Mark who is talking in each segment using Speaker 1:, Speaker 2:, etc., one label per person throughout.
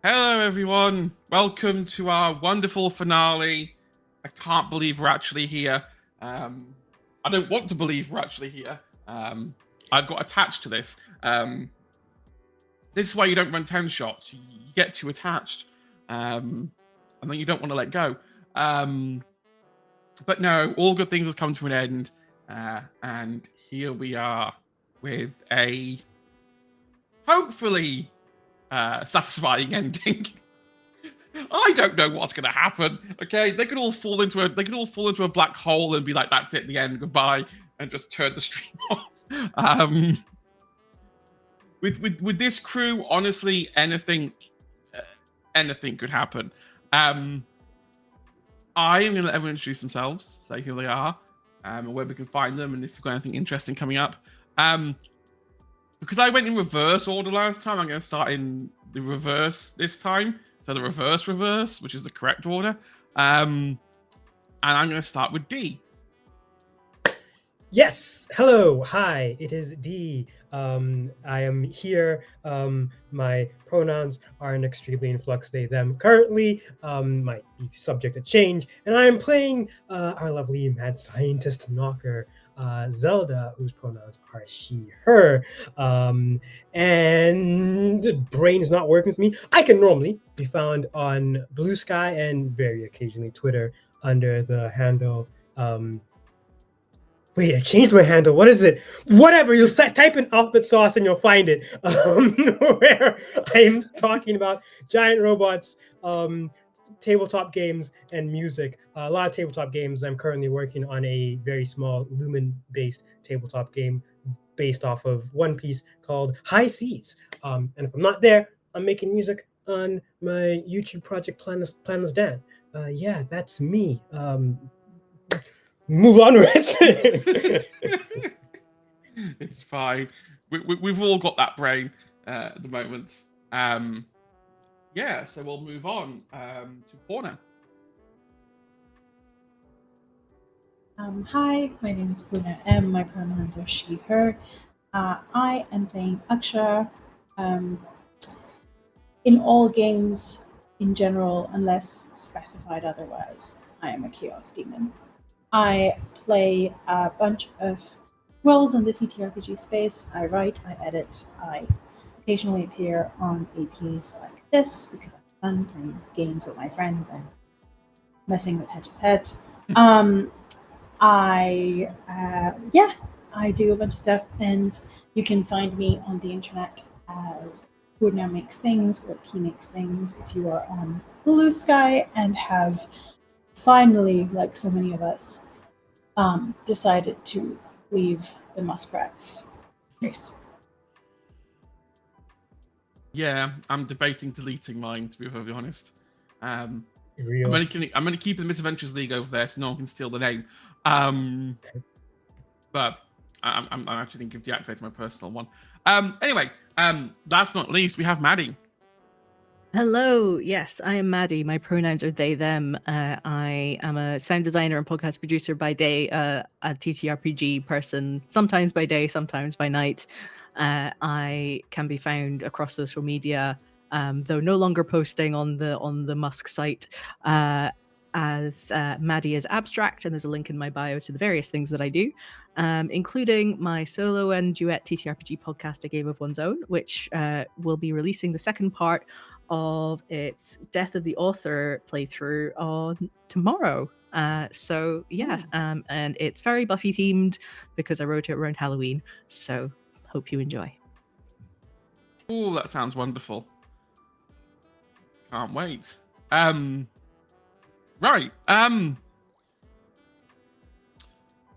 Speaker 1: Hello, everyone. Welcome to our wonderful finale. I can't believe we're actually here. I don't want to believe we're actually here. I've got attached to this. This is why you don't run 10 shots. You get too attached. And then you don't want to let go. But no, all good things have come to an end. And here we are with a hopefully satisfying ending. I don't know what's going to happen. Okay, they could all fall into a black hole and be like, "That's it, the end, goodbye," and just turn the stream off. With this crew, honestly, anything could happen. I am going to let everyone introduce themselves, say who they are, and where we can find them, and if you've got anything interesting coming up. Because I went in reverse order last time, I'm going to start in the reverse this time. So the reverse, which is the correct order. And I'm going to start with D.
Speaker 2: Yes. Hello. Hi. It is D. I am here. My pronouns are extremely in flux, they, them. Currently, might be subject to change. And I am playing our lovely mad scientist Knocker, Zelda, whose pronouns are she, her. And brain is not working with me. I can normally be found on Blue Sky and very occasionally Twitter under the handle wait, I changed my handle. What is it? Whatever. You'll type in alphabet sauce and you'll find it. Where I'm talking about giant robots, tabletop games, and music. A lot of tabletop games. I'm currently working on a very small Lumen-based tabletop game based off of One Piece called High Seas. And if I'm not there, I'm making music on my YouTube project Planless Dan. Yeah, that's me. Move on, Rich.
Speaker 1: It's fine. We've all got that brain at the moment. Yeah, so we'll move on to Porna.
Speaker 3: Hi, my name is Puna M. My pronouns are she, her. I am playing Aksha. In all games in general, unless specified otherwise, I am a Chaos Demon. I play a bunch of roles in the TTRPG space. I write, I edit, I occasionally appear on APs like this because I'm fun playing games with my friends and messing with Hedge's head. I do a bunch of stuff, and you can find me on the internet as Who Now Makes Things or P Makes Things if you are on Blue Sky and have finally, like so many of us, decided to leave the muskrats race.
Speaker 1: Yeah, I'm debating deleting mine, to be perfectly honest. I'm
Speaker 2: Real.
Speaker 1: only keep the Misadventures League over there so no one can steal the name. But I'm actually thinking of deactivating my personal one. Anyway, last but not least, we have Maddie.
Speaker 4: Hello, yes, I am Maddie. My pronouns are they, them. I am a sound designer and podcast producer by day, a TTRPG person, sometimes by day, sometimes by night. I can be found across social media, though no longer posting on the Musk site, as Maddie is Abstract, and there's a link in my bio to the various things that I do, including my solo and duet TTRPG podcast, A Game of One's Own, which will be releasing the second part of its Death of the Author playthrough on tomorrow. And it's very Buffy themed because I wrote it around Halloween. So hope you enjoy.
Speaker 1: Oh, that sounds wonderful. Can't wait. Right.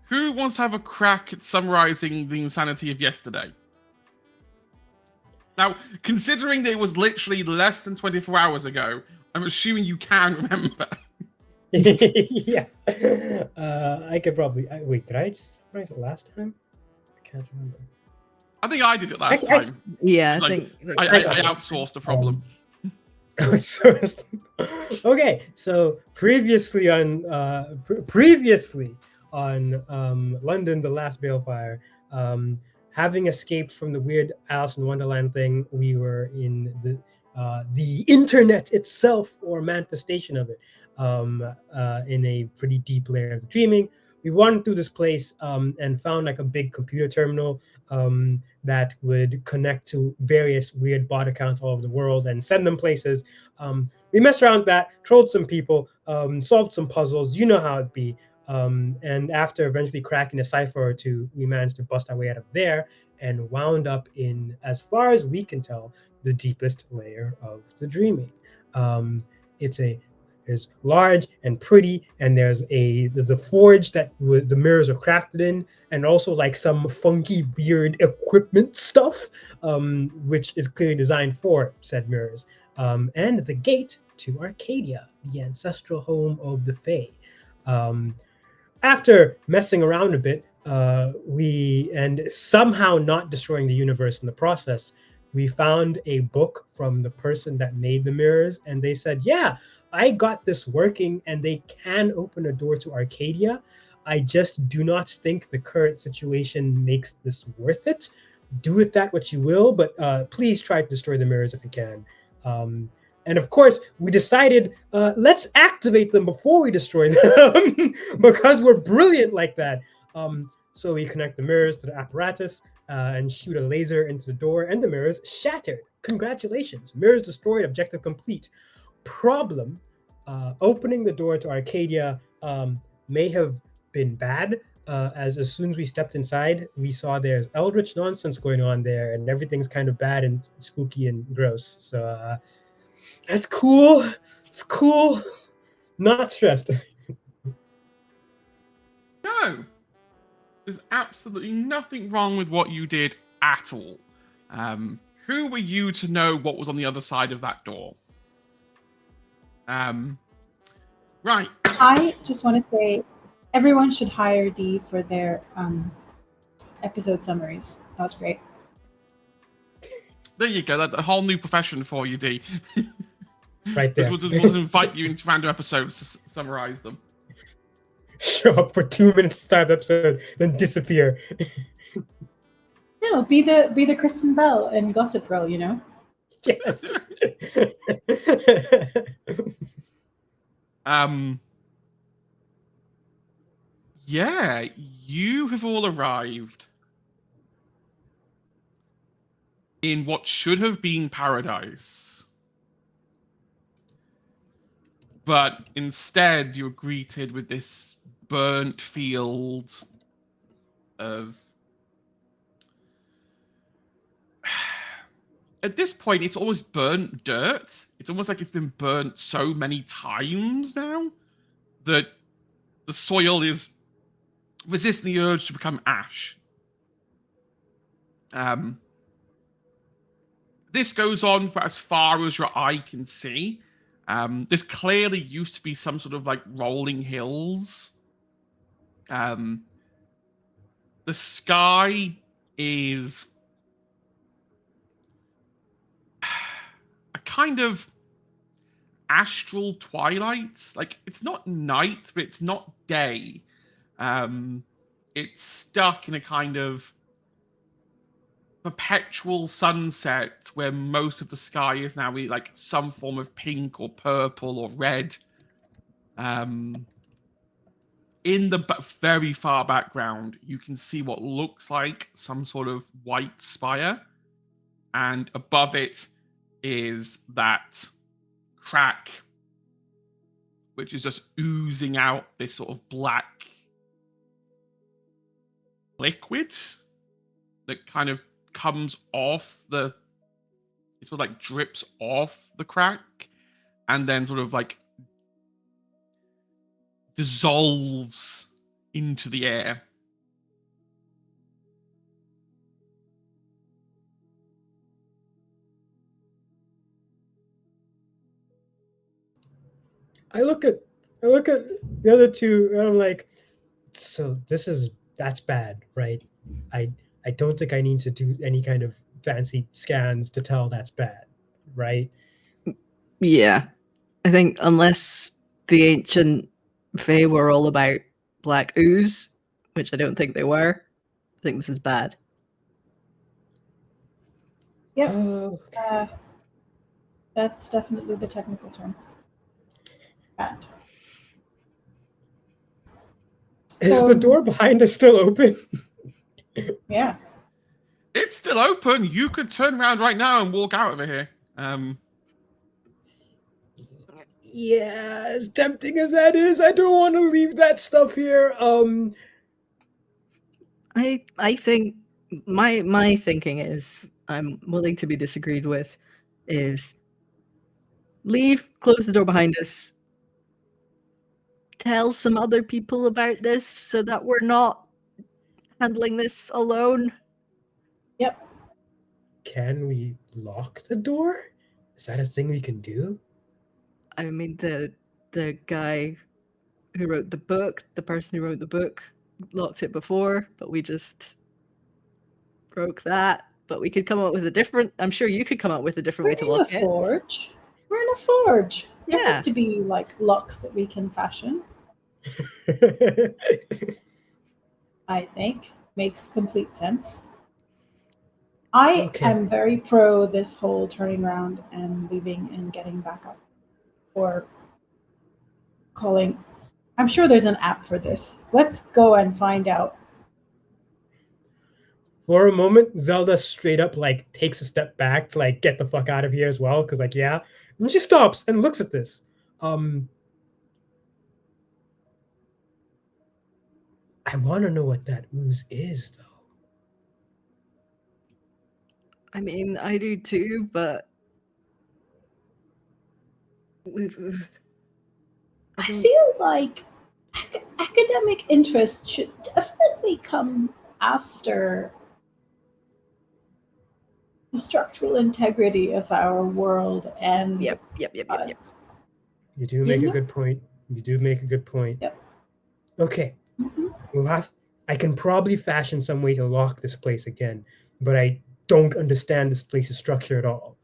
Speaker 1: Who wants to have a crack at summarizing the insanity of yesterday? Now, considering that it was literally less than 24 hours ago, I'm assuming you can remember.
Speaker 2: Yeah. I could probably... wait, did I summarize it last time? I can't remember.
Speaker 1: I think I did it last time.
Speaker 4: Yeah,
Speaker 1: I outsourced the problem.
Speaker 2: Okay, so previously on London, the Last Balefire, having escaped from the weird Alice in Wonderland thing, we were in the internet itself, or manifestation of it, in a pretty deep layer of dreaming. We wandered through this place and found like a big computer terminal that would connect to various weird bot accounts all over the world and send them places. We messed around with that, trolled some people, solved some puzzles. You know how it be. And after eventually cracking a cipher or two, we managed to bust our way out of there and wound up in, as far as we can tell, the deepest layer of the dreaming. It's large and pretty, and there's a forge that the mirrors are crafted in, and also like some funky, weird equipment stuff, which is clearly designed for said mirrors. And the gate to Arcadia, the ancestral home of the Fae. After messing around a bit, and somehow not destroying the universe in the process, we found a book from the person that made the mirrors, and they said, yeah, I got this working, and they can open a door to Arcadia. I just do not think the current situation makes this worth it. Do with that what you will, but please try to destroy the mirrors if you can. And of course, we decided, let's activate them before we destroy them because we're brilliant like that. So we connect the mirrors to the apparatus and shoot a laser into the door, and the mirrors shattered. Congratulations, mirrors destroyed, objective complete. Problem, opening the door to Arcadia may have been bad. As soon as we stepped inside, we saw there's eldritch nonsense going on there, and everything's kind of bad and spooky and gross. So that's cool. It's cool. Not stressed.
Speaker 1: No, there's absolutely nothing wrong with what you did at all. Who were you to know what was on the other side of that door? Right.
Speaker 3: I just want to say everyone should hire Dee for their episode summaries. That was great.
Speaker 1: There you go. That's a whole new profession for you, Dee.
Speaker 2: Right there.
Speaker 1: We'll just invite you into random episodes to summarize them.
Speaker 2: Show up for 2 minutes to start the episode, then disappear.
Speaker 3: No, be the Kristen Bell and Gossip Girl, you know?
Speaker 2: Yes.
Speaker 1: Yeah, you have all arrived in what should have been paradise. But instead, you're greeted with this burnt field of... At this point, it's almost burnt dirt. It's almost like it's been burnt so many times now that the soil is resisting the urge to become ash. This goes on for as far as your eye can see. This clearly used to be some sort of like rolling hills. The sky is a kind of astral twilight. Like, it's not night, but it's not day. It's stuck in a kind of perpetual sunset where most of the sky is now like some form of pink or purple or red. In the very far background, you can see what looks like some sort of white spire, and above it is that crack, which is just oozing out this sort of black liquid that kind of comes off it sort of like drips off the crack and then sort of like dissolves into the air.
Speaker 2: I look at the other two and I'm like, so that's bad, right? I don't think I need to do any kind of fancy scans to tell that's bad, right?
Speaker 4: Yeah. I think unless the ancient Fae were all about black ooze, which I don't think they were, I think this is bad.
Speaker 3: Yep.
Speaker 2: Oh,
Speaker 3: That's definitely the technical term. Bad.
Speaker 2: is
Speaker 3: So-
Speaker 2: the door behind us still open?
Speaker 3: Yeah.
Speaker 1: It's still open. You could turn around right now and walk out of here.
Speaker 2: Yeah, as tempting as that is, I don't want to leave that stuff here.
Speaker 4: I think my thinking is, I'm willing to be disagreed with, is leave, close the door behind us, tell some other people about this so that we're not handling this alone.
Speaker 3: Yep.
Speaker 2: Can we lock the door? Is that a thing we can do?
Speaker 4: I mean, the guy who wrote the book, the person who wrote the book, locked it before, but we just broke that. But we could come up with a different. I'm sure you could come up with a different
Speaker 3: We're
Speaker 4: way to
Speaker 3: in a
Speaker 4: lock it.
Speaker 3: forge. We're in a forge. There
Speaker 4: Yeah.
Speaker 3: has to be like locks that we can fashion. I think makes complete sense. I
Speaker 2: Okay.
Speaker 3: am very pro this whole turning around and leaving and getting back up, or calling. I'm sure there's an app for this. Let's go and find out.
Speaker 2: For a moment, Zelda straight up like takes a step back to like get the fuck out of here as well, because like yeah, and she stops and looks at this. I want to know what that ooze is, though.
Speaker 4: I mean, I do too, but
Speaker 3: I feel like academic interest should definitely come after the structural integrity of our world and
Speaker 4: Yep.
Speaker 3: us.
Speaker 2: You do make a
Speaker 3: Yeah.
Speaker 2: good point. You do make a good point.
Speaker 3: Yep.
Speaker 2: Okay.
Speaker 3: Mhm.
Speaker 2: We'll have. I can probably fashion some way to lock this place again, but I don't understand this place's structure at all.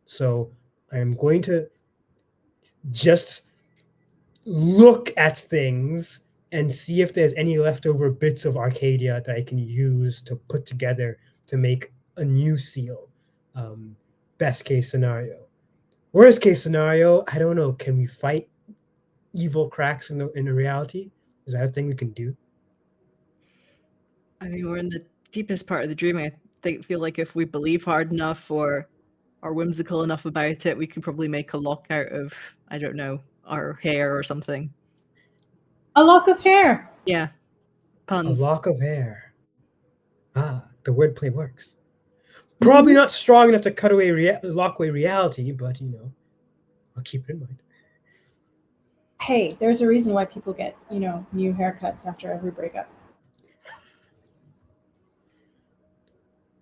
Speaker 2: So I'm going to just look at things and see if there's any leftover bits of Arcadia that I can use to put together to make a new seal. Best case scenario. Worst case scenario, I don't know. Can we fight evil cracks in the reality? Is that a thing we can do?
Speaker 4: I mean, we're in the deepest part of the dream. I feel like if we believe hard enough or are whimsical enough about it, we can probably make a lock out of, I don't know, our hair or something.
Speaker 3: A lock of hair.
Speaker 4: Yeah.
Speaker 2: A
Speaker 4: Puns.
Speaker 2: lock of hair. Ah, the wordplay works. Probably not strong enough to cut away lock away reality, but I'll keep it in mind.
Speaker 3: Hey, there's a reason why people get, new haircuts after every breakup.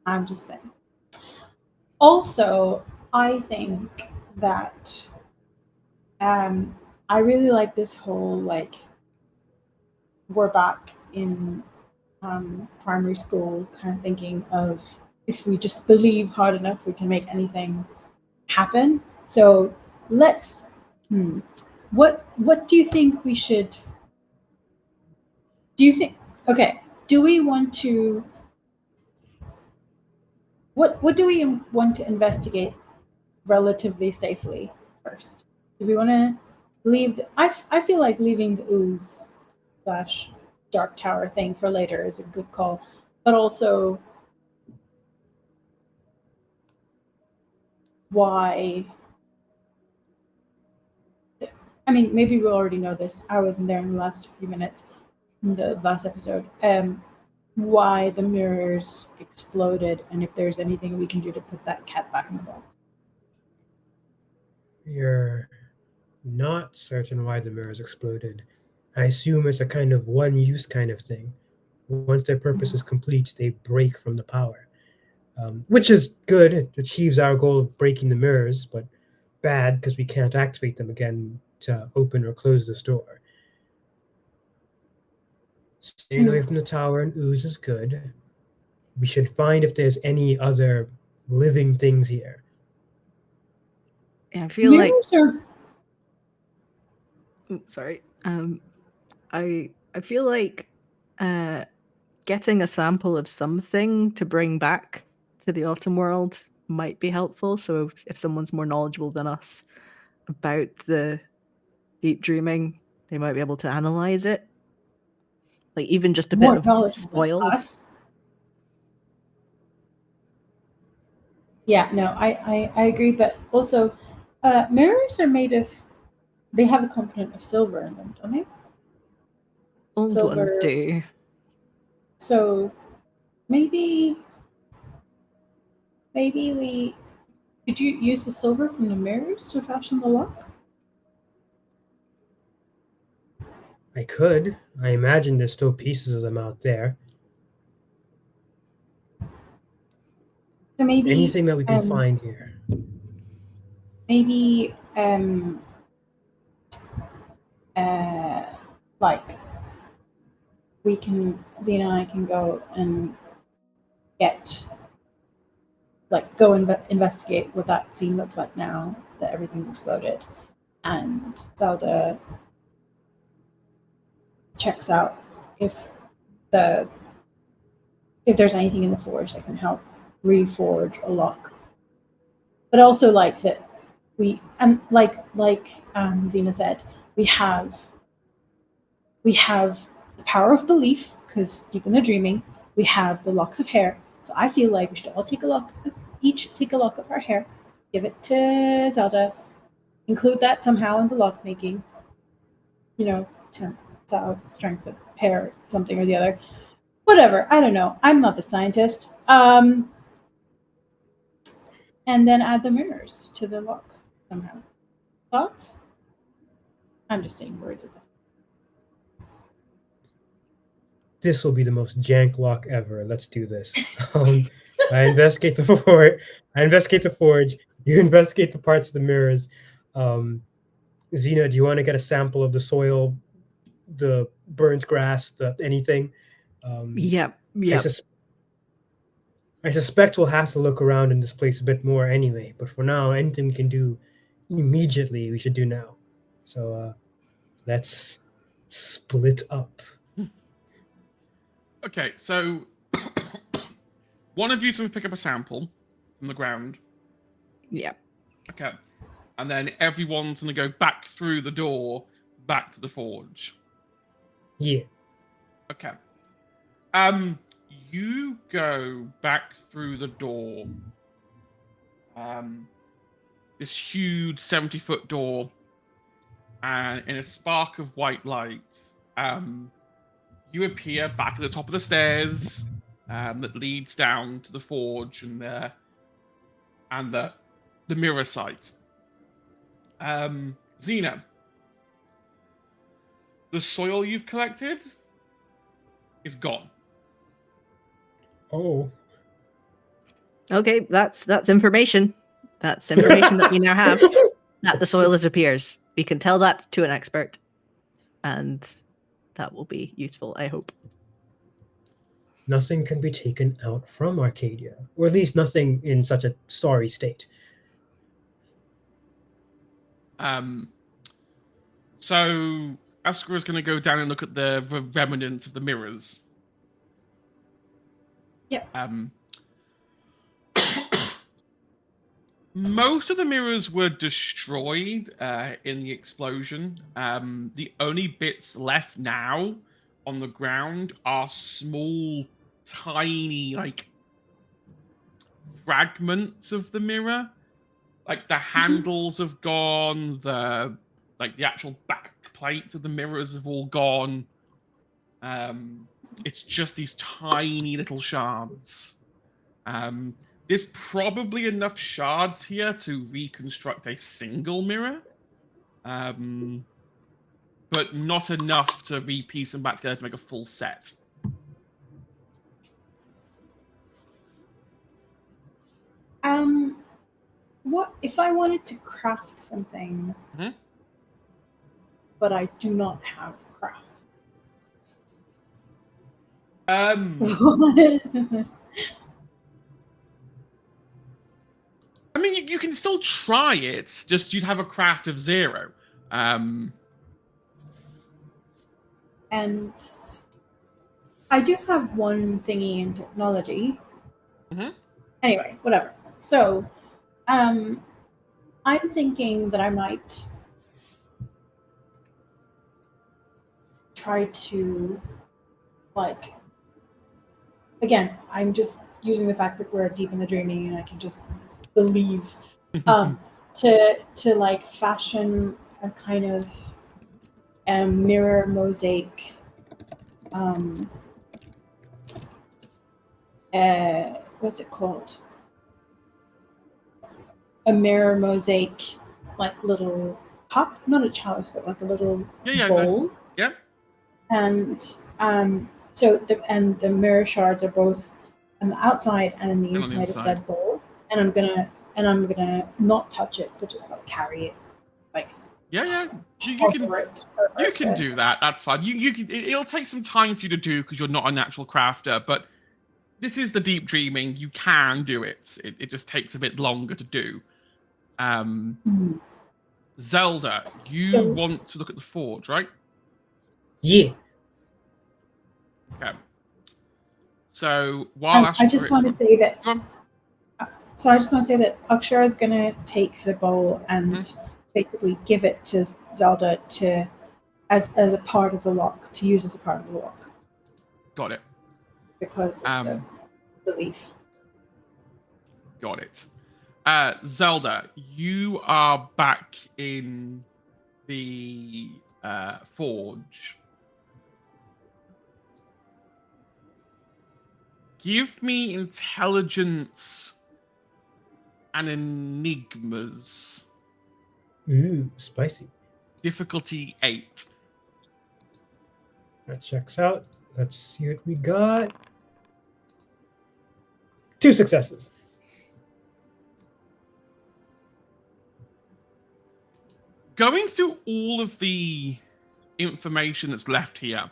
Speaker 3: I'm just saying. Also, I think that I really like this whole like we're back in primary school kind of thinking of if we just believe hard enough, we can make anything happen. So let's. What do you think we should? Do you think? Okay. Do we want to? What do we want to investigate relatively safely first? Do we want to leave? I feel like leaving the ooze / dark tower thing for later is a good call, but also why? I mean, maybe we already know this. I wasn't there in the last few minutes in the last episode. Why the mirrors exploded and if there's anything we can do to put that cat back in the box.
Speaker 2: You're not certain why the mirrors exploded. I assume it's a kind of one-use kind of thing. Once their purpose is complete, they break from the power, which is good. It achieves our goal of breaking the mirrors, but bad because we can't activate them again to open or close this door. Staying away from the tower and ooze is good. We should find if there's any other living things here.
Speaker 4: Yeah, I feel
Speaker 3: Mirrors are
Speaker 4: sorry. I feel like getting a sample of something to bring back to the autumn world might be helpful. So if someone's more knowledgeable than us about the deep dreaming, they might be able to analyze it. Like even just a bit
Speaker 3: More
Speaker 4: of
Speaker 3: knowledgeable than
Speaker 4: soil.
Speaker 3: us. Yeah, no, I agree, but also mirrors are made of, they have a component of silver in them, don't they?
Speaker 4: Old
Speaker 3: Silver.
Speaker 4: ones do.
Speaker 3: So maybe we could you use the silver from the mirrors to fashion the lock?
Speaker 2: I could. I imagine there's still pieces of them out there.
Speaker 3: So maybe
Speaker 2: Anything that we can find here.
Speaker 3: maybe like we can, Xena and I can go and go investigate what that scene looks like now that everything's exploded, and Zelda checks out if there's anything in the forge that can help reforge a lock. But also like that we, and like Xena said, we have the power of belief, because deep in the dreaming, we have the locks of hair. So I feel like we should all each take a lock of our hair, give it to Zelda, include that somehow in the lock making, to strength of hair, something or the other. Whatever, I don't know. I'm not the scientist. And then add the mirrors to the lock somehow. Thoughts? I'm just saying words at this point.
Speaker 2: This will be the most jank lock ever. Let's do this. I investigate the forge. You investigate the parts of the mirrors. Xena, do you want to get a sample of the soil, the burnt grass, anything?
Speaker 4: Yep.
Speaker 2: I suspect we'll have to look around in this place a bit more anyway. But for now, anything we can do immediately, we should do now. So let's split up.
Speaker 1: Okay, so one of you's going to pick up a sample from the ground.
Speaker 4: Yeah.
Speaker 1: Okay. And then everyone's going to go back through the door, back to the forge.
Speaker 2: Yeah.
Speaker 1: Okay. You go back through the door. This huge 70-foot door, and in a spark of white light, you appear back at the top of the stairs that leads down to the forge and the mirror site. Xena, the soil you've collected is gone.
Speaker 2: Oh.
Speaker 4: Okay, that's information. That's information that we now have. That the soil disappears. We can tell that to an expert, and that will be useful, I hope.
Speaker 2: Nothing can be taken out from Arcadia, or at least nothing in such a sorry state.
Speaker 1: So Askra is going to go down and look at the remnants of the mirrors.
Speaker 3: Yep.
Speaker 1: Most of the mirrors were destroyed in the explosion. The only bits left now on the ground are small, tiny, fragments of the mirror. Like the handles have gone, the actual back plates of the mirrors have all gone. It's just these tiny little shards. There's probably enough shards here to reconstruct a single mirror, but not enough to repiece them back together to make a full set.
Speaker 3: What if I wanted to craft something, but I do not have craft?
Speaker 1: I mean, you can still try it. Just you'd have a craft of 0.
Speaker 3: And I do have one thingy in technology.
Speaker 1: Mm-hmm.
Speaker 3: Anyway, whatever. So, I'm thinking that I might try to, like, again, I'm just using the fact that we're deep in the dreaming and I can just believe, to like fashion a kind of mirror mosaic, what's it called? A mirror mosaic, like little cup, not a chalice, but like a little bowl.
Speaker 1: Yeah.
Speaker 3: And so the mirror shards are both on the outside and on the inside of said bowl. And I'm gonna not touch it, but just like carry it, like
Speaker 1: Yeah. You can do that. That's fine. You can. It'll take some time for you to do because you're not a natural crafter. But this is the deep dreaming. You can do it. It just takes a bit longer to do. Zelda, you want to look at the forge, right?
Speaker 2: Yeah.
Speaker 1: Okay. So while
Speaker 3: I just want to say that. So I just want to say that Akshara is going to take the bowl and basically give it to Zelda as a part of the lock, to use as a part of the lock.
Speaker 1: Got it.
Speaker 3: Because of the belief.
Speaker 1: Got it. Zelda, you are back in the forge. Give me intelligence and enigmas.
Speaker 2: Ooh, spicy.
Speaker 1: Difficulty 8.
Speaker 2: That checks out. Let's see what we got. 2 successes.
Speaker 1: Going through all of the information that's left here,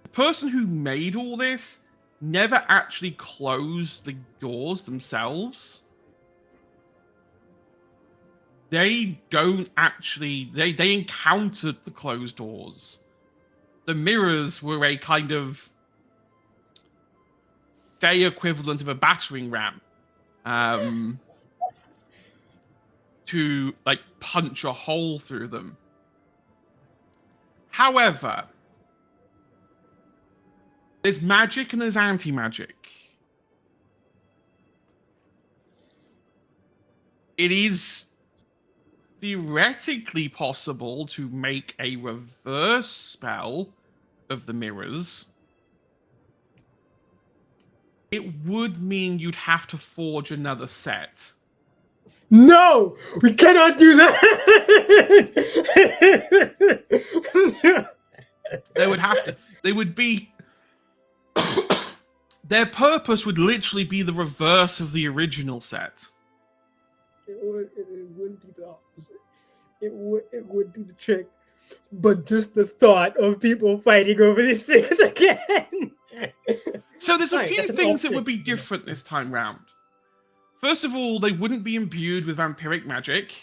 Speaker 1: the person who made all this never actually closed the doors themselves. They don't actually... They encountered the closed doors. The mirrors were a kind of Fey equivalent of a battering ram. To like punch a hole through them. However, there's magic and there's anti-magic. It is theoretically possible to make a reverse spell of the mirrors. It would mean you'd have to forge another set.
Speaker 2: No, we cannot do that.
Speaker 1: They would have to. They would be. Their purpose would literally be the reverse of the original set.
Speaker 2: It wouldn't be the opposite. It would do the trick. But just the thought of people fighting over these things again.
Speaker 1: So there's a few things that would be different this time round. First of all, they wouldn't be imbued with vampiric magic.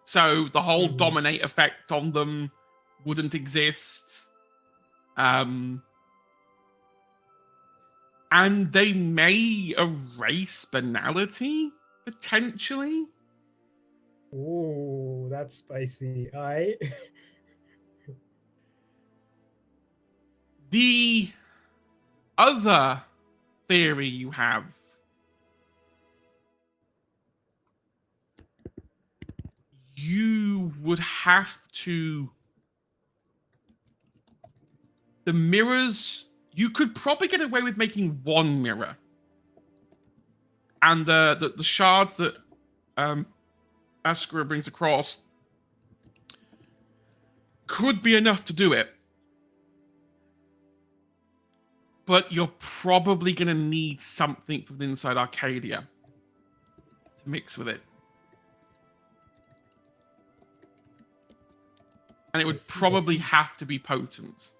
Speaker 1: So the whole dominate effect on them wouldn't exist. And they may erase banality, potentially.
Speaker 2: Ooh, that's spicy.
Speaker 1: The other theory you have, you would have to... The mirrors, you could probably get away with making one mirror. And the shards that Askara brings across could be enough to do it. But you're probably going to need something from inside Arcadia to mix with it. And it would probably have to be potent.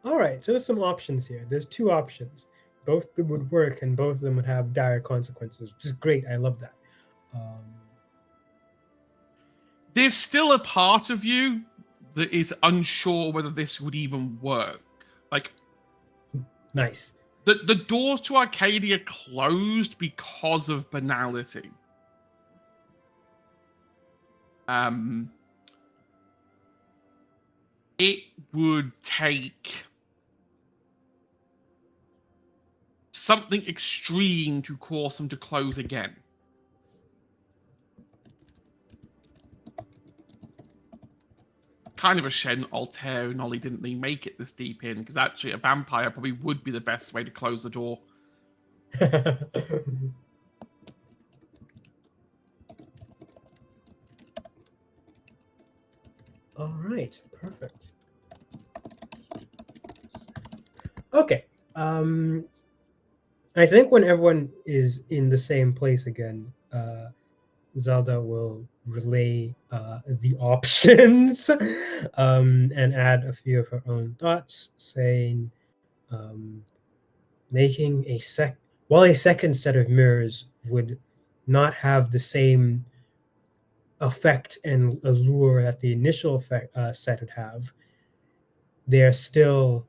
Speaker 2: All right, so there's some options here. There's 2 options. Both of them would work, and both of them would have dire consequences, which is great. I love that.
Speaker 1: There's still a part of you that is unsure whether this would even work. Like,
Speaker 2: Nice.
Speaker 1: the doors to Arcadia closed because of banality. It would take something extreme to cause them to close again. Kind of a shame Altair and Ollie didn't really make it this deep in, because actually a vampire probably would be the best way to close the door.
Speaker 2: All right, perfect. Okay. I think when everyone is in the same place again, Zelda will relay the options and add a few of her own thoughts, saying, making a second set of mirrors would not have the same effect and allure that the initial set would have. They're still,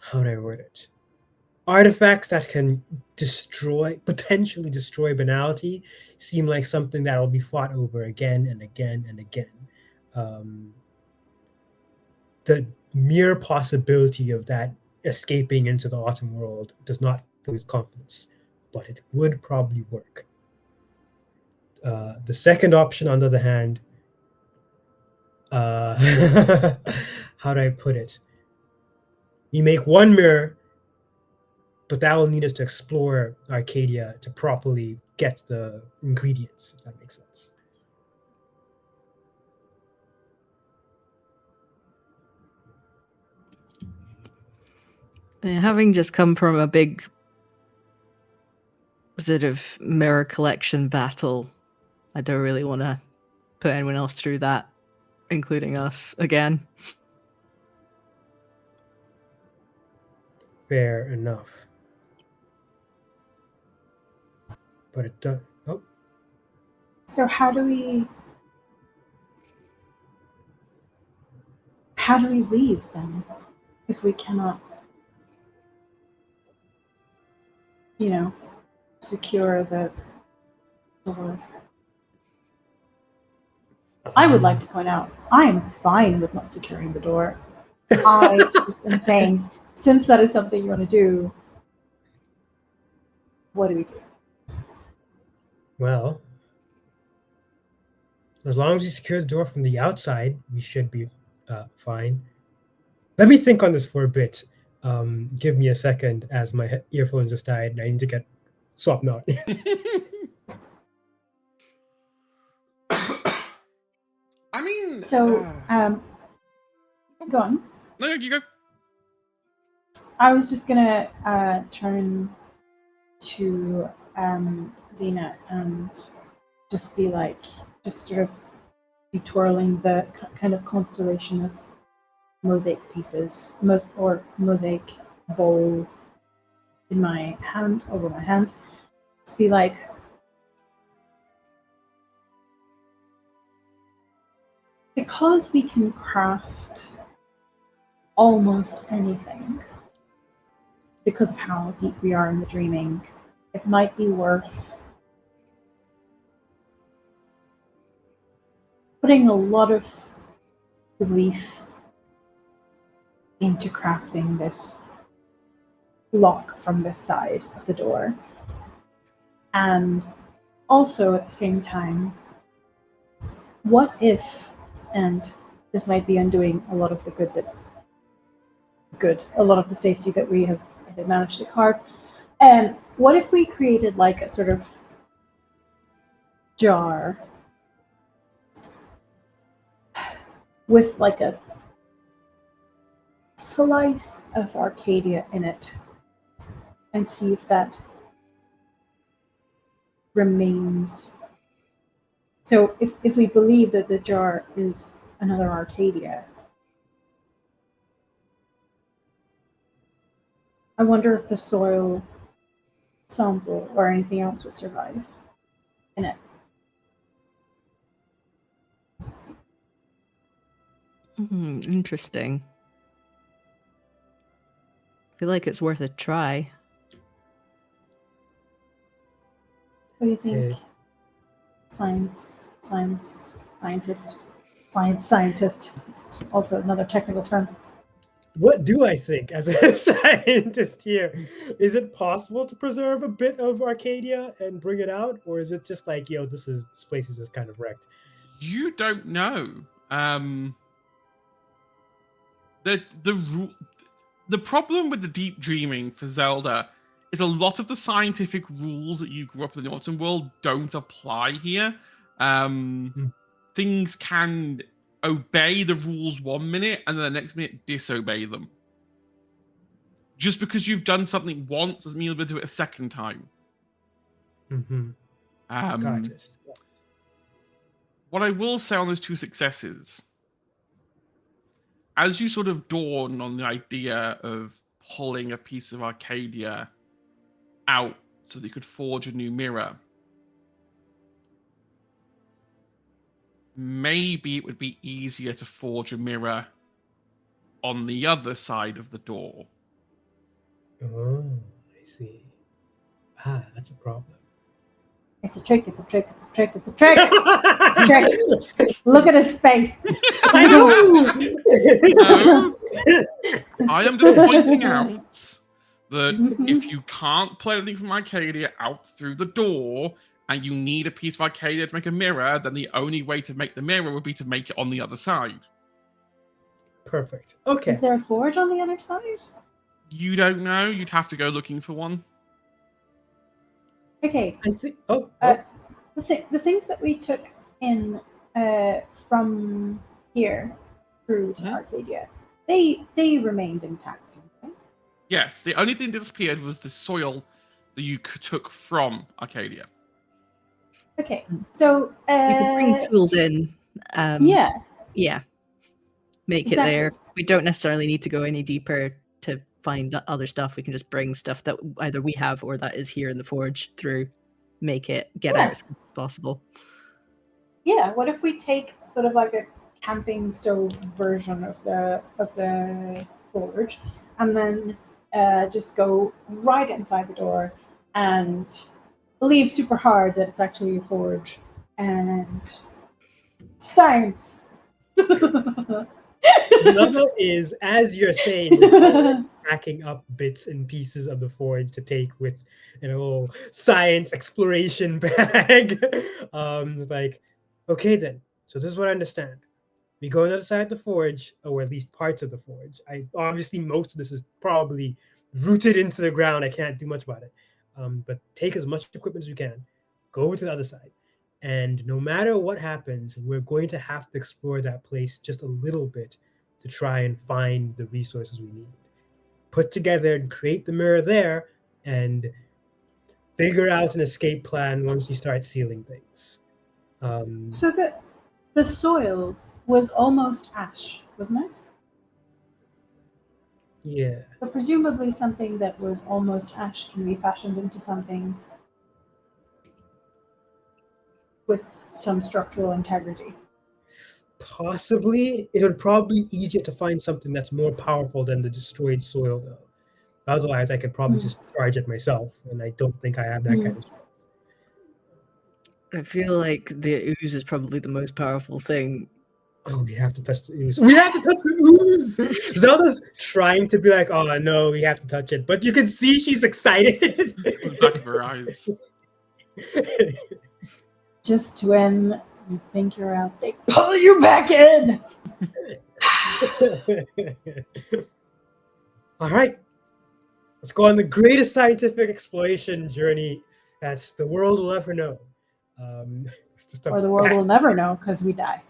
Speaker 2: how do I word it? Artifacts that can potentially destroy banality, seem like something that will be fought over again and again and again. The mere possibility of that escaping into the autumn world does not fill his confidence, but it would probably work. The second option, on the other hand, how do I put it? You make one mirror, but that will need us to explore Arcadia to properly get the ingredients, if that makes sense.
Speaker 4: Having just come from a big sort of mirror collection battle, I don't really want to put anyone else through that, including us again.
Speaker 2: Fair enough. But it does. Oh.
Speaker 3: So how do we leave then, if we cannot, secure the door? I would like to point out, I am fine with not securing the door. I just am saying, since that is something you want to do, what do we do?
Speaker 2: Well, as long as you secure the door from the outside, we should be fine. Let me think on this for a bit. Give me a second, as my earphones just died and I need to get swapped out.
Speaker 1: I mean...
Speaker 3: So, go on.
Speaker 1: No, you go.
Speaker 3: I was just gonna turn to Xena and just be like, just sort of be twirling the kind of constellation of mosaic pieces, or mosaic bowl in my hand, over my hand. Just be like, because we can craft almost anything, because of how deep we are in the dreaming, it might be worth putting a lot of belief into crafting this lock from this side of the door. And also at the same time, what if, and this might be undoing a lot of the a lot of the safety that we have managed to carve, and what if we created like a sort of jar with like a slice of Arcadia in it, and see if that remains. So if we believe that the jar is another Arcadia, I wonder if the soil sample or anything else would survive in it.
Speaker 4: Interesting. I feel like it's worth a try.
Speaker 3: What do you think?
Speaker 2: Okay.
Speaker 3: Scientist. It's also another technical term.
Speaker 2: What do I think as a scientist here? Is it possible to preserve a bit of Arcadia and bring it out, or is it just like, this place is just kind of wrecked?
Speaker 1: You don't know. The problem with the deep dreaming for Zelda is a lot of the scientific rules that you grew up in the Northern world don't apply here. Things can obey the rules 1 minute and then the next minute disobey them. Just because you've done something once doesn't mean you'll be able to do it a second time.
Speaker 2: Gotcha.
Speaker 1: What I will say on those 2 successes, as you sort of dawn on the idea of pulling a piece of Arcadia out so that you could forge a new mirror, maybe it would be easier to forge a mirror on the other side of the door.
Speaker 2: Oh, I see. That's a problem.
Speaker 3: It's a trick. It's a trick. It's a trick. It's a trick. Trick. Look at his face.
Speaker 2: I know.
Speaker 1: No, I am just pointing out that if you can't play anything from Arcadia out through the door and you need a piece of Arcadia to make a mirror, then the only way to make the mirror would be to make it on the other side.
Speaker 2: Perfect. Okay.
Speaker 3: Is there a forge on the other side?
Speaker 1: You don't know. You'd have to go looking for one.
Speaker 3: Okay.
Speaker 2: I think.
Speaker 3: The things that we took in from here through to Arcadia, they remained intact, didn't they?
Speaker 1: Yes. The only thing that disappeared was the soil that you took from Arcadia.
Speaker 3: Okay. So
Speaker 4: We can bring tools in.
Speaker 3: yeah.
Speaker 4: Yeah. Make
Speaker 3: Exactly.
Speaker 4: it there. We don't necessarily need to go any deeper to find other stuff. We can just bring stuff that either we have or that is here in the forge through, make it get out as quick as possible.
Speaker 3: Yeah. What if we take sort of like a camping stove version of the forge, and then just go right inside the door and believe super hard that it's actually a forge and science.
Speaker 2: Nana is, as you're saying, is packing up bits and pieces of the forge to take with an old science exploration bag. It's like, okay then. So this is what I understand. We go on the other side of the forge, or at least parts of the forge. Obviously most of this is probably rooted into the ground. I can't do much about it. But take as much equipment as you can. Go to the other side. And no matter what happens, we're going to have to explore that place just a little bit to try and find the resources we need. Put together and create the mirror there and figure out an escape plan once you start sealing things.
Speaker 3: So the soil was almost ash, wasn't it?
Speaker 2: Yeah.
Speaker 3: So presumably something that was almost ash can be fashioned into something with some structural integrity.
Speaker 2: Possibly. It would probably be easier to find something that's more powerful than the destroyed soil, though. Otherwise, I could probably just charge it myself, and I don't think I have that kind of strength.
Speaker 4: I feel like the ooze is probably the most powerful thing.
Speaker 2: Oh, we have to touch the ooze. We have to touch the ooze! Zelda's trying to be like, oh, no, we have to touch it. But you can see she's excited.
Speaker 1: The back of her eyes.
Speaker 3: Just when you think you're out, they pull you back in.
Speaker 2: All right. Let's go on the greatest scientific exploration journey that the world will ever know.
Speaker 3: Or the world will never know because we die.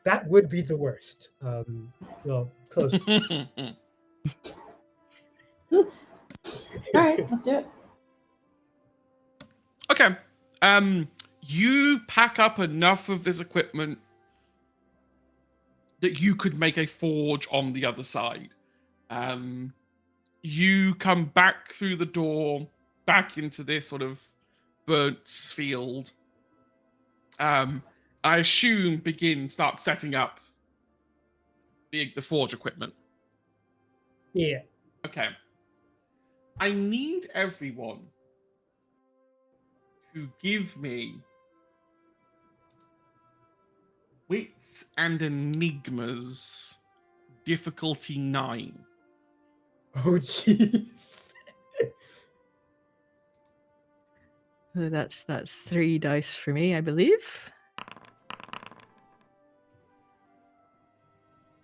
Speaker 2: That would be the worst. Well, close.
Speaker 3: All right, let's do it.
Speaker 1: Okay. You pack up enough of this equipment that you could make a forge on the other side. You come back through the door, back into this sort of burnt field. I assume start setting up the forge equipment.
Speaker 2: Yeah.
Speaker 1: Okay. I need everyone to give me wits and enigmas difficulty 9.
Speaker 2: Oh, jeez.
Speaker 4: Oh, that's 3 dice for me, I believe.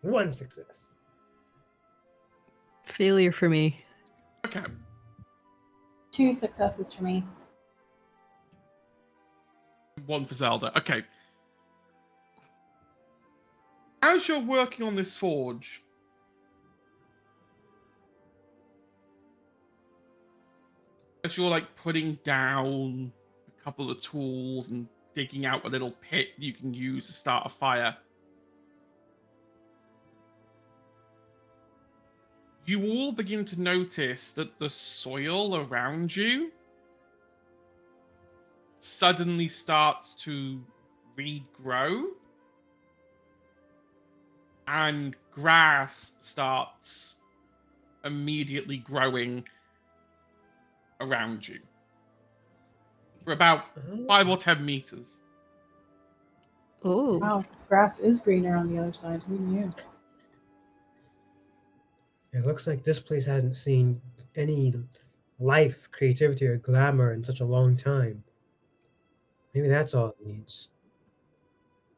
Speaker 2: 1 success.
Speaker 4: Failure for me.
Speaker 1: Okay.
Speaker 3: 2 successes for me.
Speaker 1: 1 for Zelda. Okay. As you're working on this forge, as you're like putting down a couple of tools and digging out a little pit you can use to start a fire, you all begin to notice that the soil around you suddenly starts to regrow and grass starts immediately growing around you for about 5 or 10 meters.
Speaker 4: Oh,
Speaker 3: Wow, grass is greener on the other side. Who knew?
Speaker 2: It looks like this place hasn't seen any life, creativity, or glamour in such a long time. Maybe that's all it needs.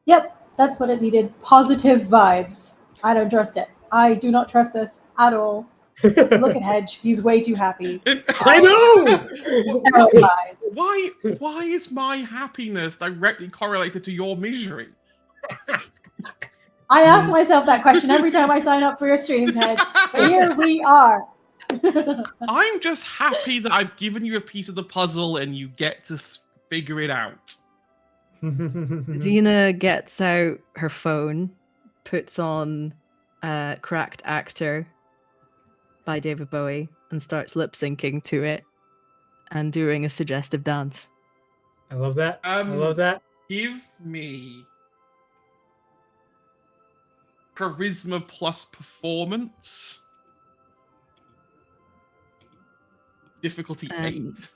Speaker 3: Yep, that's what it needed. Positive vibes. I don't trust it. I do not trust this at all. Look at Hedge. He's way too happy.
Speaker 2: I know!
Speaker 3: Terrified.
Speaker 1: Why is my happiness directly correlated to your misery?
Speaker 3: I ask myself that question every time I sign up for your streams, Hedge. Here we are.
Speaker 1: I'm just happy that I've given you a piece of the puzzle and you get to figure it out.
Speaker 4: Xena gets out her phone, puts on Cracked Actor by David Bowie, and starts lip syncing to it and doing a suggestive dance.
Speaker 2: I love that. I love that.
Speaker 1: Give me charisma plus performance. Difficulty 8.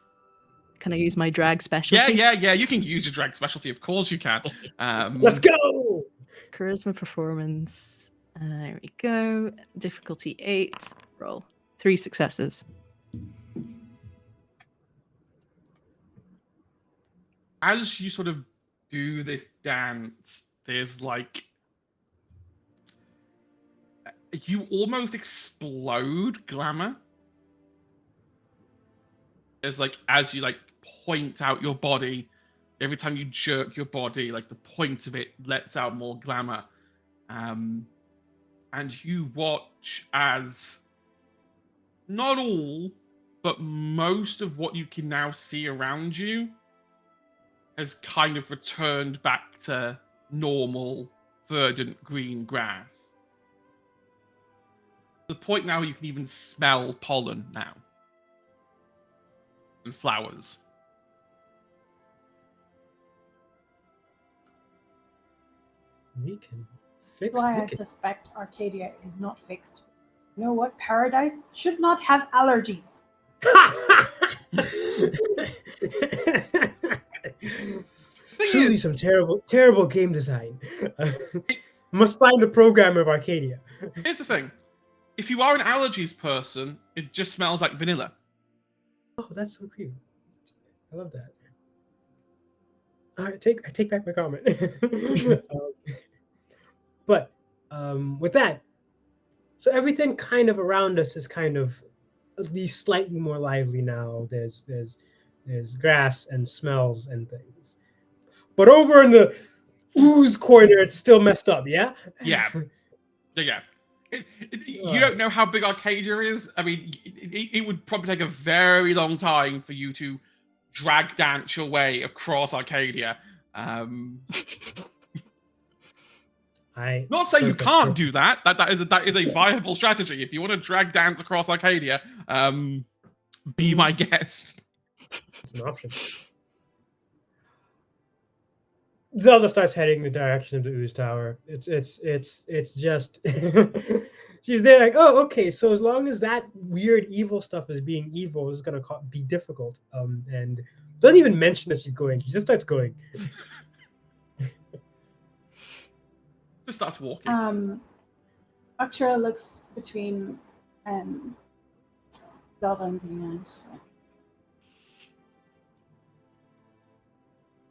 Speaker 4: Can I use my drag specialty?
Speaker 1: Yeah. You can use your drag specialty. Of course you can.
Speaker 2: Let's go!
Speaker 4: Charisma performance. There we go. Difficulty 8. Roll. 3 successes.
Speaker 1: As you sort of do this dance, there's like you almost explode glamour. There's like as you like point out your body, every time you jerk your body, like the point of it lets out more glamour. And you watch as not all, but most of what you can now see around you has kind of returned back to normal, verdant green grass. To the point now you can even smell pollen now. And flowers.
Speaker 2: We can fix
Speaker 3: Why I suspect Arcadia is not fixed. You know what? Paradise should not have allergies.
Speaker 2: Truly some terrible game design. Must find the programmer of Arcadia.
Speaker 1: Here's the thing. If you are an allergies person, it just smells like vanilla.
Speaker 2: Oh, that's so cute. I love that. All right, I take back my comment. But with that, so everything kind of around us is kind of at least slightly more lively now. There's grass and smells and things. But over in the ooze corner, it's still messed up. Yeah.
Speaker 1: Yeah. You don't know how big Arcadia is. I mean, it would probably take a very long time for you to drag dance your way across Arcadia. Not saying you can't do that. That is a viable strategy. If you want to drag dance across Arcadia, be my guest.
Speaker 2: It's an option. Zelda starts heading in the direction of the ooze tower. It's just she's there like, oh, okay. So as long as that weird evil stuff is being evil, is gonna be difficult. And doesn't even mention that she's going. She just starts going.
Speaker 1: Just starts walking.
Speaker 3: Akshara looks between Zelda and Xena and she's like,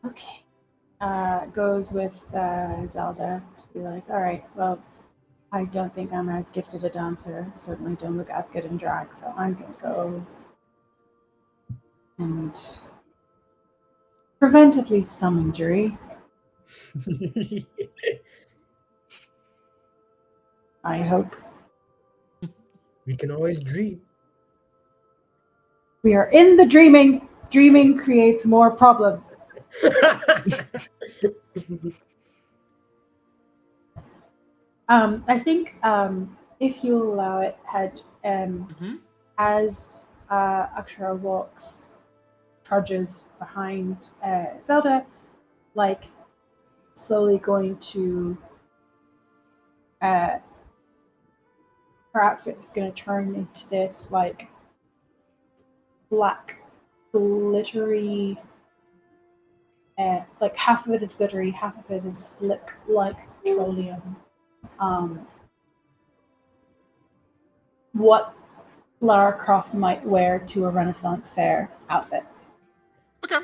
Speaker 3: okay. Goes with Zelda to be like, all right, well, I don't think I'm as gifted a dancer. Certainly don't look as good in drag, so I'm gonna go and prevent at least some injury. I hope.
Speaker 2: We can always dream.
Speaker 3: We are in the dreaming. Dreaming creates more problems. I think if you allow it, Head, as Akshara trudges behind Zelda, like slowly going to her outfit is going to turn into this like black glittery, like half of it is glittery, half of it is slick like petroleum. What Lara Croft might wear to a Renaissance fair outfit.
Speaker 1: Okay.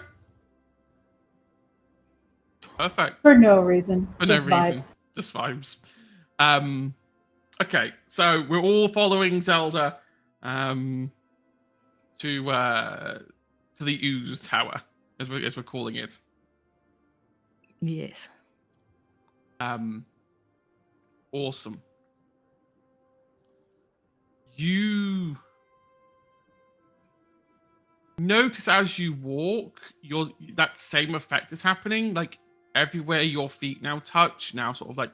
Speaker 1: Perfect.
Speaker 3: For no reason.
Speaker 1: For
Speaker 3: just
Speaker 1: no reason.
Speaker 3: Vibes.
Speaker 1: Just vibes. Okay, so we're all following Zelda to the Ooze Tower, as we're calling it.
Speaker 4: Yes.
Speaker 1: Awesome. You notice as you walk, that same effect is happening. Like everywhere your feet now touch, now sort of like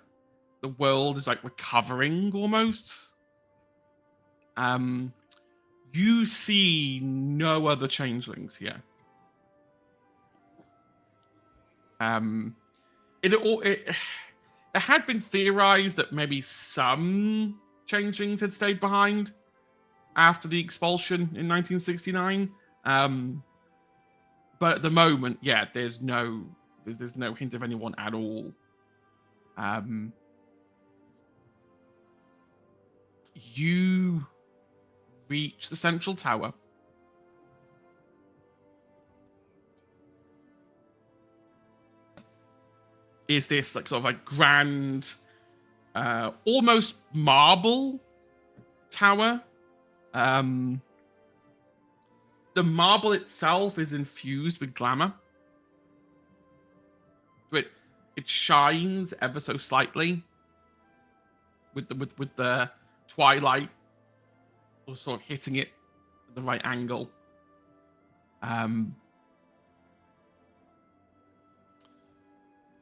Speaker 1: the world is like recovering almost. You see no other changelings here. It had been theorized that maybe some changelings had stayed behind after the expulsion in 1969. But at the moment, yeah, there's no hint of anyone at all. You reach the central tower. Is this like sort of like grand, almost marble tower? The marble itself is infused with glamour. It shines ever so slightly with the twilight sort of hitting it at the right angle.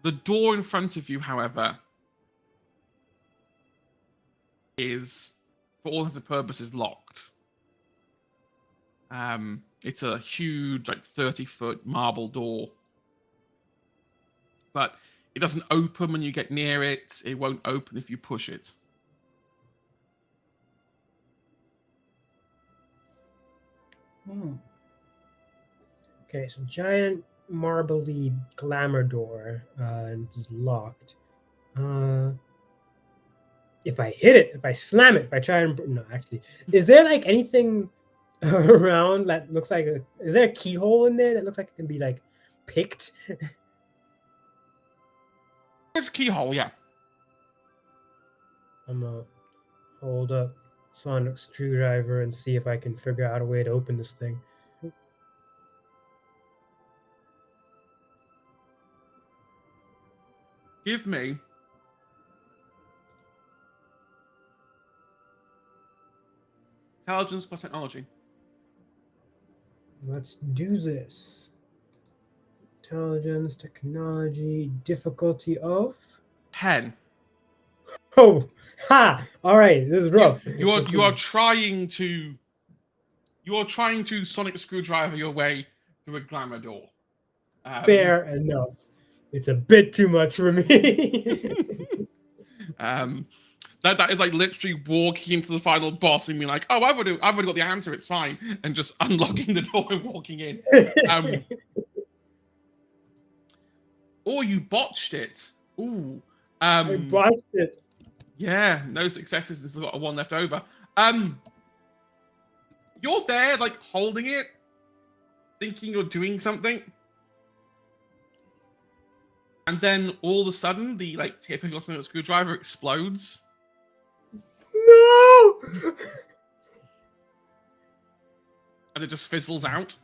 Speaker 1: The door in front of you, however, is, for all intents and purposes, locked. It's a huge, like 30-foot marble door. But it doesn't open when you get near it. It won't open if you push it.
Speaker 2: Okay, so giant marbly glamour door, and it's locked. If I hit it, if I slam it, if I try and no, actually, is there like anything around that looks like is there a keyhole in there that looks like it can be like picked?
Speaker 1: There's a keyhole, yeah.
Speaker 2: I'm gonna hold up sonic screwdriver and see if I can figure out a way to open this thing.
Speaker 1: Give me intelligence plus technology.
Speaker 2: Let's do this. Intelligence, technology, difficulty of
Speaker 1: 10.
Speaker 2: Oh, ha! All right, this is rough.
Speaker 1: You are trying to sonic screwdriver your way through a glamour door.
Speaker 2: Fair enough. It's a bit too much for me.
Speaker 1: That is like literally walking into the final boss and being like, oh, I've already got the answer, it's fine, and just unlocking the door and walking in. Or you botched it. Ooh.
Speaker 2: I botched it.
Speaker 1: Yeah, no successes. There's got one left over. You're there, like holding it, thinking you're doing something, and then all of a sudden, the like tip of your sonic screwdriver explodes.
Speaker 2: No!
Speaker 1: And it just fizzles out.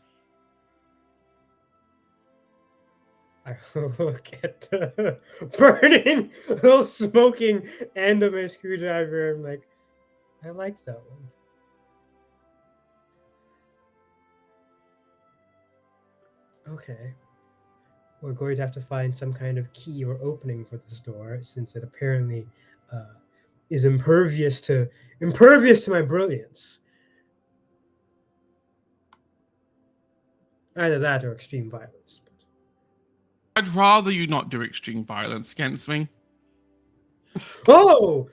Speaker 2: I look at the burning, little smoking end of my screwdriver. I'm like, I liked that one. Okay. We're going to have to find some kind of key or opening for this door, since it apparently is impervious to my brilliance. Either that or extreme violence.
Speaker 1: I'd rather you not do extreme violence against me.
Speaker 2: Oh!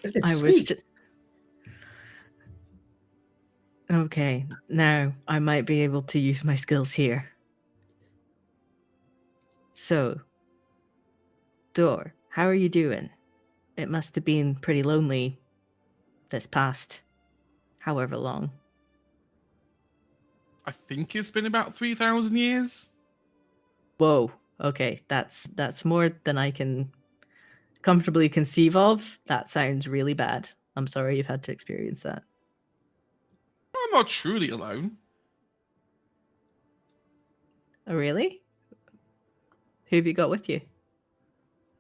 Speaker 2: It's
Speaker 4: I
Speaker 2: sweet.
Speaker 4: was. Okay, now I might be able to use my skills here. So, door, how are you doing? It must have been pretty lonely this past however long.
Speaker 1: I think it's been about 3,000 years.
Speaker 4: Whoa. Okay, that's more than I can comfortably conceive of. That sounds really bad. I'm sorry you've had to experience that.
Speaker 1: I'm not truly alone.
Speaker 4: Oh, really? Who have you got with you?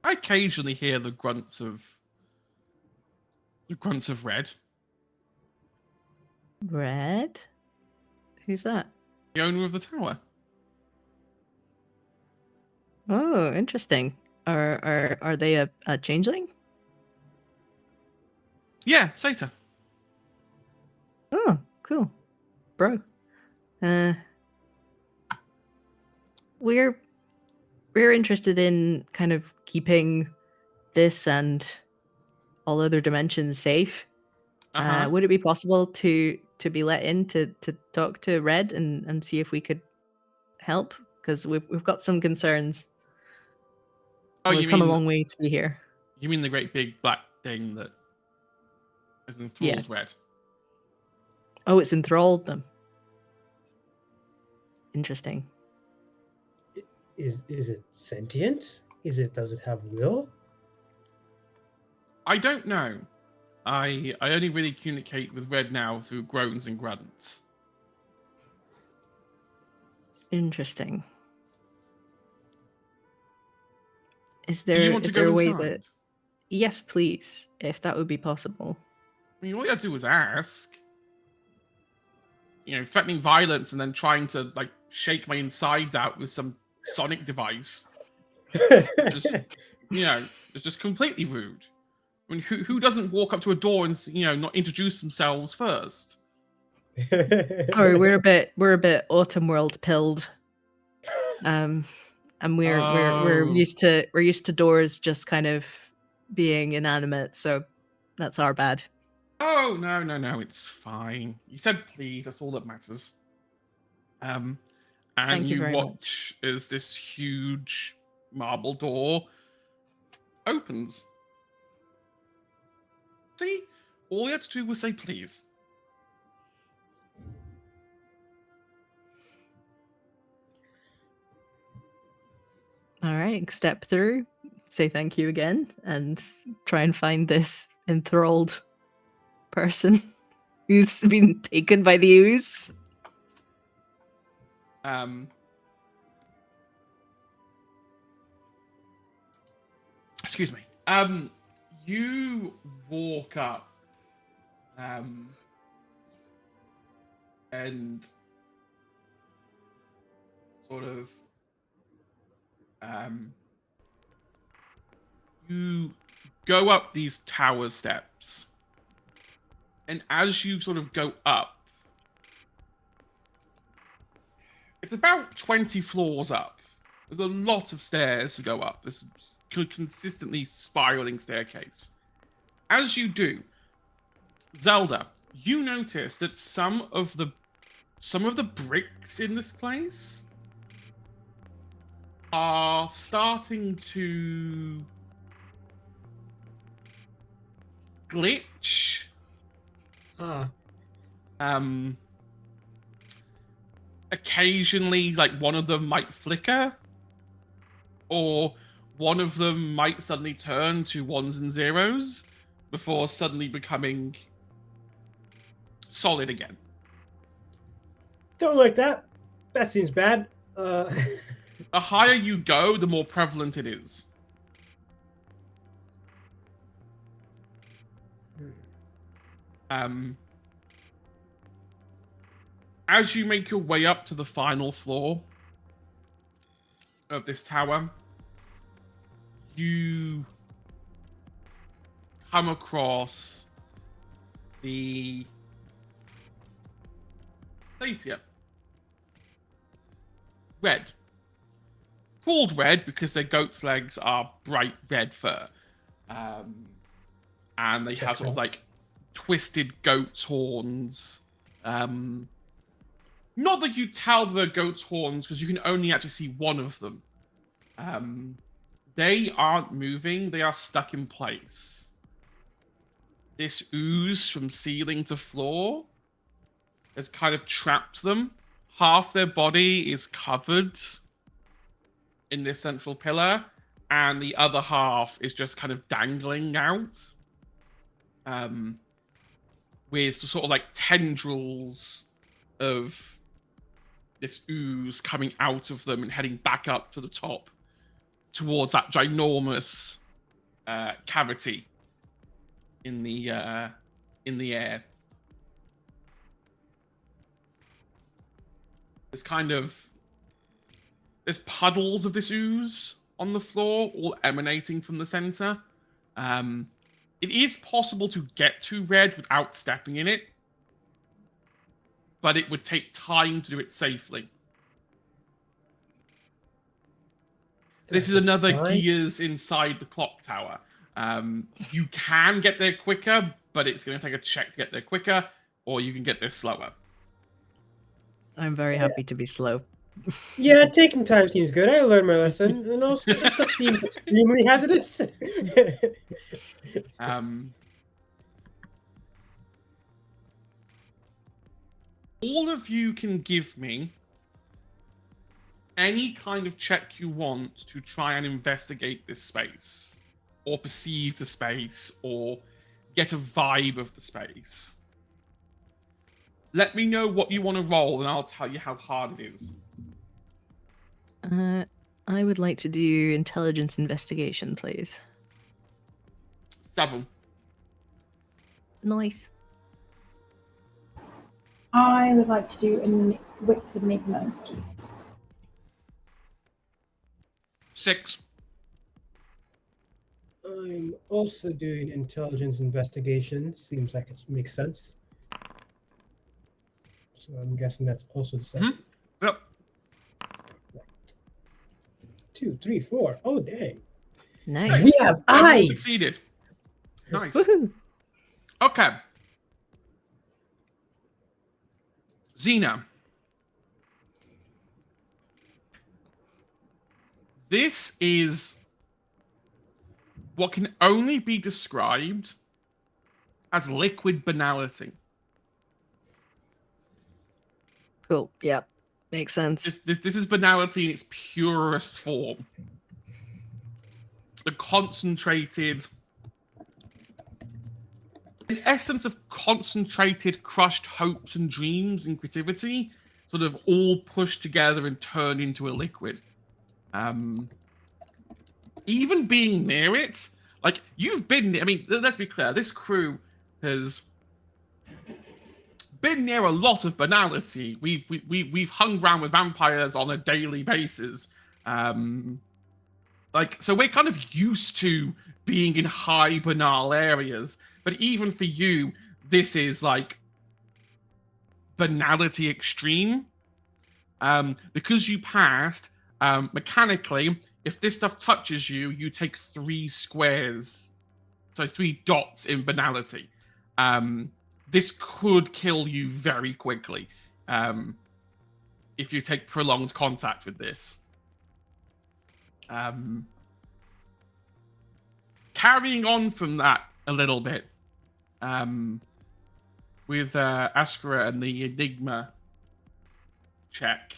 Speaker 1: I occasionally hear the grunts of Red,
Speaker 4: Red? Who's that?
Speaker 1: the owner of the tower.
Speaker 4: Oh, interesting. Are they a changeling?
Speaker 1: Yeah, Sata.
Speaker 4: Oh, cool. Bro. We're interested in kind of keeping this and all other dimensions safe.
Speaker 1: Uh-huh.
Speaker 4: Would it be possible to be let in to talk to Red and see if we could help? Because we've got some concerns.
Speaker 1: Oh,
Speaker 4: We've come a long way to be here.
Speaker 1: You mean the great big black thing that is enthralled Red?
Speaker 4: Oh, it's enthralled them. Interesting.
Speaker 2: Is it sentient? Does it have will?
Speaker 1: I don't know. I only really communicate with Red now through groans and grunts.
Speaker 4: Interesting. Is
Speaker 1: Do
Speaker 4: there
Speaker 1: you want to
Speaker 4: is there
Speaker 1: go
Speaker 4: a way
Speaker 1: inside?
Speaker 4: that? Yes, please, if that would be possible.
Speaker 1: I mean, all you have to do is ask. You know, threatening violence and then trying to like shake my insides out with some sonic device. Just, you know, it's just completely rude. I mean, who doesn't walk up to a door and, you know, not introduce themselves first?
Speaker 4: Sorry, we're a bit autumn world pilled. And we're used to doors just kind of being inanimate, so that's our bad.
Speaker 1: Oh no, it's fine. You said please, that's all that matters. And
Speaker 4: Thank you
Speaker 1: you
Speaker 4: very
Speaker 1: watch as this huge marble door opens. See? All you had to do was say please.
Speaker 4: All right, step through, say thank you again, and try and find this enthralled person who's been taken by the ooze.
Speaker 1: Excuse me. You walk up, and sort of, you go up these tower steps, and as you sort of go up, it's about 20 floors up. There's a lot of stairs to go up. This consistently spiraling staircase. As you do, Zelda, you notice that some of the bricks in this place are starting to glitch. Occasionally, like, one of them might flicker, or one of them might suddenly turn to ones and zeros before suddenly becoming solid again.
Speaker 2: Don't like that. That seems bad.
Speaker 1: The higher you go, the more prevalent it is. As you make your way up to the final floor of this tower, you come across the Satyr. Red. Called red because their goat's legs are bright red fur. And they have sort of like twisted goat's horns. Not that you tell the goat's horns, because you can only actually see one of them. They aren't moving, they are stuck in place. This ooze from ceiling to floor has kind of trapped them. Half their body is covered in this central pillar, and the other half is just kind of dangling out. With sort of like tendrils of this ooze coming out of them and heading back up to the top towards that ginormous cavity in the air. There's puddles of this ooze on the floor, all emanating from the center. It is possible to get to red without stepping in it, but it would take time to do it safely. This is another gears inside the clock tower. You can get there quicker, but it's going to take a check to get there quicker, or you can get there slower.
Speaker 4: I'm very happy to be slow.
Speaker 2: Yeah, taking time seems good. I learned my lesson, and also this stuff seems extremely hazardous.
Speaker 1: All of you can give me any kind of check you want to try and investigate this space, or perceive the space, or get a vibe of the space. Let me know what you want to roll, and I'll tell you how hard it is.
Speaker 4: I would like to do intelligence investigation, please.
Speaker 1: 7.
Speaker 4: Nice.
Speaker 3: I would like to do wits of enigmas, please.
Speaker 1: 6.
Speaker 2: I'm also doing intelligence investigation. Seems like it makes sense. So I'm guessing that's also the same.
Speaker 1: Mm-hmm. Yep.
Speaker 2: 2, 3, 4. Oh, dang.
Speaker 4: Nice.
Speaker 2: We have eyes.
Speaker 1: Succeeded. Nice.
Speaker 4: Woohoo.
Speaker 1: Okay. Xena. This is what can only be described as liquid banality.
Speaker 4: Cool. Yep. Makes sense.
Speaker 1: This is banality in its purest form. The concentrated, in essence of concentrated, crushed hopes and dreams and creativity, sort of all pushed together and turned into a liquid. Even being near it, like, you've been, I mean, let's be clear, this crew has been near a lot of banality. We've hung around with vampires on a daily basis. Like, so we're kind of used to being in high banal areas. But even for you, this is like banality extreme. Because you passed, Mechanically, if this stuff touches you, you take 3 squares, so 3 dots in banality. This could kill you very quickly if you take prolonged contact with this. Carrying on from that a little bit, with Ashkara and the Enigma check.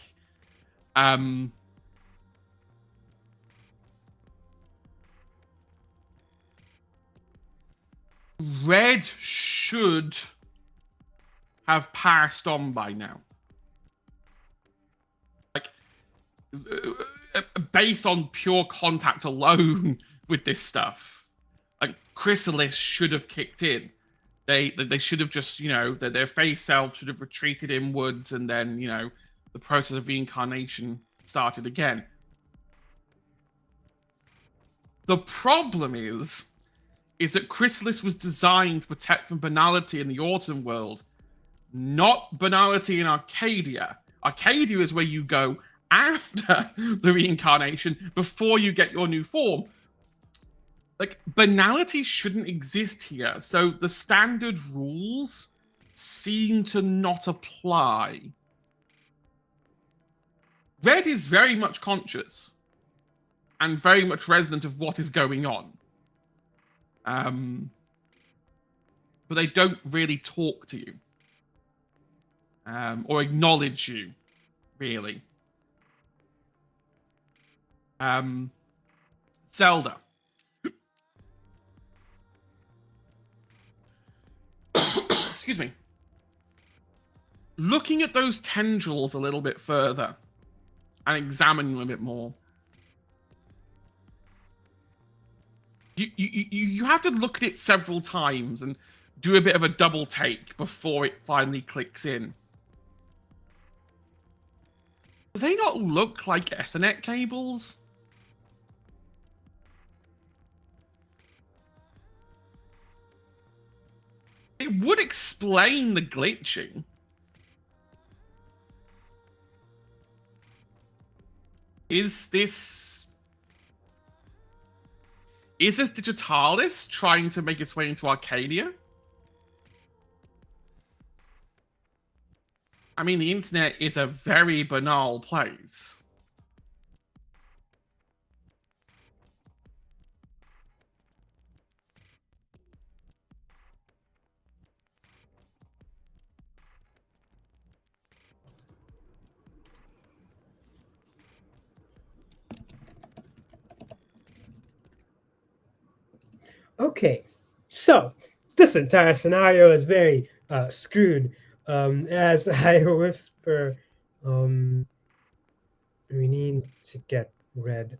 Speaker 1: Red should have passed on by now. Like, based on pure contact alone with this stuff, like Chrysalis should have kicked in. They should have just, their face self should have retreated inwards, and then, the process of reincarnation started again. The problem is that Chrysalis was designed to protect from banality in the Autumn world, not banality in Arcadia. Arcadia is where you go after the reincarnation, before you get your new form. Like, banality shouldn't exist here, so the standard rules seem to not apply. Red is very much conscious and very much resonant of what is going on. But they don't really talk to you. Or acknowledge you, really. Zelda. Excuse me. Looking at those tendrils a little bit further and examining them a bit more, you have to look at it several times and do a bit of a double take before it finally clicks in. Do they not look like Ethernet cables? It would explain the glitching. Is this Digitalis trying to make its way into Arcadia? I mean, the internet is a very banal place.
Speaker 2: Okay, so this entire scenario is very screwed. As I whisper, we need to get Red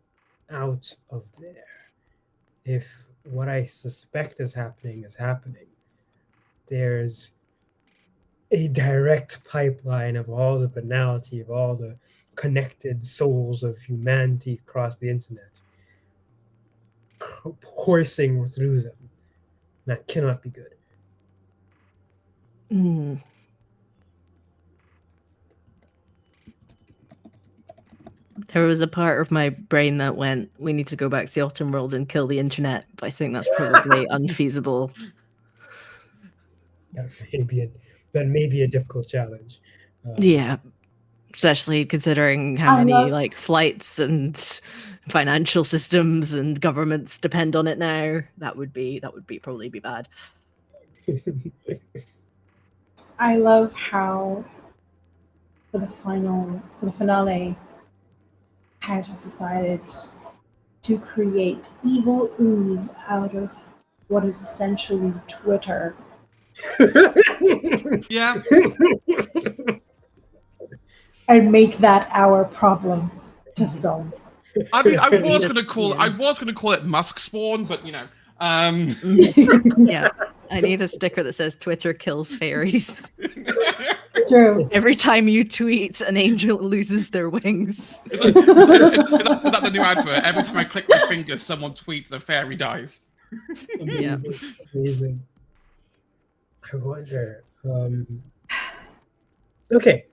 Speaker 2: out of there. If what I suspect is happening, there's a direct pipeline of all the banality, of all the connected souls of humanity across the internet coursing through them. That cannot be good.
Speaker 4: There was a part of my brain that went, we need to go back to the Autumn world and kill the internet, but I think that's probably unfeasible.
Speaker 2: That may be a difficult challenge.
Speaker 4: Yeah, especially considering how many flights and financial systems and governments depend on it now. That would probably be bad.
Speaker 3: I love how for the finale, Pat has decided to create evil ooze out of what is essentially Twitter.
Speaker 1: Yeah.
Speaker 3: And make that our problem to solve.
Speaker 1: I mean, I was going to call it Musk spawn, but
Speaker 4: Yeah, I need a sticker that says Twitter kills fairies.
Speaker 3: It's true.
Speaker 4: Every time you tweet, an angel loses their wings.
Speaker 1: Is that the new advert? Every time I click my finger, someone tweets, the fairy dies.
Speaker 2: Amazing.
Speaker 4: Yeah.
Speaker 2: Amazing. I wonder. Okay.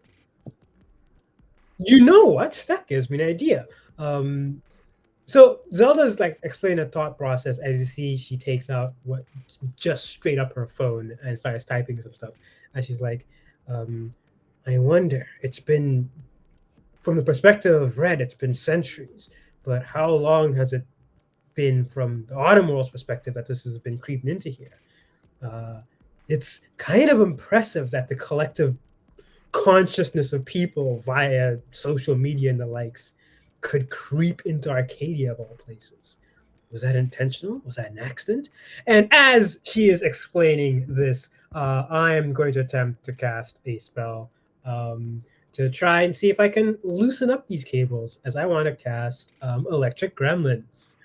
Speaker 2: You know what? That gives me an idea. So Zelda's like explaining a thought process as you see she takes out what just straight up her phone and starts typing some stuff. And she's like, I wonder, it's been from the perspective of Red, it's been centuries, but how long has it been from the Autumn World's perspective that this has been creeping into here? It's kind of impressive that the collective consciousness of people via social media and the likes could creep into Arcadia of all places. Was that intentional? Was that an accident? And as she is explaining this, I am going to attempt to cast a spell to try and see if I can loosen up these cables, as I want to cast Electric Gremlins.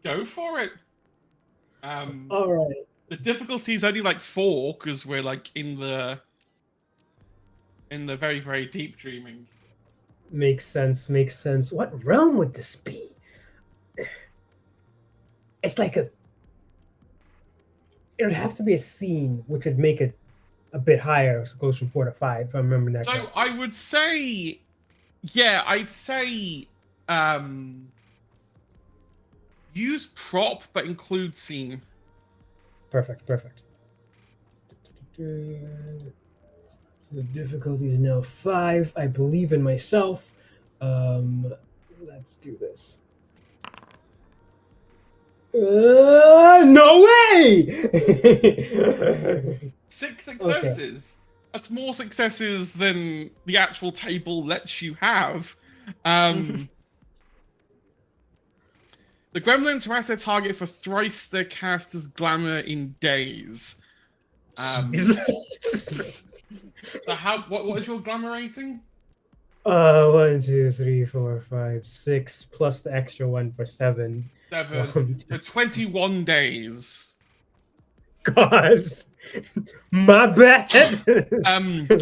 Speaker 1: Go for it.
Speaker 2: All right.
Speaker 1: The difficulty is only like 4 because we're like in the very, very deep dreaming.
Speaker 2: Makes sense. Makes sense. What realm would this be? It's like it would have to be a scene which would make it a bit higher. So it goes from 4 to 5. If I'm remembering that.
Speaker 1: So
Speaker 2: correctly.
Speaker 1: I would say, yeah, I'd say use prop but include scene.
Speaker 2: Perfect. The difficulty is now 5. I believe in myself. Let's do this. No way!
Speaker 1: 6 successes. That's more successes than the actual table lets you have. The gremlins harass their target for thrice their caster's glamour in days. So what is your glamour rating?
Speaker 2: 1, 2, 3, 4, 5, 6 plus the extra one for 7.
Speaker 1: 7. So 21 days.
Speaker 2: God, my bad.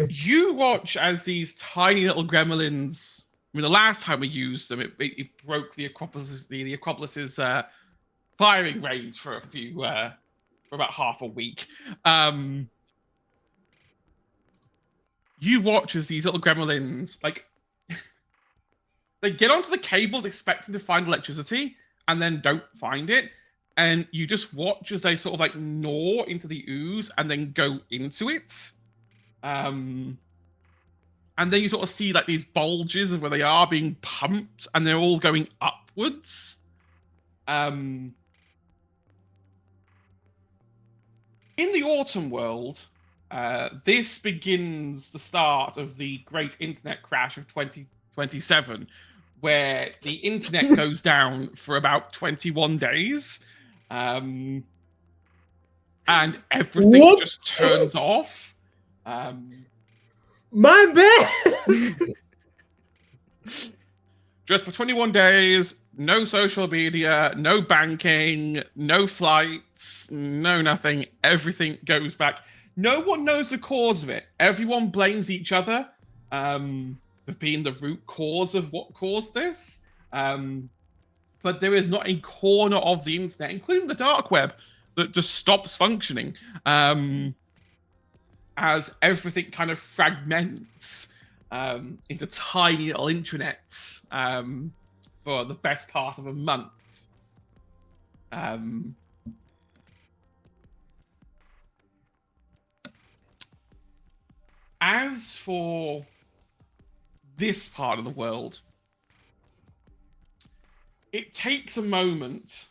Speaker 1: You watch as these tiny little gremlins. I mean, the last time we used them, it broke the Acropolis's firing range for about half a week. You watch as these little gremlins, like, they get onto the cables expecting to find electricity and then don't find it. And you just watch as they sort of like gnaw into the ooze and then go into it. And then you sort of see like these bulges of where they are being pumped and they're all going upwards. In the Autumn World, this begins the start of the great internet crash of 2027, where the internet goes down for about 21 days. And everything just turns off.
Speaker 2: My bad.
Speaker 1: Just for 21 days, no social media, no banking, no flights, no nothing. Everything goes back. No one knows the cause of it. Everyone blames each other for being the root cause of what caused this. But there is not a corner of the internet, including the dark web, that just stops functioning. As everything kind of fragments into tiny little intranets for the best part of a month. As for this part of the world, it takes a moment,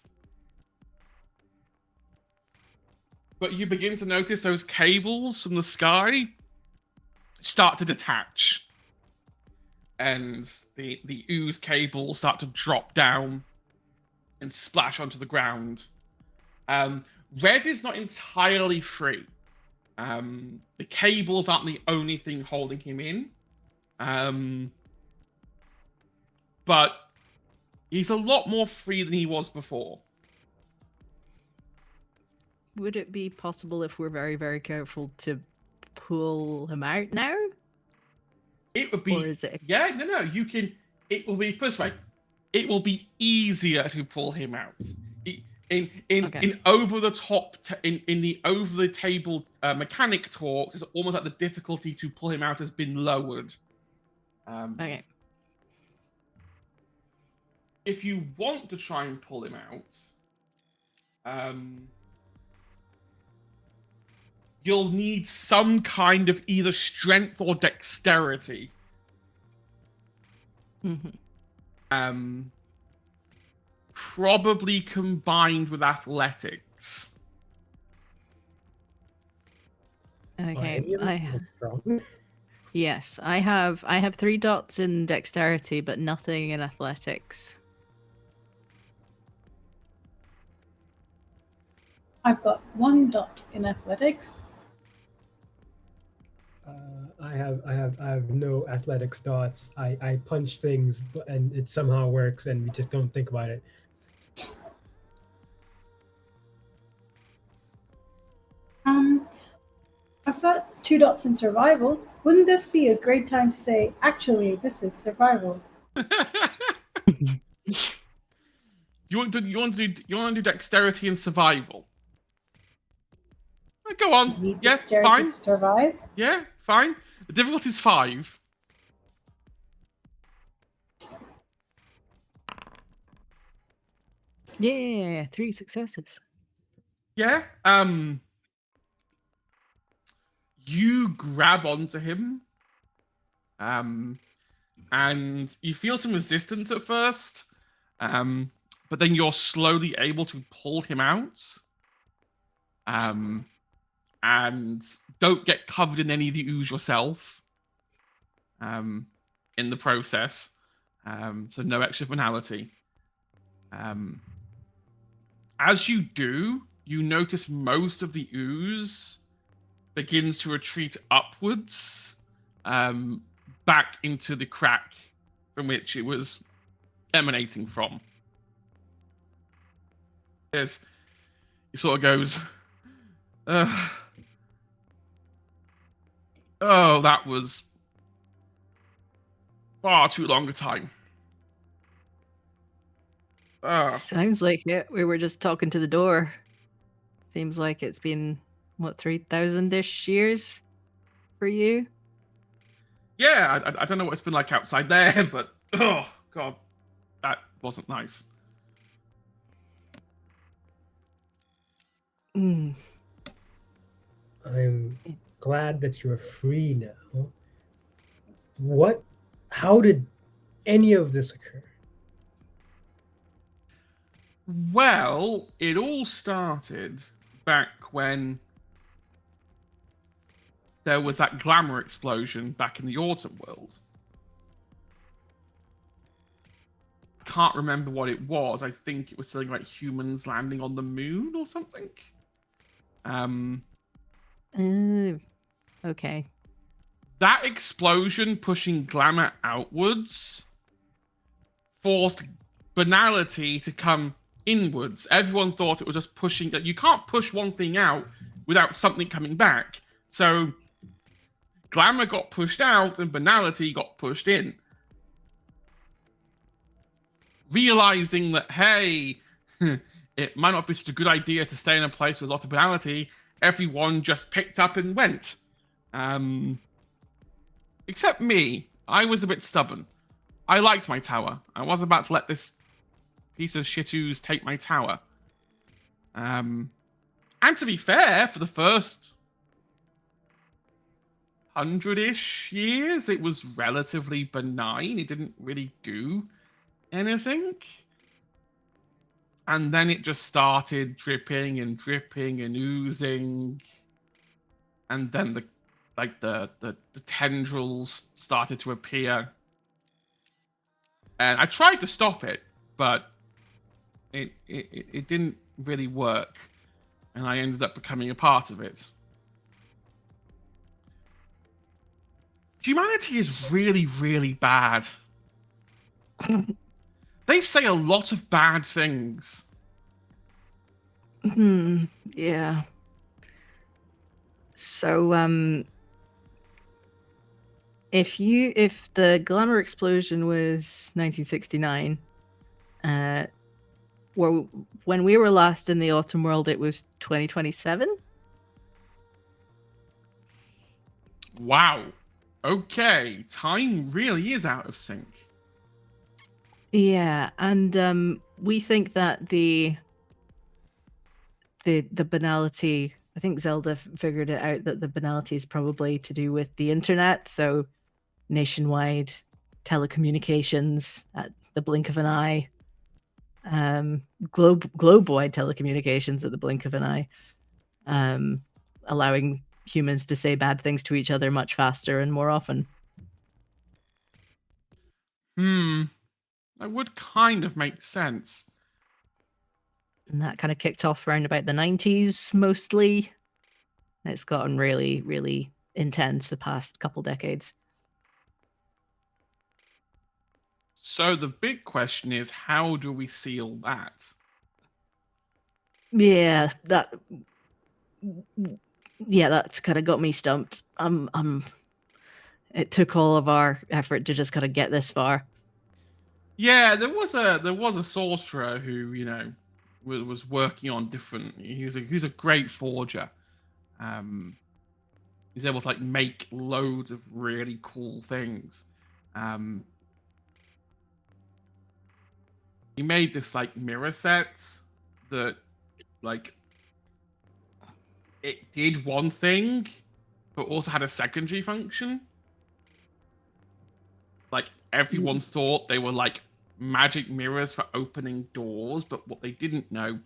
Speaker 1: but you begin to notice those cables from the sky start to detach. And the ooze cables start to drop down and splash onto the ground. Red is not entirely free. The cables aren't the only thing holding him in. But he's a lot more free than he was before.
Speaker 4: Would it be possible, if we're very, very careful, to pull him out now?
Speaker 1: It would be...
Speaker 4: Or is it...
Speaker 1: Yeah, no, you can... It will be... Put this way. It will be easier to pull him out. in over the top in the over the table mechanic talks, it's almost like the difficulty to pull him out has been lowered.
Speaker 4: Okay.
Speaker 1: If you want to try and pull him out, you'll need some kind of either strength or dexterity.
Speaker 4: Mm-hmm.
Speaker 1: Probably combined with athletics.
Speaker 4: Okay.
Speaker 2: Strong.
Speaker 4: Yes, I have 3 dots in dexterity, but nothing in athletics.
Speaker 3: I've got 1 dot in athletics.
Speaker 2: I have no athletics dots. I punch things and it somehow works, and we just don't think about it.
Speaker 3: I've got 2 dots in survival. Wouldn't this be a great time to say, actually, this is survival?
Speaker 1: You want to do dexterity and survival? Go on.
Speaker 3: Need
Speaker 1: Yeah,
Speaker 3: dexterity
Speaker 1: fine.
Speaker 3: to survive?
Speaker 1: Yeah, fine. The difficulty is 5.
Speaker 4: Yeah, 3 successes.
Speaker 1: Yeah. You grab onto him. And you feel some resistance at first. But then you're slowly able to pull him out. And don't get covered in any of the ooze yourself. In the process. So no extra penalty. As you do, you notice most of the ooze begins to retreat upwards, back into the crack from which it was emanating from. Yes, he sort of goes, oh, that was far too long a time.
Speaker 4: Sounds like it. We were just talking to the door. Seems like it's been, what, 3,000-ish years for you?
Speaker 1: Yeah, I don't know what it's been like outside there, but oh god, that wasn't nice.
Speaker 2: I'm glad that you're free now. How did any of this occur?
Speaker 1: Well, it all started back when there was that glamour explosion back in the Autumn world. Can't remember what it was. I think it was something like humans landing on the moon or something.
Speaker 4: Okay.
Speaker 1: That explosion pushing glamour outwards forced banality to come inwards. Everyone thought it was just pushing, that you can't push one thing out without something coming back. So glamour got pushed out and banality got pushed in. Realizing that, hey, it might not be such a good idea to stay in a place with lots of banality, everyone just picked up and went. Except me. I was a bit stubborn. I liked my tower. I was about to let this piece of shit ooze take my tower. And to be fair, for the first 100-ish years, it was relatively benign. It didn't really do anything. And then it just started dripping and dripping and oozing. And then the tendrils started to appear. And I tried to stop it, but it didn't really work. And I ended up becoming a part of it. Humanity is really, really bad. They say a lot of bad things.
Speaker 4: Yeah. So, if the glamour explosion was 1969, when we were last in the autumn world, it was 2027.
Speaker 1: Wow. Okay, time really is out of sync.
Speaker 4: Yeah, and we think that the banality. I think Zelda figured it out that the banality is probably to do with the internet. So nationwide telecommunications at the blink of an eye, globe-wide telecommunications at the blink of an eye, allowing humans to say bad things to each other much faster and more often.
Speaker 1: That would kind of make sense.
Speaker 4: And that kind of kicked off around about the 90s mostly. It's gotten really, really intense the past couple decades.
Speaker 1: So the big question is, how do we seal that?
Speaker 4: Yeah, that's kind of got me stumped. It took all of our effort to just kind of get this far.
Speaker 1: Yeah, there was a sorcerer who, you know, was working on different. He's a great forger. He's able to like make loads of really cool things. He made this like mirror set that like it did one thing, but also had a secondary function. Like everyone thought they were like magic mirrors for opening doors, but what they didn't know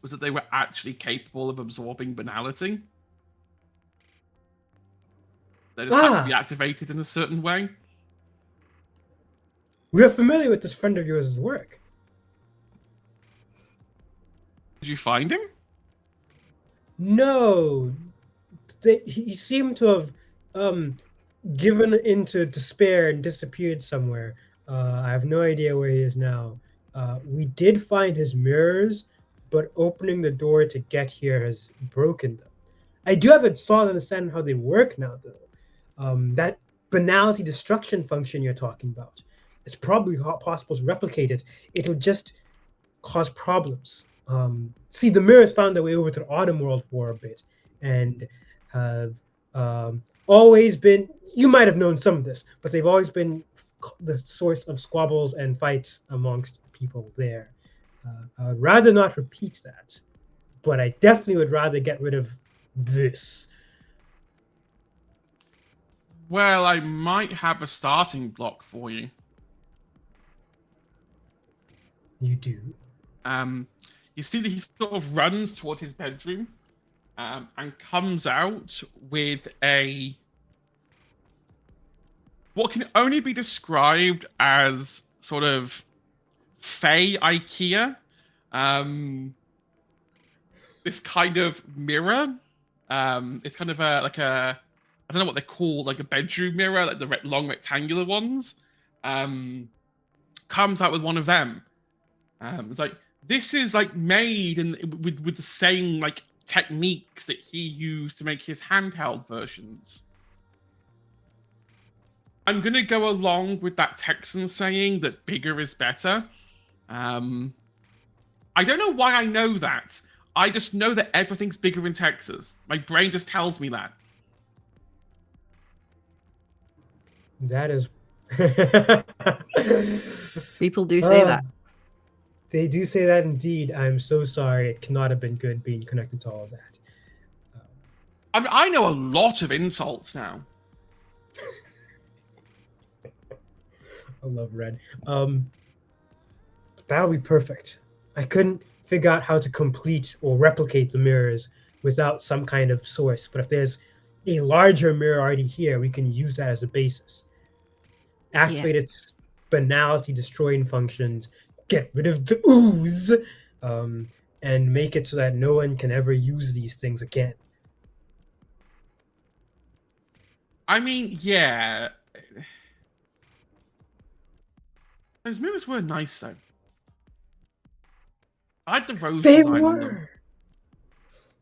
Speaker 1: was that they were actually capable of absorbing banality. They just had to be activated in a certain way.
Speaker 2: We're familiar with this friend of yours' work.
Speaker 1: Did you find him?
Speaker 2: No. He seemed to have given into despair and disappeared somewhere. I have no idea where he is now. We did find his mirrors, but opening the door to get here has broken them. I do have a solid understanding how they work now, though. That banality destruction function you're talking about, it's probably possible to replicate it. It'll just cause problems. See, the mirrors found their way over to the Autumn World for a bit, and have always been, you might have known some of this, but they've always been the source of squabbles and fights amongst people there. I would rather not repeat that, but I definitely would rather get rid of this.
Speaker 1: Well, I might have a starting block for you.
Speaker 2: You do?
Speaker 1: You see that he sort of runs toward his bedroom and comes out with what can only be described as sort of Fey IKEA. This kind of mirror. It's kind of I don't know what they're called, like a bedroom mirror, like the long rectangular ones. Comes out with one of them. It's like, this is like made with the same like techniques that he used to make his handheld versions. I'm gonna go along with that Texan saying that bigger is better. I don't know why I know that. I just know that everything's bigger in Texas. My brain just tells me that.
Speaker 2: That is.
Speaker 4: People do say that.
Speaker 2: They do say that indeed. I'm so sorry. It cannot have been good being connected to all of that.
Speaker 1: I mean, I know a lot of insults now.
Speaker 2: I love red. That'll be perfect. I couldn't figure out how to complete or replicate the mirrors without some kind of source. But if there's a larger mirror already here, we can use that as a basis. Activate its banality destroying functions, get rid of the ooze, and make it so that no one can ever use these things again.
Speaker 1: I mean, yeah. Those mirrors were nice, though. I like the rose design on them.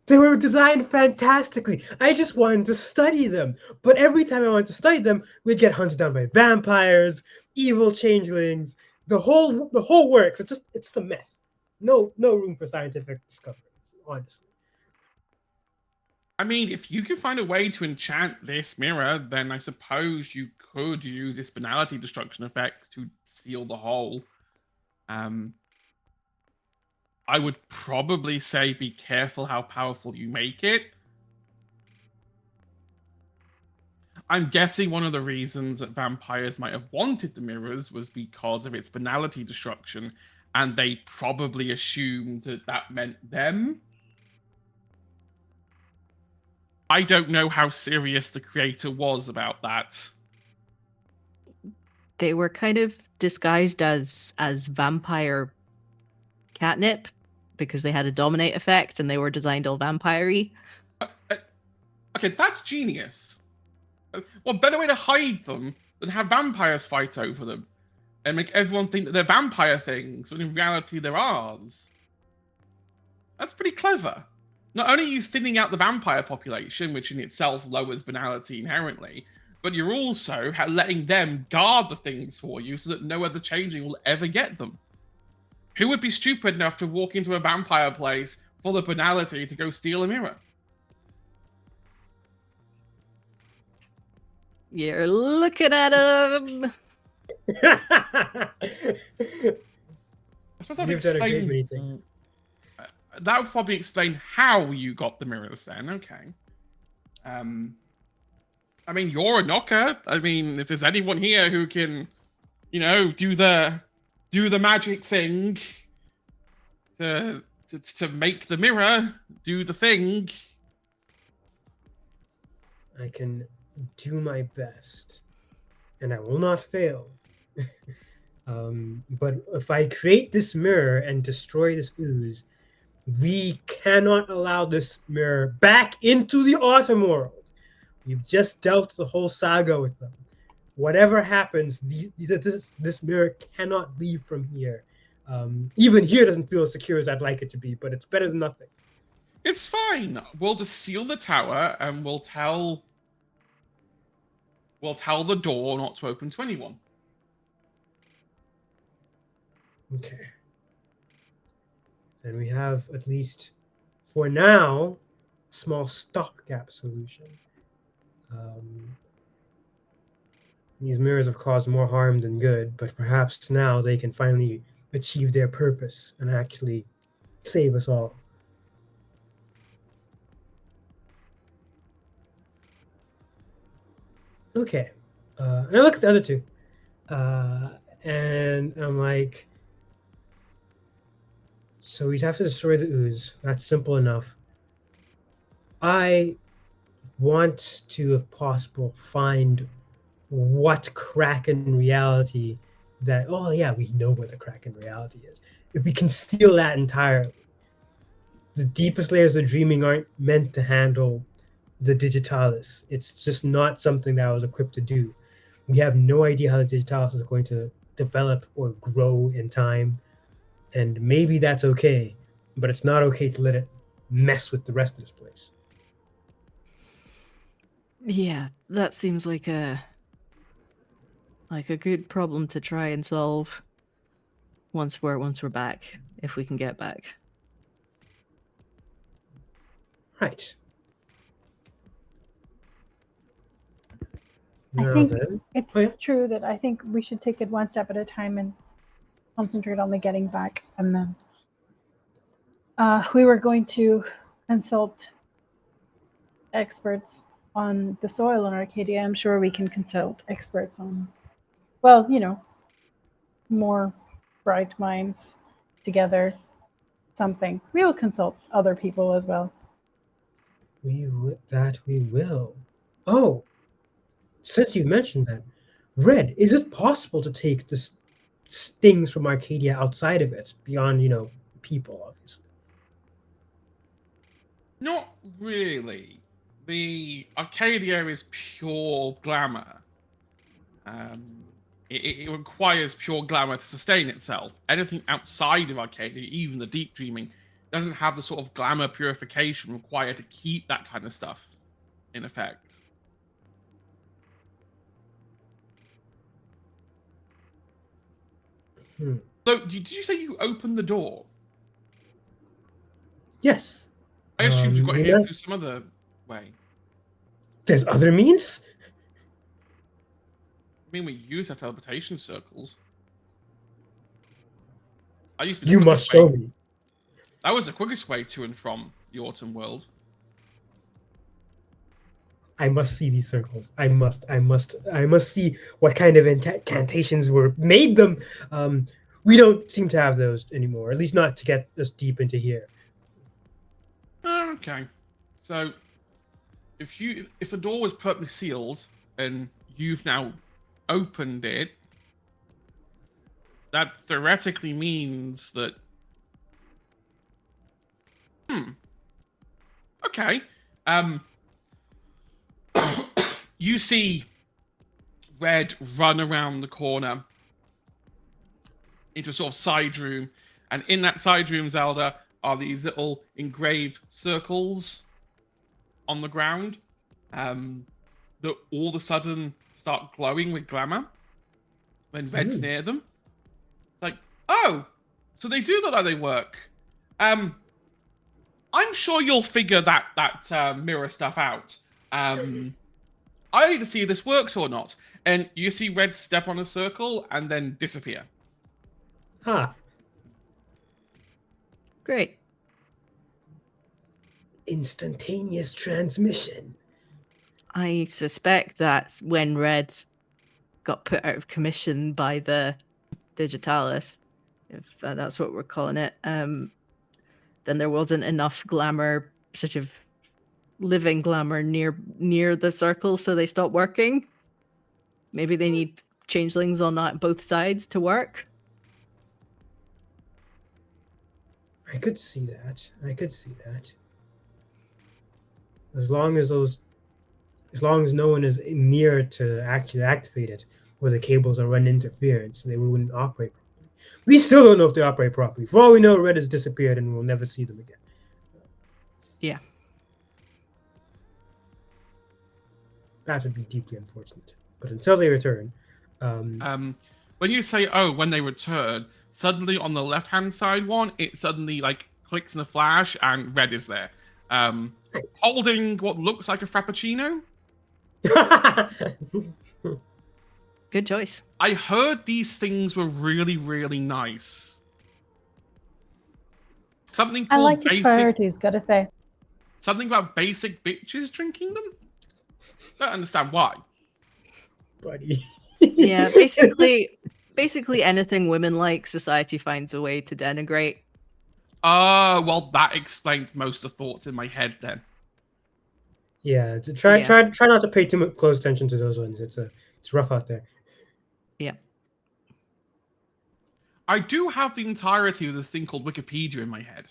Speaker 2: They were designed fantastically. I just wanted to study them. But every time I wanted to study them, we'd get hunted down by vampires, evil changelings, the whole works. It's a mess. no room for scientific discoveries, honestly.
Speaker 1: I mean, if you can find a way to enchant this mirror, then I suppose you could use this banality destruction effect to seal the hole. I would probably say be careful how powerful you make it. I'm guessing one of the reasons that vampires might have wanted the mirrors was because of its banality destruction, and they probably assumed that that meant them. I don't know how serious the creator was about that.
Speaker 4: They were kind of disguised as vampire catnip because they had a dominate effect and they were designed all vampire-y.
Speaker 1: Okay, that's genius. What better way to hide them than have vampires fight over them and make everyone think that they're vampire things when in reality they're ours? That's pretty clever. Not only are you thinning out the vampire population, which in itself lowers banality inherently, but you're also letting them guard the things for you so that no other changing will ever get them. Who would be stupid enough to walk into a vampire place full of banality to go steal a mirror?
Speaker 4: You're looking at him.
Speaker 1: I suppose that would
Speaker 2: You've done a great
Speaker 1: explain.
Speaker 2: many things.
Speaker 1: That would probably explain how you got the mirrors then. Okay. I mean, you're a knocker. I mean, if there's anyone here who can, do the magic thing to make the mirror do the thing.
Speaker 2: I can do my best, and I will not fail. But if I create this mirror and destroy this ooze, we cannot allow this mirror back into the autumn world. We've just dealt the whole saga with them. Whatever happens, this mirror cannot leave from here. Even here doesn't feel as secure as I'd like it to be, but it's better than nothing.
Speaker 1: It's fine. We'll just seal the tower and we'll tell the door not to open to anyone.
Speaker 2: Okay. And we have, at least for now, a small stopgap solution. These mirrors have caused more harm than good, but perhaps now they can finally achieve their purpose and actually save us all. Okay. And I look at the other two. And I'm like, so we'd have to destroy the ooze. That's simple enough. I want to, if possible, find what crack in reality that, oh yeah, we know where the crack in reality is. If we conceal that entirely, the deepest layers of dreaming aren't meant to handle the digitalis. It's just not something that I was equipped to do. We have no idea how the digitalis is going to develop or grow in time. And maybe that's okay, but it's not okay to let it mess with the rest of this place.
Speaker 4: Yeah, that seems like a good problem to try and solve once we're back, if we can get back.
Speaker 2: Right.
Speaker 3: I
Speaker 2: Now
Speaker 3: think
Speaker 2: then,
Speaker 3: it's
Speaker 2: Oh, yeah.
Speaker 3: true that I think we should take it one step at a time and concentrate on the getting back. And then we were going to consult experts on the soil in Arcadia. I'm sure we can consult experts on, well, more bright minds together. Something. We'll consult other people as well.
Speaker 2: we will. Oh, since you mentioned that, Red, is it possible to take this stings from Arcadia outside of it, beyond, people, obviously?
Speaker 1: Not really. The Arcadia is pure glamour. It requires pure glamour to sustain itself. Anything outside of Arcadia, even the deep dreaming, doesn't have the sort of glamour purification required to keep that kind of stuff in effect. So, did you say you opened the door?
Speaker 2: Yes.
Speaker 1: I assumed you got
Speaker 2: You
Speaker 1: here
Speaker 2: know,
Speaker 1: through some other way.
Speaker 2: there's other means.
Speaker 1: I mean, we use our teleportation circles. I used to be the
Speaker 2: You must
Speaker 1: quickest
Speaker 2: show
Speaker 1: way.
Speaker 2: me.
Speaker 1: That was the quickest way to and from the Autumn world.
Speaker 2: I must see these circles. I must see what kind of incantations were made them. We don't seem to have those anymore, at least not to get us deep into here.
Speaker 1: Okay. So, if a door was permanently sealed and you've now opened it, that theoretically means that. Okay. You see Red run around the corner into a sort of side room, and in that side room, Zelda, are these little engraved circles on the ground that all of a sudden start glowing with glamour when Red's near them. It's like, oh, so they do look like they work. I'm sure you'll figure that mirror stuff out. I need to see if this works or not. And you see Red step on a circle and then disappear.
Speaker 2: Ah,
Speaker 4: Great.
Speaker 2: instantaneous transmission.
Speaker 4: I suspect that's when Red got put out of commission by the Digitalis, if that's what we're calling it. Then there wasn't enough glamour, sort of living glamour near the circle, so they stopped working. Maybe they need changelings on both sides to work.
Speaker 2: I could see that. As long as no one is near to actually activate it, where the cables are run interference, they wouldn't operate properly. We still don't know if they operate properly. For all we know, Red has disappeared and we'll never see them again.
Speaker 4: Yeah.
Speaker 2: That would be deeply unfortunate. But until they return,
Speaker 1: When you say, oh, when they return, suddenly on the left-hand side one, it suddenly like clicks in a flash and Red is there. Holding what looks like a Frappuccino.
Speaker 4: Good choice.
Speaker 1: I heard these things were really, really nice. Something
Speaker 3: I
Speaker 1: called
Speaker 3: like his
Speaker 1: basic.
Speaker 3: priorities, gotta say.
Speaker 1: Something about basic bitches drinking them. Don't understand why.
Speaker 2: buddy.
Speaker 4: Yeah, basically anything women like, society finds a way to denigrate.
Speaker 1: Well, that explains most of the thoughts in my head then.
Speaker 2: Yeah, to try not to pay too much close attention to those ones. It's rough out there.
Speaker 4: Yeah.
Speaker 1: I do have the entirety of this thing called Wikipedia in my head.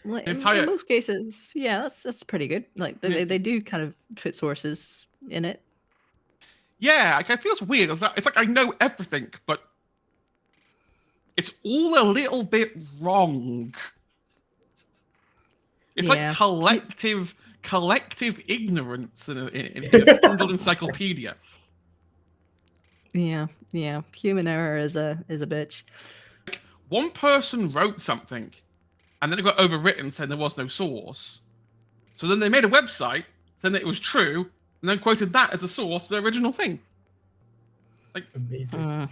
Speaker 4: Well, in most cases, yeah, that's pretty good. Like they do kind of put sources in it.
Speaker 1: Yeah, like, it feels weird. It's like I know everything, but it's all a little bit wrong. It's like collective ignorance in a single encyclopedia.
Speaker 4: Yeah. Human error is a bitch.
Speaker 1: Like, one person wrote something, and then it got overwritten saying there was no source. So then they made a website saying that it was true, and then quoted that as a source for the original thing. Like,
Speaker 2: amazing.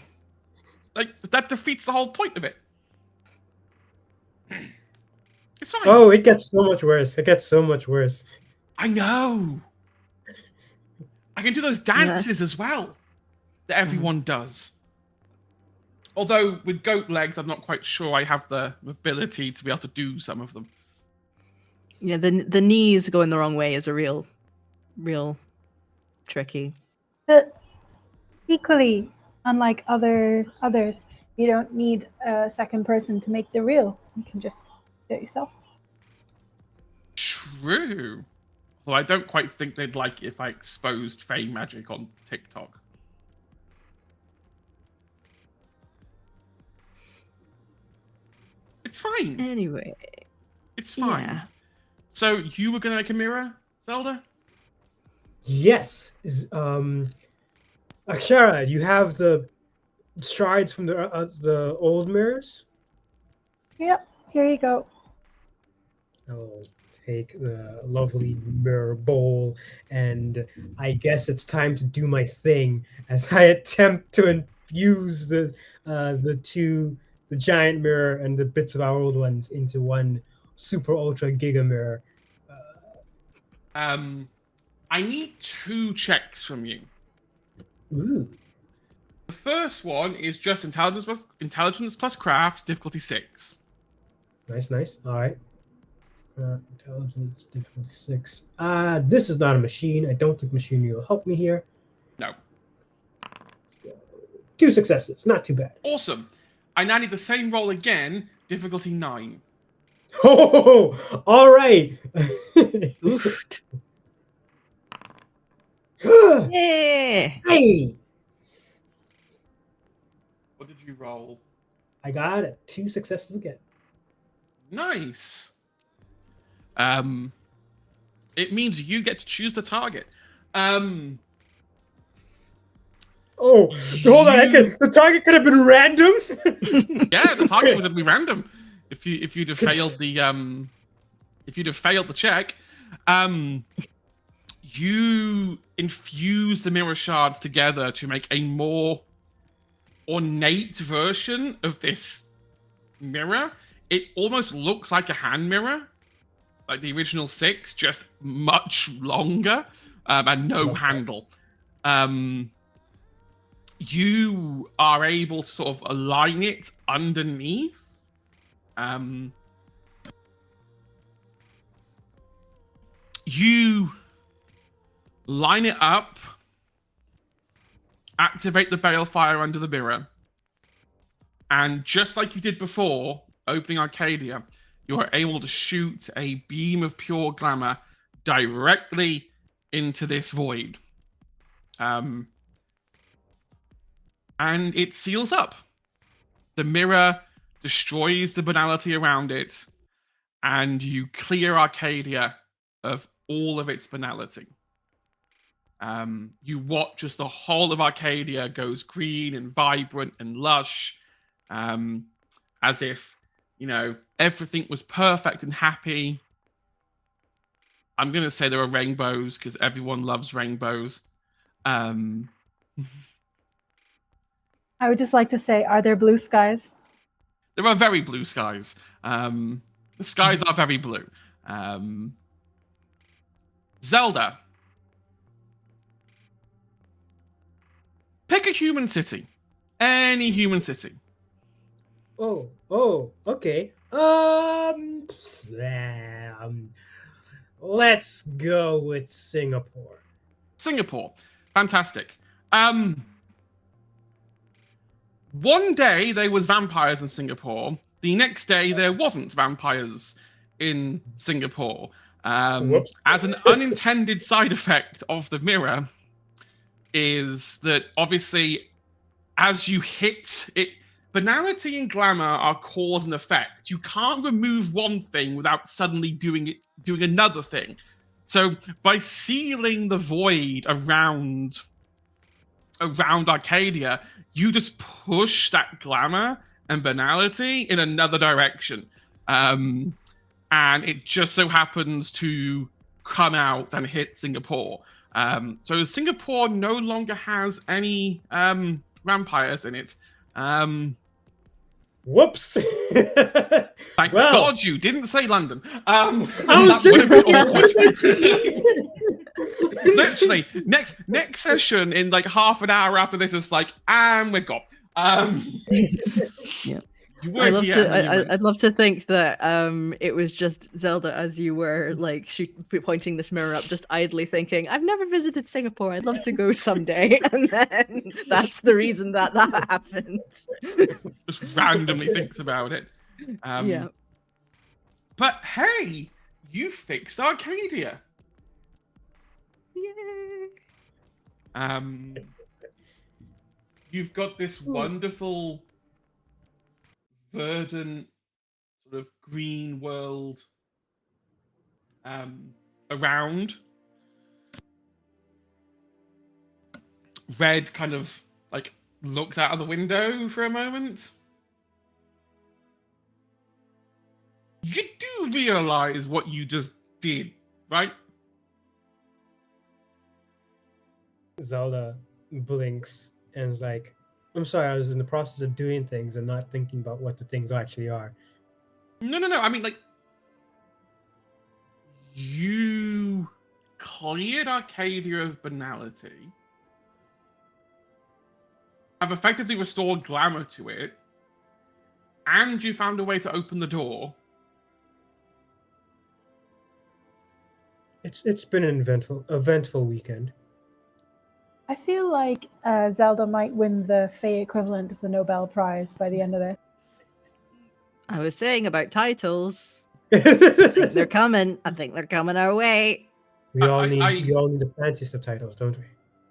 Speaker 1: Like, that defeats the whole point of it. It's fine.
Speaker 2: Oh, it gets so much worse.
Speaker 1: I know. I can do those dances as well that everyone does. Although with goat legs, I'm not quite sure I have the ability to be able to do some of them.
Speaker 4: Yeah, the knees going the wrong way is a real tricky.
Speaker 3: But equally, unlike others, you don't need a second person to make the reel. You can just do it yourself.
Speaker 1: True. Well, I don't quite think they'd like it if I exposed Fey magic on TikTok. It's fine.
Speaker 4: Anyway.
Speaker 1: It's fine.
Speaker 4: Yeah.
Speaker 1: So you were going to make a mirror, Zelda?
Speaker 2: Yes. Akshara, you have the strides from the old mirrors?
Speaker 3: Yep, here you go.
Speaker 2: I'll take the lovely mirror bowl, and I guess it's time to do my thing as I attempt to infuse the giant mirror and the bits of our old ones into one super ultra giga mirror.
Speaker 1: I need 2 checks from you.
Speaker 2: Ooh,
Speaker 1: The first one is just intelligence plus craft, difficulty 6.
Speaker 2: nice. All right. Intelligence difficulty 6. This is not a machine. I don't think machinery will help me here.
Speaker 1: No.
Speaker 2: 2 successes. Not too bad.
Speaker 1: Awesome. I now need the same roll again, difficulty 9.
Speaker 2: Oh, all right.
Speaker 4: Oof. Yeah.
Speaker 2: Hey,
Speaker 1: What did you roll?
Speaker 2: I got it. 2 successes again.
Speaker 1: Nice. It means you get to choose the target.
Speaker 2: Oh, hold on. The target could have been random.
Speaker 1: Yeah, the target was going to be random if you'd have failed the check. You infuse the mirror shards together to make a more ornate version of this mirror. It almost looks like a hand mirror, like the original 6, just much longer and no handle. You are able to sort of align it underneath. You line it up, activate the Balefire under the mirror, and just like you did before, opening Arcadia, you are able to shoot a beam of pure glamour directly into this void. And it seals up. The mirror destroys the banality around it, and you clear Arcadia of all of its banality. You watch as the whole of Arcadia goes green and vibrant and lush, as if, everything was perfect and happy. I'm going to say there are rainbows because everyone loves rainbows.
Speaker 3: I would just like to say, are there blue skies?
Speaker 1: There are very blue skies. The skies are very blue. Zelda. Pick a human city. Any human city.
Speaker 2: Oh, okay. Let's go with Singapore.
Speaker 1: Singapore. Fantastic. One day there was vampires in Singapore. The next day there wasn't vampires in Singapore.
Speaker 2: Whoops.
Speaker 1: As an unintended side effect of the mirror is that obviously as you hit it, banality and glamour are cause and effect. You can't remove one thing without suddenly doing another thing. So by sealing the void around Arcadia, you just push that glamour and banality in another direction. And it just so happens to come out and hit Singapore. So Singapore no longer has any vampires in it.
Speaker 2: Whoops.
Speaker 1: Thank God you didn't say London.
Speaker 2: was
Speaker 1: That would have been awkward. Literally, next session in like half an hour after this is like, and we're gone.
Speaker 4: Yeah.
Speaker 1: I'd
Speaker 4: love to think that it was just Zelda as you were like pointing this mirror up, just idly thinking, "I've never visited Singapore. I'd love to go someday," and then that's the reason that happened.
Speaker 1: Just randomly thinks about it.
Speaker 4: Yeah.
Speaker 1: But hey, you fixed Arcadia.
Speaker 4: Yay!
Speaker 1: You've got this wonderful, verdant, sort of green world around. Red kind of like looks out of the window for a moment. You do realize what you just did, right?
Speaker 2: Zelda blinks and is like, I'm sorry, I was in the process of doing things and not thinking about what the things actually are.
Speaker 1: No. I mean, like, you cleared Arcadia of banality, have effectively restored glamour to it, and you found a way to open the door.
Speaker 2: It's been an eventful weekend.
Speaker 3: I feel like Zelda might win the Fae equivalent of the Nobel Prize by the end of this.
Speaker 4: I was saying about titles. I think they're coming. I think they're coming our way.
Speaker 2: We all need the fanciest of titles, don't we?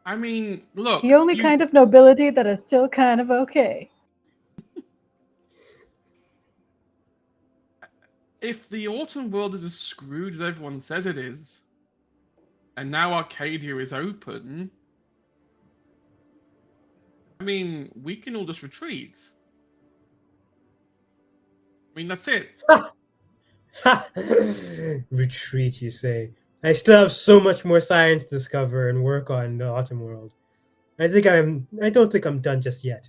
Speaker 1: I mean, look.
Speaker 3: The only kind of nobility that is still kind of okay.
Speaker 1: If the autumn world is as screwed as everyone says it is, and now Arcadia is open, I mean, we can all just retreat. I mean, that's it.
Speaker 2: Retreat, you say? I still have so much more science to discover and work on in the autumn world. I don't think I'm done just yet.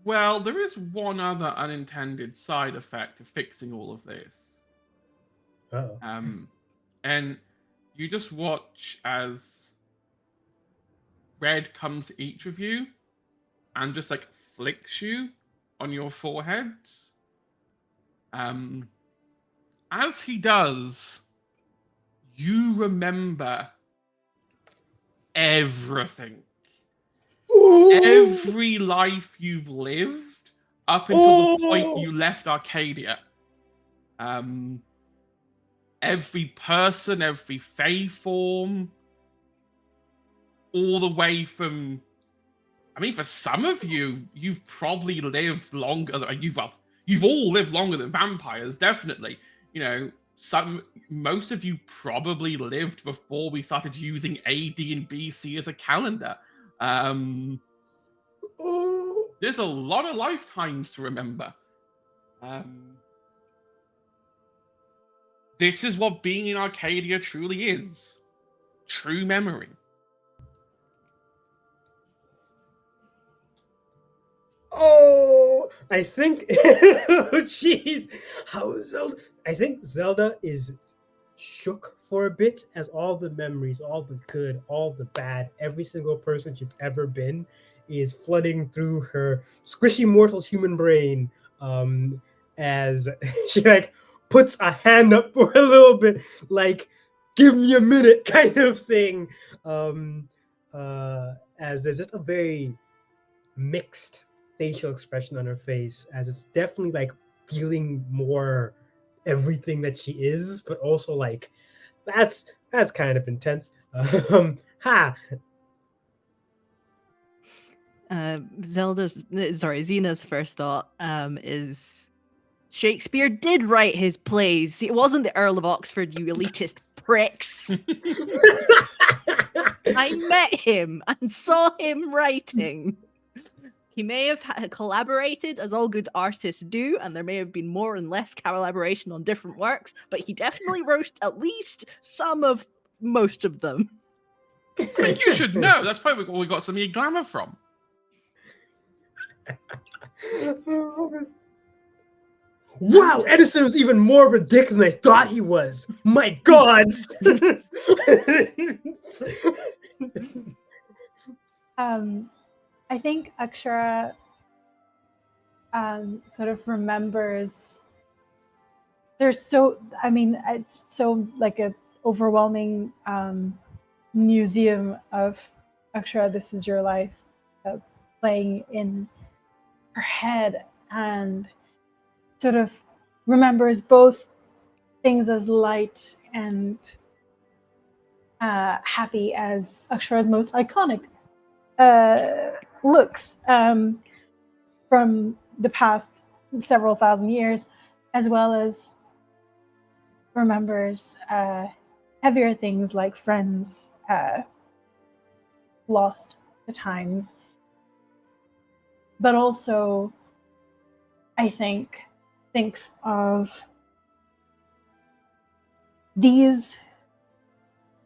Speaker 1: Well, there is one other unintended side effect of fixing all of this.
Speaker 2: Uh-oh.
Speaker 1: And you just watch as Red comes to each of you and just like flicks you on your forehead. As he does, you remember everything. Every life you've lived up until the point you left Arcadia. Every person, every Fae form, all the way from. I mean, for some of you, you've probably lived longer. You've all lived longer than vampires, definitely. You know, most of you probably lived before we started using AD and BC as a calendar. There's a lot of lifetimes to remember. This is what being in Arcadia truly is. True memory.
Speaker 2: Oh, I think, jeez, how Zelda? I think Zelda is shook for a bit as all the memories, all the good, all the bad, every single person she's ever been is flooding through her squishy mortal human brain. As she like puts a hand up for a little bit, like give me a minute kind of thing. As there's just a very mixed facial expression on her face, as it's definitely like feeling more everything that she is, but also like that's kind of intense.
Speaker 4: Xena's first thought is Shakespeare did write his plays. It wasn't the Earl of Oxford, you elitist pricks. I met him and saw him writing. He may have collaborated, as all good artists do, and there may have been more and less collaboration on different works, but he definitely wrote at least some of most of them.
Speaker 1: I mean, you should know. That's probably where we got some of your glamour from.
Speaker 2: Wow, Edison was even more of a dick than I thought he was. My God.
Speaker 3: I think Akshara sort of remembers. It's so like a overwhelming museum of Akshara, This Is Your Life, playing in her head, and sort of remembers both things as light and happy as Akshara's most iconic looks from the past several thousand years, as well as remembers heavier things like friends lost to time. But also, I think thinks of these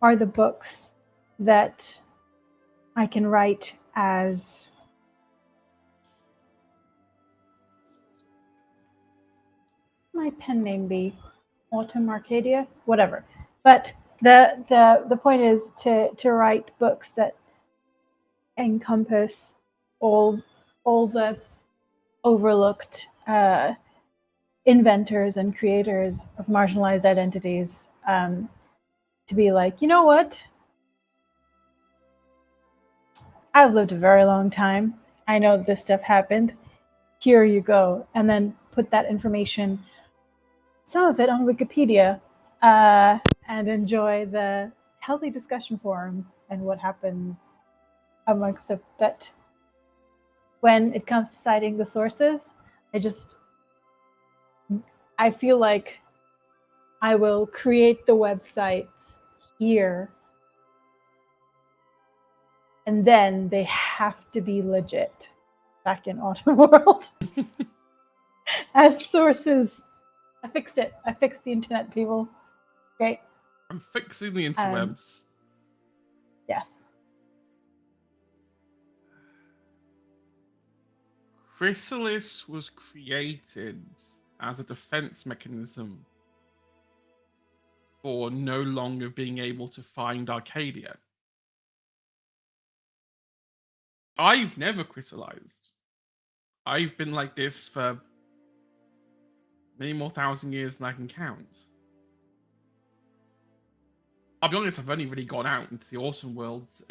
Speaker 3: are the books that I can write as my pen name be Autumn Arcadia, whatever. But the point is to write books that encompass all the overlooked inventors and creators of marginalized identities, to be like, you know what? I've lived a very long time. I know this stuff happened. Here you go. And then put that information, some of it on Wikipedia, and enjoy the healthy discussion forums and what happens amongst the. But when it comes to citing the sources, I feel like I will create the websites here, and then they have to be legit back in Autumn World as sources. I fixed it. I fixed the internet, people. Great.
Speaker 1: I'm fixing the interwebs.
Speaker 3: Yes.
Speaker 1: Chrysalis was created as a defense mechanism for no longer being able to find Arcadia. I've never crystallized. I've been like this for many more thousand years than I can count. I'll be honest, I've only really gone out into the Autumn Worlds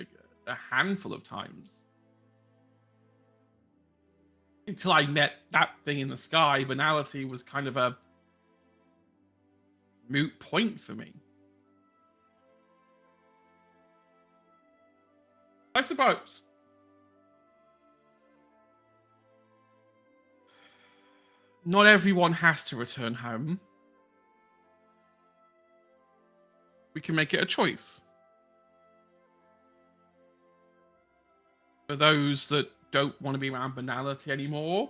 Speaker 1: a handful of times. Until I met that thing in the sky, banality was kind of a moot point for me. I suppose. Not everyone has to return home. We can make it a choice. For those that don't want to be around banality anymore,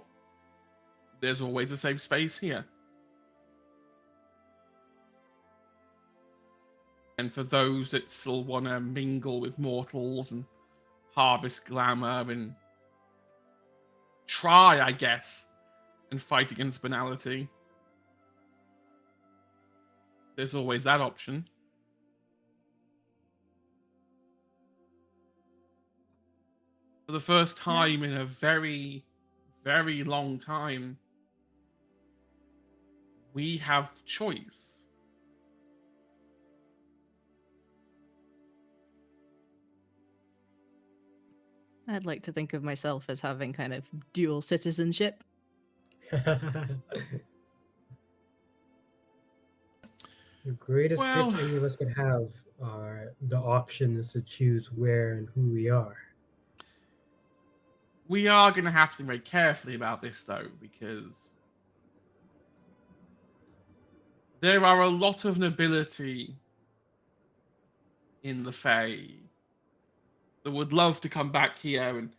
Speaker 1: there's always a safe space here. And for those that still want to mingle with mortals and harvest glamour and try, I guess, and fight against banality, there's always that option. For the first time in a very, very long time, we have choice.
Speaker 4: I'd like to think of myself as having kind of dual citizenship.
Speaker 2: The greatest gift any of us could have are the options to choose where and who we are.
Speaker 1: We are going to have to think very carefully about this, though, because there are a lot of nobility in the Fae that would love to come back here and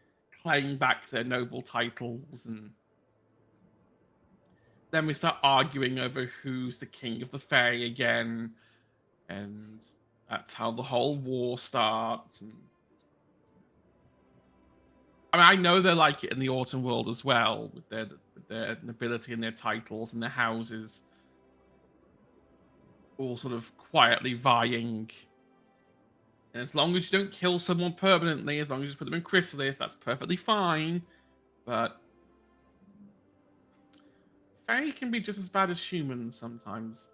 Speaker 1: claim back their noble titles, and then we start arguing over who's the king of the Fae again, and that's how the whole war starts. And I mean, I know they're like it in the Autumn World as well, with their nobility and their titles and their houses all sort of quietly vying. And as long as you don't kill someone permanently, as long as you just put them in Chrysalis, that's perfectly fine. But Fae can be just as bad as humans sometimes.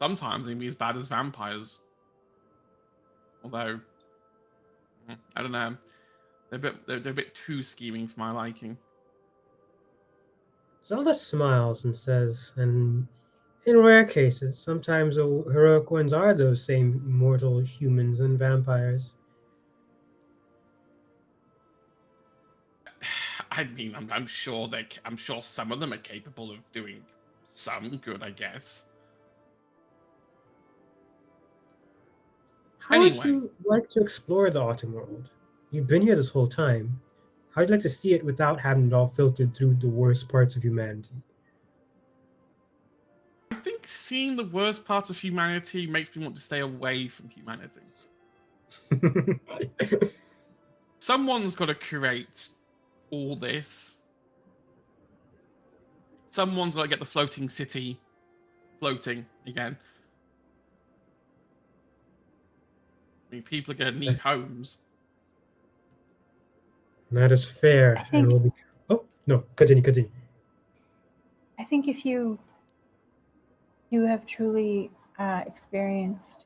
Speaker 1: Sometimes they can be as bad as vampires. Although, I don't know. They're a bit too scheming for my liking.
Speaker 2: Zelda smiles and says, and in rare cases, sometimes the heroic ones are those same mortal humans and vampires.
Speaker 1: I mean, I'm sure some of them are capable of doing some good, I guess.
Speaker 2: How would you like to explore the Autumn World? You've been here this whole time. How'd you like to see it without having it all filtered through the worst parts of humanity?
Speaker 1: I think seeing the worst parts of humanity makes me want to stay away from humanity. Someone's got to curate all this. Someone's got to get the floating city floating again. I mean, people are going to need homes.
Speaker 2: That is fair.
Speaker 3: I think-
Speaker 2: And will be... Oh, no, continue.
Speaker 3: I think if you have truly experienced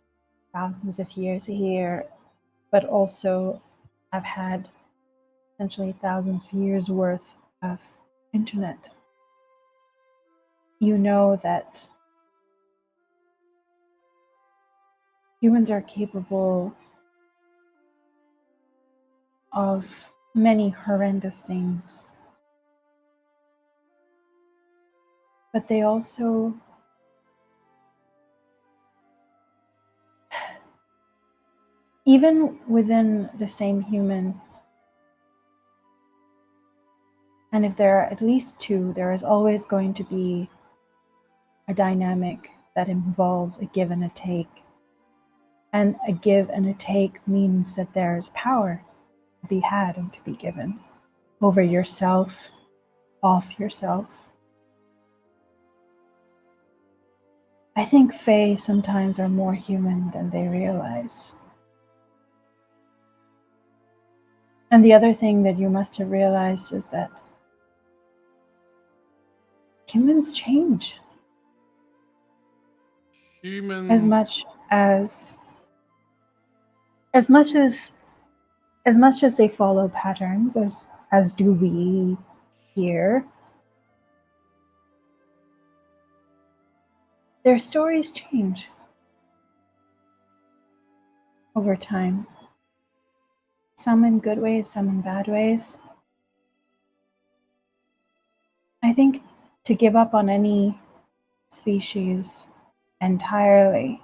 Speaker 3: thousands of years here, but also have had essentially thousands of years worth of internet, you know that humans are capable of many horrendous things. But they also even within the same human, and if there are at least two, there is always going to be a dynamic that involves a give and a take. And a give and a take means that there is power to be had and to be given over yourself, off yourself. I think Fae sometimes are more human than they realize. And the other thing that you must have realized is that humans change.
Speaker 1: Humans.
Speaker 3: As much as they follow patterns, as do we here, their stories change over time. Some in good ways, some in bad ways. I think to give up on any species entirely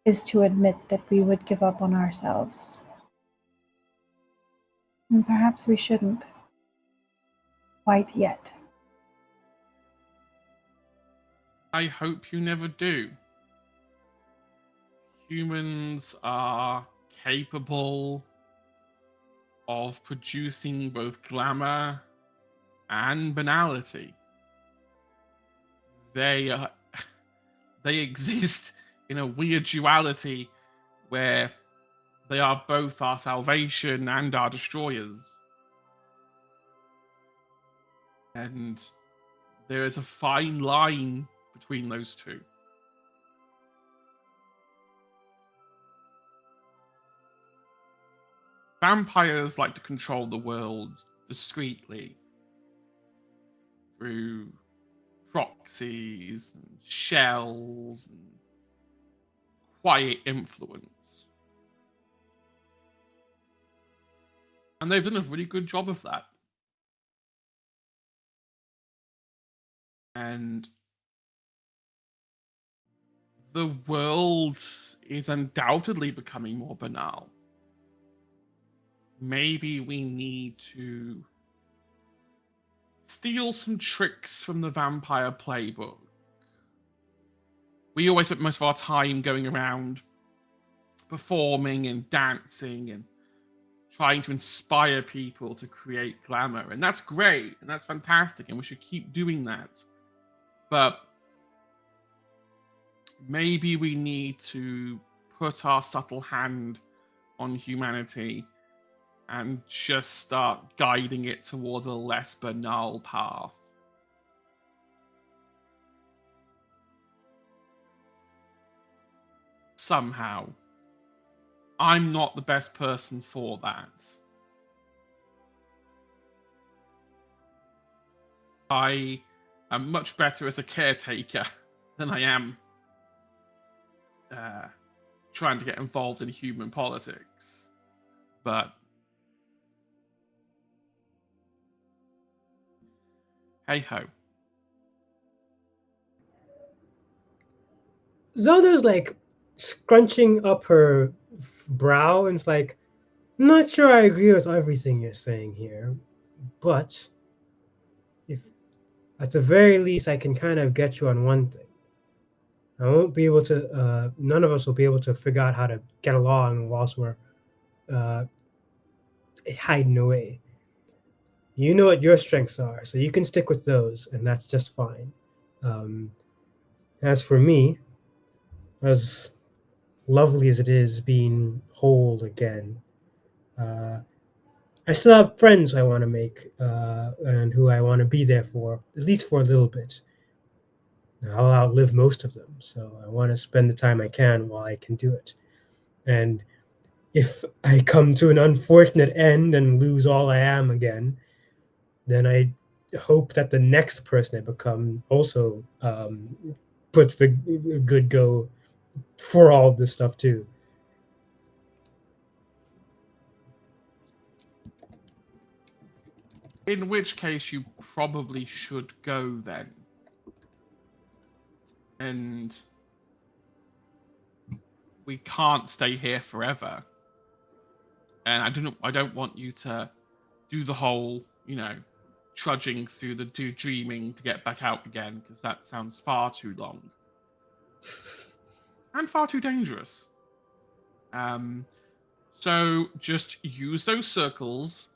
Speaker 3: is to admit that we would give up on ourselves. And perhaps we shouldn't. Quite yet.
Speaker 1: I hope you never do. Humans are capable of producing both glamour and banality. They exist in a weird duality where they are both our salvation and our destroyers. And there is a fine line between those two. Vampires like to control the world discreetly through proxies and shells and quiet influence. And they've done a really good job of that. And the world is undoubtedly becoming more banal. Maybe we need to steal some tricks from the vampire playbook. We always spent most of our time going around performing and dancing and trying to inspire people to create glamour. And that's great and that's fantastic and we should keep doing that. But maybe we need to put our subtle hand on humanity and just start guiding it towards a less banal path. Somehow. I'm not the best person for that. I am much better as a caretaker than I am trying to get involved in human politics. But hey ho.
Speaker 2: Zelda's like scrunching up her brow and it's like, not sure I agree with everything you're saying here, but if at the very least I can kind of get you on one thing. I won't be able to. None of us will be able to figure out how to get along whilst we're uh, hiding away. You know what your strengths are, so you can stick with those, and that's just fine. Um, as for me, as lovely as it is being whole again, uh, I still have friends I want to make and who I want to be there for, at least for a little bit. I'll outlive most of them, so I want to spend the time I can while I can do it. And if I come to an unfortunate end and lose all I am again, then I hope that the next person I become also puts the good go for all of this stuff too.
Speaker 1: In which case, you probably should go then. And we can't stay here forever. And I don't want you to do the whole, trudging through the dreaming to get back out again, because that sounds far too long and far too dangerous. So just use those circles.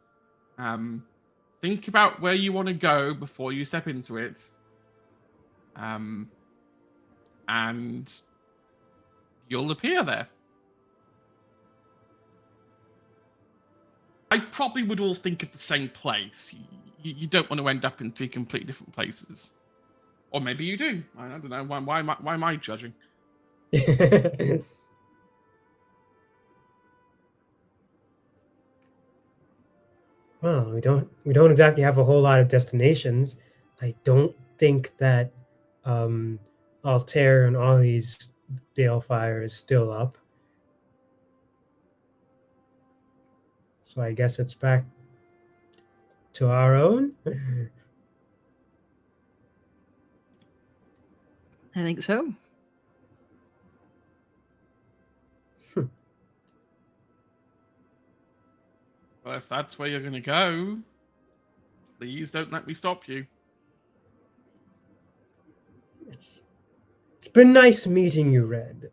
Speaker 1: Think about where you want to go before you step into it. And you'll appear there. I probably would all think of the same place. You don't want to end up in 3 completely different places. Or maybe you do. I don't know. Why am I judging?
Speaker 2: Well, we don't exactly have a whole lot of destinations. I don't think that Altair and Ollie's Balefire is still up. So I guess it's back to our own.
Speaker 4: I think so.
Speaker 1: Well, if that's where you're going to go, please don't let me stop you.
Speaker 2: It's been nice meeting you, Red.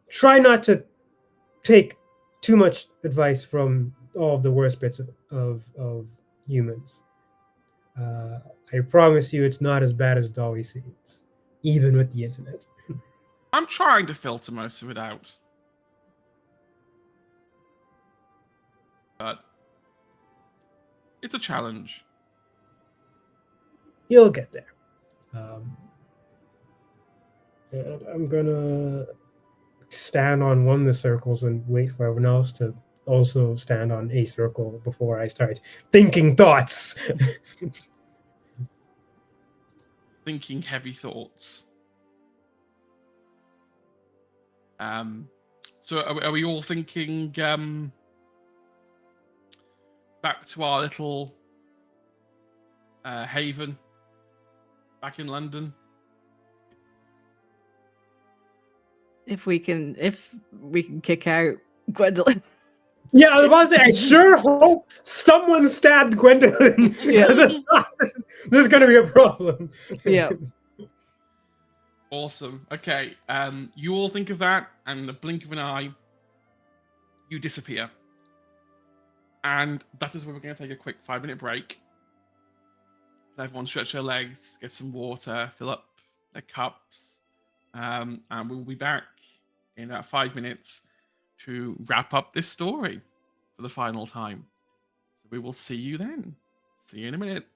Speaker 2: Try not to take too much advice from all of the worst bits of humans. I promise you it's not as bad as it always seems, even with the internet.
Speaker 1: I'm trying to filter most of it out. But it's a challenge.
Speaker 2: You'll get there. And I'm gonna stand on one of the circles and wait for everyone else to also stand on a circle before I start thinking thoughts.
Speaker 1: Thinking heavy thoughts. So are we all thinking back to our little haven back in London?
Speaker 4: If we can kick out Gwendolyn.
Speaker 2: Yeah, I was about to say, I sure hope someone stabbed Gwendolyn.
Speaker 4: Yeah.
Speaker 2: There's going to be a problem.
Speaker 4: Yeah.
Speaker 1: Awesome. Okay. You all think of that, and in the blink of an eye, you disappear. And that is where we're going to take a quick 5-minute break. Let everyone stretch their legs, get some water, fill up their cups, and we'll be back in about 5 minutes to wrap up this story for the final time. So we will see you then. See you in a minute.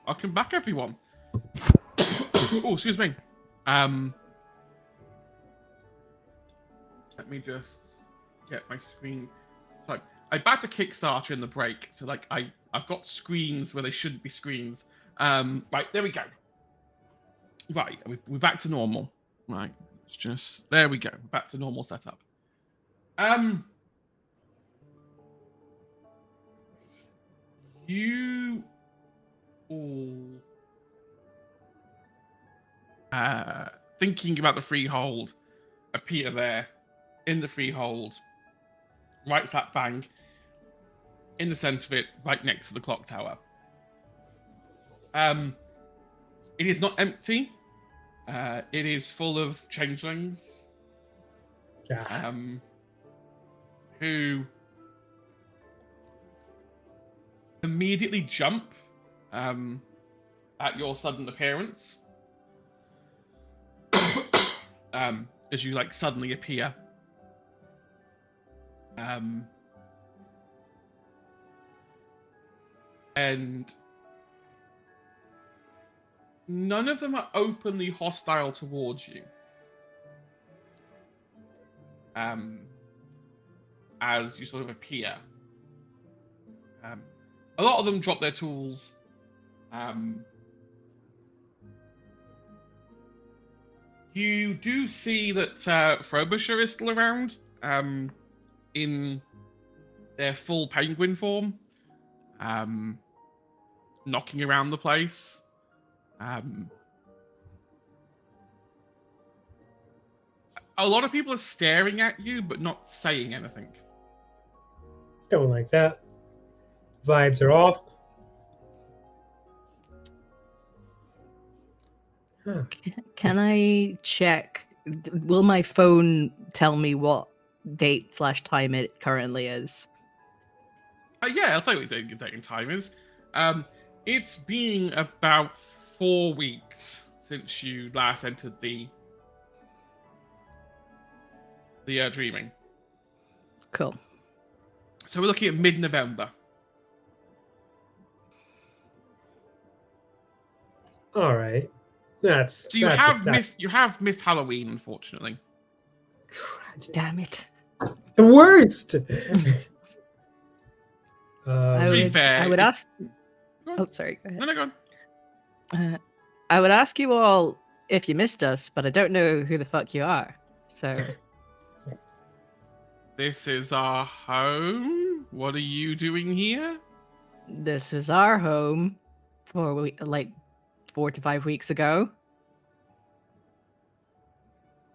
Speaker 1: Welcome back, everyone. Oh, excuse me. Let me just get my screen. So I backed a Kickstarter in the break, so like I've got screens where they shouldn't be screens. Right, there we go. Right, we're back to normal. Right, it's just there we go. Back to normal setup. You all thinking about the freehold appear there in the freehold, right slap bang in the center of it, right next to the clock tower. It is not empty. It is full of changelings.
Speaker 2: Yeah.
Speaker 1: Who immediately jump at your sudden appearance. As you like suddenly appear. And none of them are openly hostile towards you. As you sort of appear. A lot of them drop their tools. You do see that Frobisher is still around in their full penguin form, knocking around the place. A lot of people are staring at you, but not saying anything.
Speaker 2: Don't like that. Vibes are off. Huh.
Speaker 4: Can I check? Will my phone tell me what date/time it currently is?
Speaker 1: Yeah, I'll tell you what the date and time is. It's been about 4 weeks since you last entered the dreaming.
Speaker 4: Cool.
Speaker 1: So we're looking at mid-November.
Speaker 2: All right. That's
Speaker 1: So you have missed Halloween, unfortunately.
Speaker 2: tragic.
Speaker 4: Damn it.
Speaker 2: The worst.
Speaker 1: To be fair,
Speaker 4: I would ask. Oh, sorry. Go ahead.
Speaker 1: No, go on.
Speaker 4: I would ask you all if you missed us, but I don't know who the fuck you are. So
Speaker 1: This is our home. What are you doing here?
Speaker 4: this is our home for like 4 to 5 weeks ago.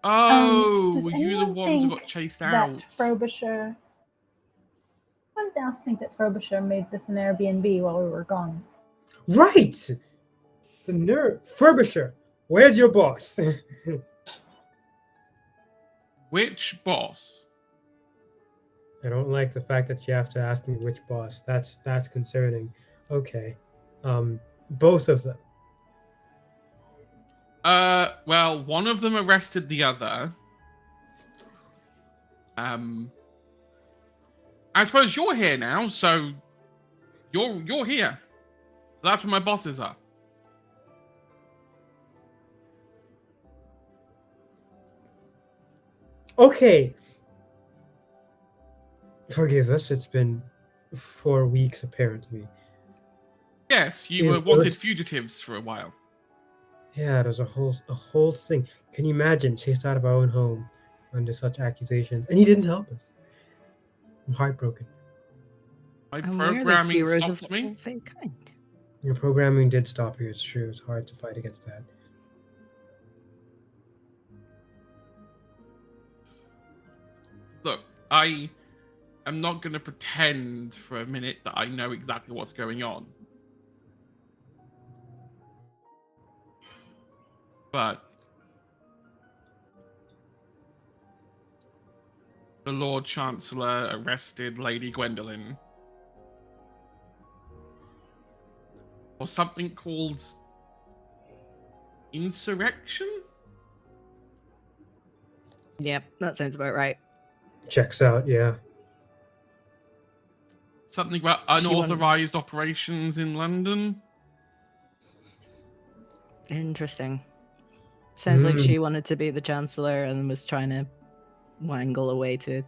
Speaker 1: Oh,
Speaker 3: does
Speaker 1: were you the
Speaker 3: anyone
Speaker 1: ones who got
Speaker 3: think
Speaker 1: chased
Speaker 3: that
Speaker 1: out?
Speaker 3: Frobisher... Anyone else think that Frobisher made this an Airbnb while we were gone?
Speaker 2: Right. The nerve. Furbisher. Where's your boss?
Speaker 1: Which boss?
Speaker 2: I don't like the fact that you have to ask me which boss. That's concerning. Okay. Both of them.
Speaker 1: Well, one of them arrested the other. I suppose you're here now, so you're here. So that's where my bosses are.
Speaker 2: Okay. Forgive us. It's been 4 weeks, apparently.
Speaker 1: Yes, you were
Speaker 2: Is
Speaker 1: wanted
Speaker 2: there-
Speaker 1: fugitives for a while.
Speaker 2: Yeah, there's a whole thing. Can you imagine chased out of our own home under such accusations? And he didn't help us. I'm heartbroken.
Speaker 1: My
Speaker 4: And we're the
Speaker 1: programming
Speaker 4: heroes of
Speaker 1: stopped me.
Speaker 4: all kind.
Speaker 2: Your programming did stop you. It's true. It's hard to fight against that.
Speaker 1: Look, I am not going to pretend for a minute that I know exactly what's going on. But the Lord Chancellor arrested Lady Gwendolyn for something called insurrection?
Speaker 4: Yep, that sounds about right.
Speaker 2: Checks out. Yeah.
Speaker 1: Something about
Speaker 4: She wanted-
Speaker 1: unauthorized operations in London?
Speaker 4: Interesting. Sounds like
Speaker 2: Mm.
Speaker 4: she wanted to be the Chancellor and was trying to wangle a way to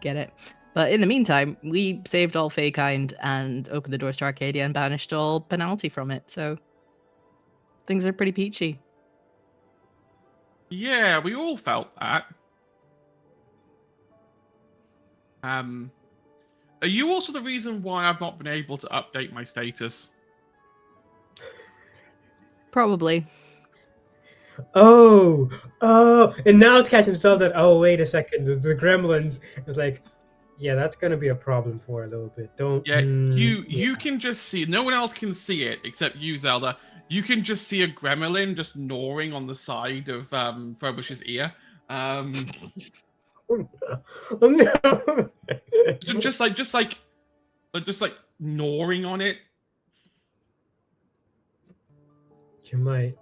Speaker 4: get it. But in the meantime, we saved all Feykind and opened the doors to Arcadia and banished all penalty from it. So things are pretty peachy.
Speaker 1: Yeah, we all felt that. Are you also the reason why I've not been able to update my status?
Speaker 4: Probably.
Speaker 2: Oh, and now it's catching himself that, oh, wait a second, the gremlins. It's like, yeah, that's gonna be a problem for a little bit. Don't.
Speaker 1: Yeah,
Speaker 2: yeah.
Speaker 1: you can just see. No one else can see it except you, Zelda. You can just see a gremlin just gnawing on the side of Frobish's ear.
Speaker 2: Oh no.
Speaker 1: Just like gnawing on it.
Speaker 2: You might.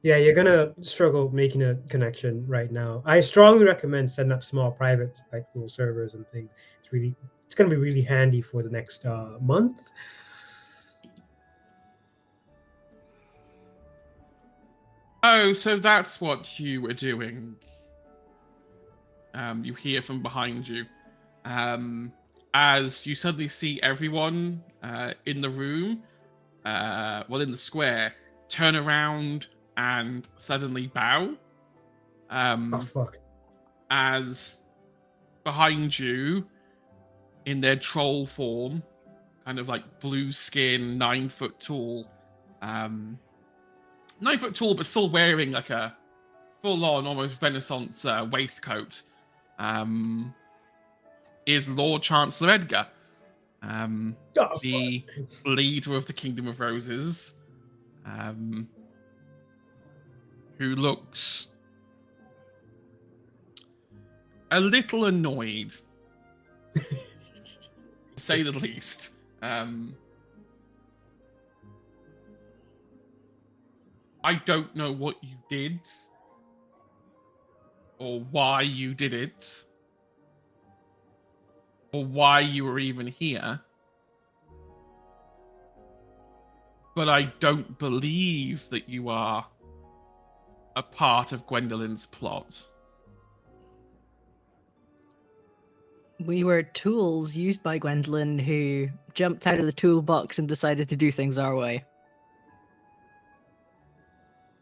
Speaker 2: Yeah, you're gonna struggle making a connection right now. I strongly recommend setting up small private, like little servers and things. It's gonna be really handy for the next month.
Speaker 1: Oh, so that's what you were doing. You hear from behind you. As you suddenly see everyone in the room, in the square, turn around and suddenly bow.
Speaker 2: Oh fuck!
Speaker 1: As behind you, in their troll form, kind of like blue skin, 9 foot tall, 9 foot tall, but still wearing like a full-on, almost Renaissance waistcoat, is Lord Chancellor Edgar, the leader of the Kingdom of Roses, who looks a little annoyed, to say the least. I don't know what you did, or why you did it, or why you were even here. But I don't believe that you are a part of Gwendolyn's plot.
Speaker 4: We were tools used by Gwendolyn, who jumped out of the toolbox and decided to do things our way.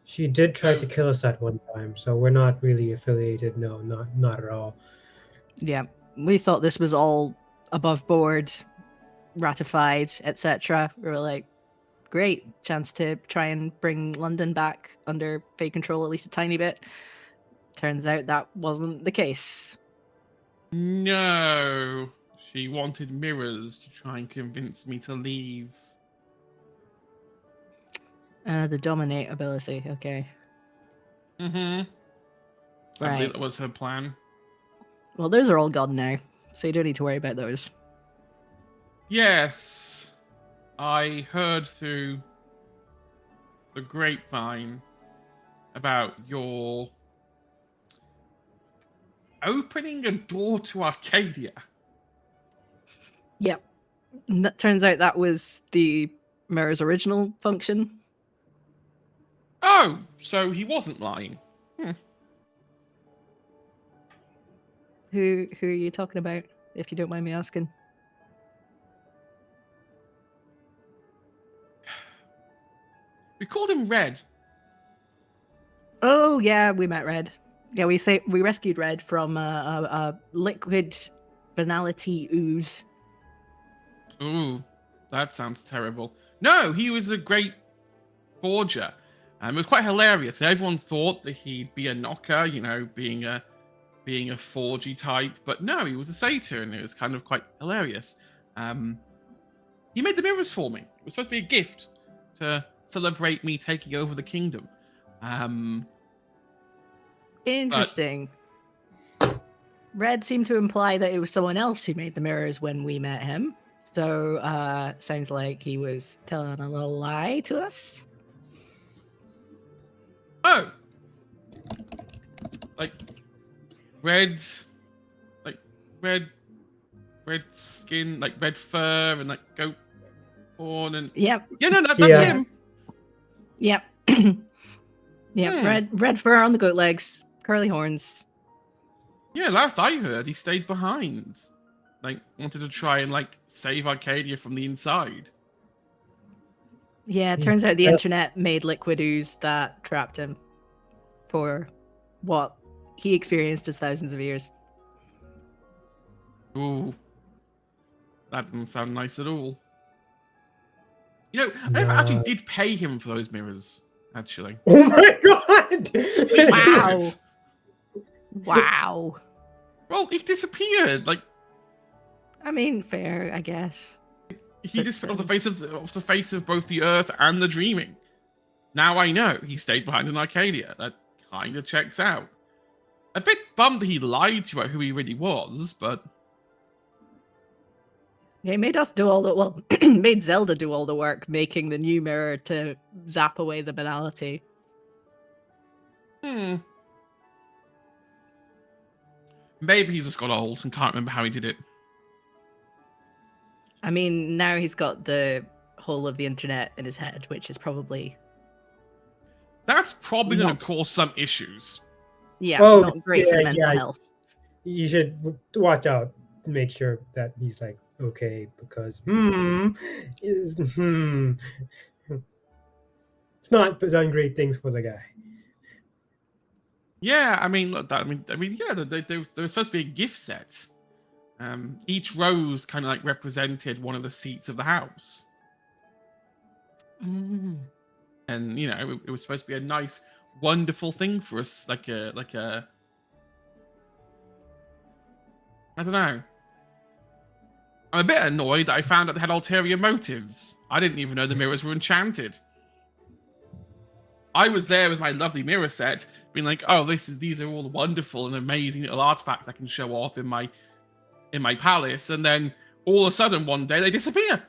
Speaker 2: She did try to kill us at one time, so we're not really affiliated. No, not at all.
Speaker 4: Yeah, we thought this was all above board, ratified, etc. We were like, great, chance to try and bring London back under Fey control at least a tiny bit. Turns out that wasn't the case.
Speaker 1: No, she wanted mirrors to try and convince me to leave.
Speaker 4: The dominate ability, okay.
Speaker 1: I
Speaker 4: Right.
Speaker 1: believe that was her plan.
Speaker 4: Well, those are all gone now, so you don't need to worry about those.
Speaker 1: Yes, I heard through the grapevine about your opening a door to Arcadia.
Speaker 4: Yep. And that turns out that was the mirror's original function.
Speaker 1: Oh, so he wasn't lying.
Speaker 4: Who are you talking about, if you don't mind me asking?
Speaker 1: We called him Red.
Speaker 4: Oh yeah, we met Red. Yeah, we rescued Red from a liquid banality ooze.
Speaker 1: Ooh, that sounds terrible. No, he was a great forger. It was quite hilarious. Everyone thought that he'd be a knocker, you know, being a forgy type, but no, he was a satyr, and it was kind of quite hilarious. He made the mirrors for me. It was supposed to be a gift to celebrate me taking over the kingdom.
Speaker 4: Interesting. Red seemed to imply that it was someone else who made the mirrors when we met him. So, sounds like he was telling a little lie to us.
Speaker 1: Oh! Like, red skin, like red fur and like goat horn and...
Speaker 4: Yep.
Speaker 1: Yeah, no, that's
Speaker 2: Yeah.
Speaker 1: him.
Speaker 4: Yep. Yep. Red fur on the goat legs, curly horns.
Speaker 1: Yeah, last I heard, he stayed behind. Like, wanted to try and, like, save Arcadia from the inside.
Speaker 4: Yeah, it turns out the internet made liquid ooze that trapped him for what he experienced as thousands of years.
Speaker 1: Ooh. That doesn't sound nice at all. You know, I never actually did pay him for those mirrors, actually.
Speaker 2: Oh my god!
Speaker 4: Wow. Wow.
Speaker 1: Well, he disappeared. Like,
Speaker 4: I mean, fair, I guess.
Speaker 1: he disappeared off the face of both the Earth and the Dreaming. Now I know he stayed behind in Arcadia. That kind of checks out. A bit bummed that he lied to you about who he really was, but
Speaker 4: He made us do all the made Zelda do all the work, making the new mirror to zap away the banality.
Speaker 1: Maybe he's just got old and can't remember how he did it.
Speaker 4: I mean, now he's got the whole of the internet in his head, which is probably...
Speaker 1: That's probably going to cause some issues.
Speaker 4: Yeah, not great for mental health.
Speaker 2: You should watch out and make sure that he's like okay, because it's not done great things for the guy.
Speaker 1: Yeah, I mean, look, yeah, there was supposed to be a gift set. Each rose kind of like represented one of the seats of the house. And you know, it was supposed to be a nice, wonderful thing for us, like a I don't know. I'm a bit annoyed that I found out they had ulterior motives. I didn't even know the mirrors were enchanted. I was there with my lovely mirror set, being like, "Oh, these are all wonderful and amazing little artifacts I can show off in my palace," and then all of a sudden one day they disappear.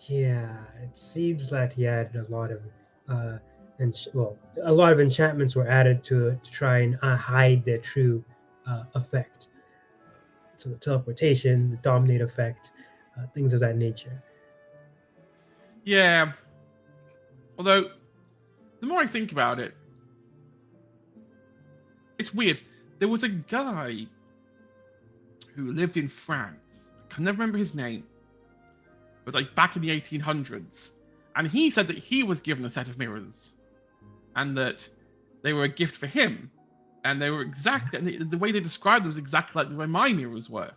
Speaker 2: Yeah, it seems that he had a lot of a lot of enchantments were added to it to try and hide their true effect. So the teleportation, the dominate effect, things of that nature.
Speaker 1: Yeah. Although, the more I think about it, it's weird. There was a guy who lived in France. I can never remember his name. It was like back in the 1800s. And he said that he was given a set of mirrors. And that they were a gift for him. And they were exactly... And the way they described them was exactly like the way my mirrors were.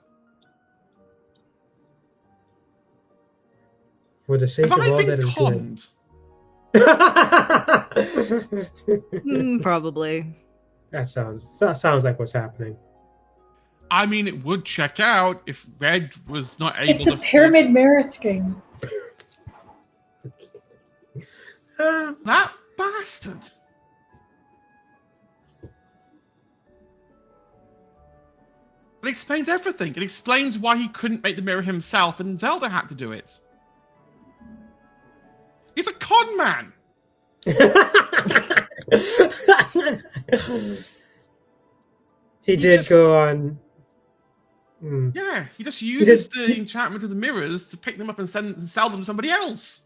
Speaker 2: For the sake
Speaker 1: Have
Speaker 2: of
Speaker 1: I
Speaker 2: all
Speaker 1: been
Speaker 2: that is
Speaker 1: conned?
Speaker 4: Probably.
Speaker 2: That sounds like what's happening.
Speaker 1: I mean, it would check out if Red was not able
Speaker 3: to... It's a pyramid mirror scheme.
Speaker 1: That bastard. It explains everything. It explains why he couldn't make the mirror himself and Zelda had to do it. He's a con man.
Speaker 2: He did go on.
Speaker 1: Yeah, he just uses the enchantment of the mirrors to pick them up and sell them to somebody else.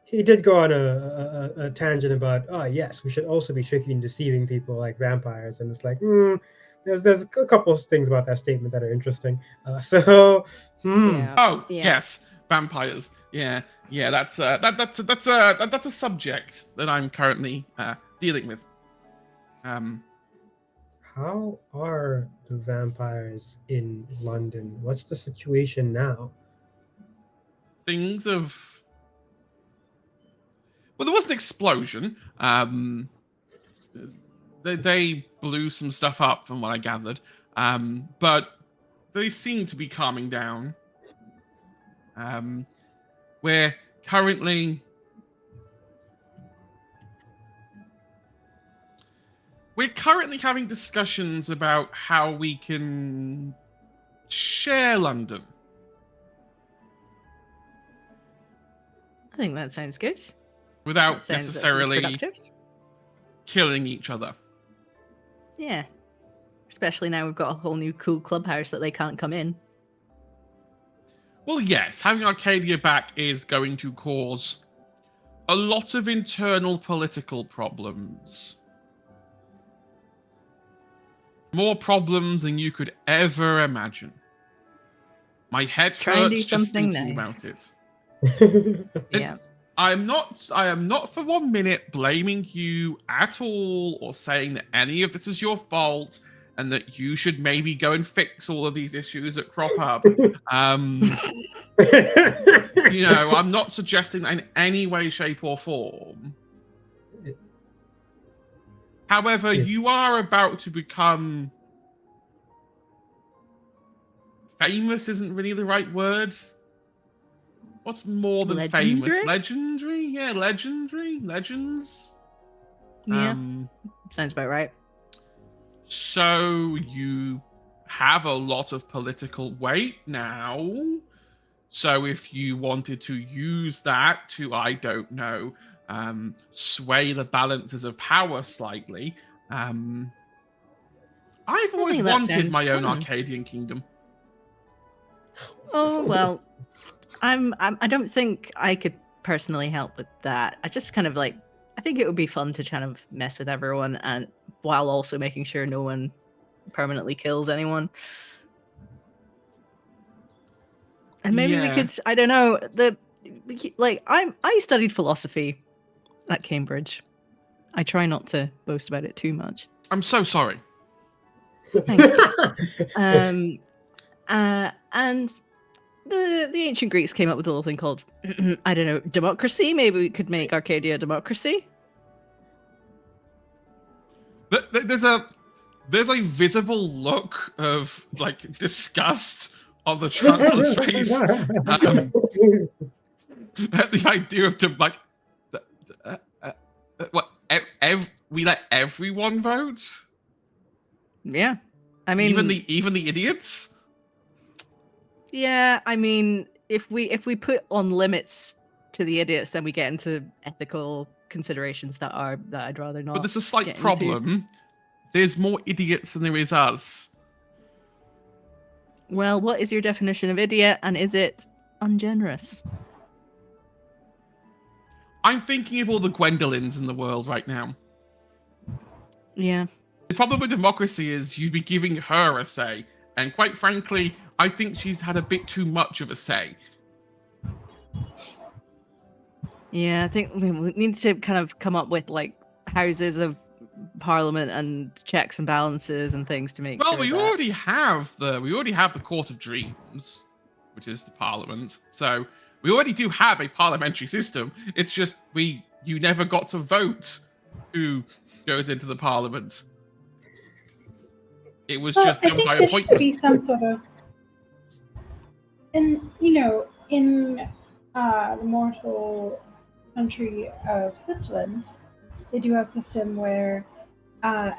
Speaker 2: He did go on a tangent about, yes, we should also be tricky and deceiving people like vampires, and it's like, there's a couple of things about that statement that are interesting.
Speaker 1: Yes, vampires. Yeah, that's a subject that I'm currently dealing with.
Speaker 2: How are the vampires in London? What's the situation now?
Speaker 1: Things have... Well, there was an explosion. They blew some stuff up, from what I gathered. But they seem to be calming down. We're currently having discussions about how we can share London.
Speaker 4: I think that sounds good.
Speaker 1: Without necessarily killing each other.
Speaker 4: Yeah. Especially now we've got a whole new cool clubhouse that they can't come in.
Speaker 1: Well, yes, having Arcadia back is going to cause a lot of internal political problems. More problems than you could ever imagine. My head
Speaker 4: Try and do
Speaker 1: hurts just
Speaker 4: something
Speaker 1: thinking
Speaker 4: nice.
Speaker 1: about it.
Speaker 4: Yeah.
Speaker 1: I am not for 1 minute blaming you at all or saying that any of this is your fault and that you should maybe go and fix all of these issues that crop up. You know, I'm not suggesting that in any way, shape, or form. However, you are about to become famous isn't really the right word. What's more than famous? Legendary? Yeah, legendary? Legends?
Speaker 4: Yeah. Sounds about right.
Speaker 1: So you have a lot of political weight now. So if you wanted to use that to, I don't know, sway the balances of power slightly, I've always wanted my own Arcadian kingdom.
Speaker 4: Oh, well, I don't think I could personally help with that. I just kind of like, I think it would be fun to kind of mess with everyone and while also making sure no one permanently kills anyone. And maybe we could, I don't know, I studied philosophy at Cambridge. I try not to boast about it too much.
Speaker 1: I'm so sorry.
Speaker 4: Thank you. And the ancient Greeks came up with a little thing called, I don't know, democracy. Maybe we could make Arcadia a democracy.
Speaker 1: There's a visible look of like disgust on the Chancellor's face at the idea of we let everyone vote.
Speaker 4: Yeah, I mean,
Speaker 1: even the idiots.
Speaker 4: Yeah, I mean, if we put on limits to the idiots, then we get into ethical considerations that I'd rather not.
Speaker 1: But there's a slight problem. There's more idiots than there is us.
Speaker 4: Well, what is your definition of idiot, and is it ungenerous?
Speaker 1: I'm thinking of all the Gwendolyns in the world right now.
Speaker 4: Yeah.
Speaker 1: The problem with democracy is you'd be giving her a say, and quite frankly, I think she's had a bit too much of a say.
Speaker 4: Yeah, I think we need to kind of come up with like houses of parliament and checks and balances and things to make sure.
Speaker 1: Well, we already have the Court of Dreams, which is the parliament. So we already do have a parliamentary system. It's just you never got to vote who goes into the parliament. It was just done by appointment.
Speaker 3: There should be some sort of, in the mortal country of Switzerland, they do have a system where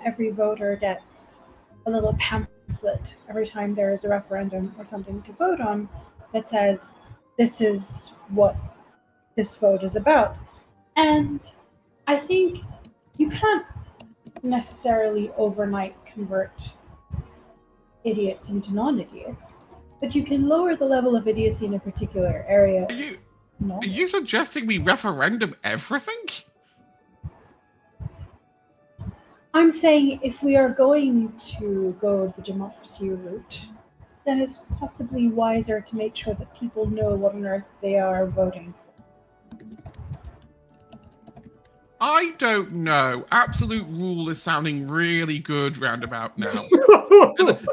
Speaker 3: every voter gets a little pamphlet every time there is a referendum or something to vote on that says, this is what this vote is about. And I think you can't necessarily overnight convert idiots into non-idiots, but you can lower the level of idiocy in a particular area.
Speaker 1: Are you suggesting we referendum everything?
Speaker 3: I'm saying if we are going to go the democracy route, then it's possibly wiser to make sure that people know what on earth they are voting for.
Speaker 1: I don't know. Absolute rule is sounding really good roundabout now.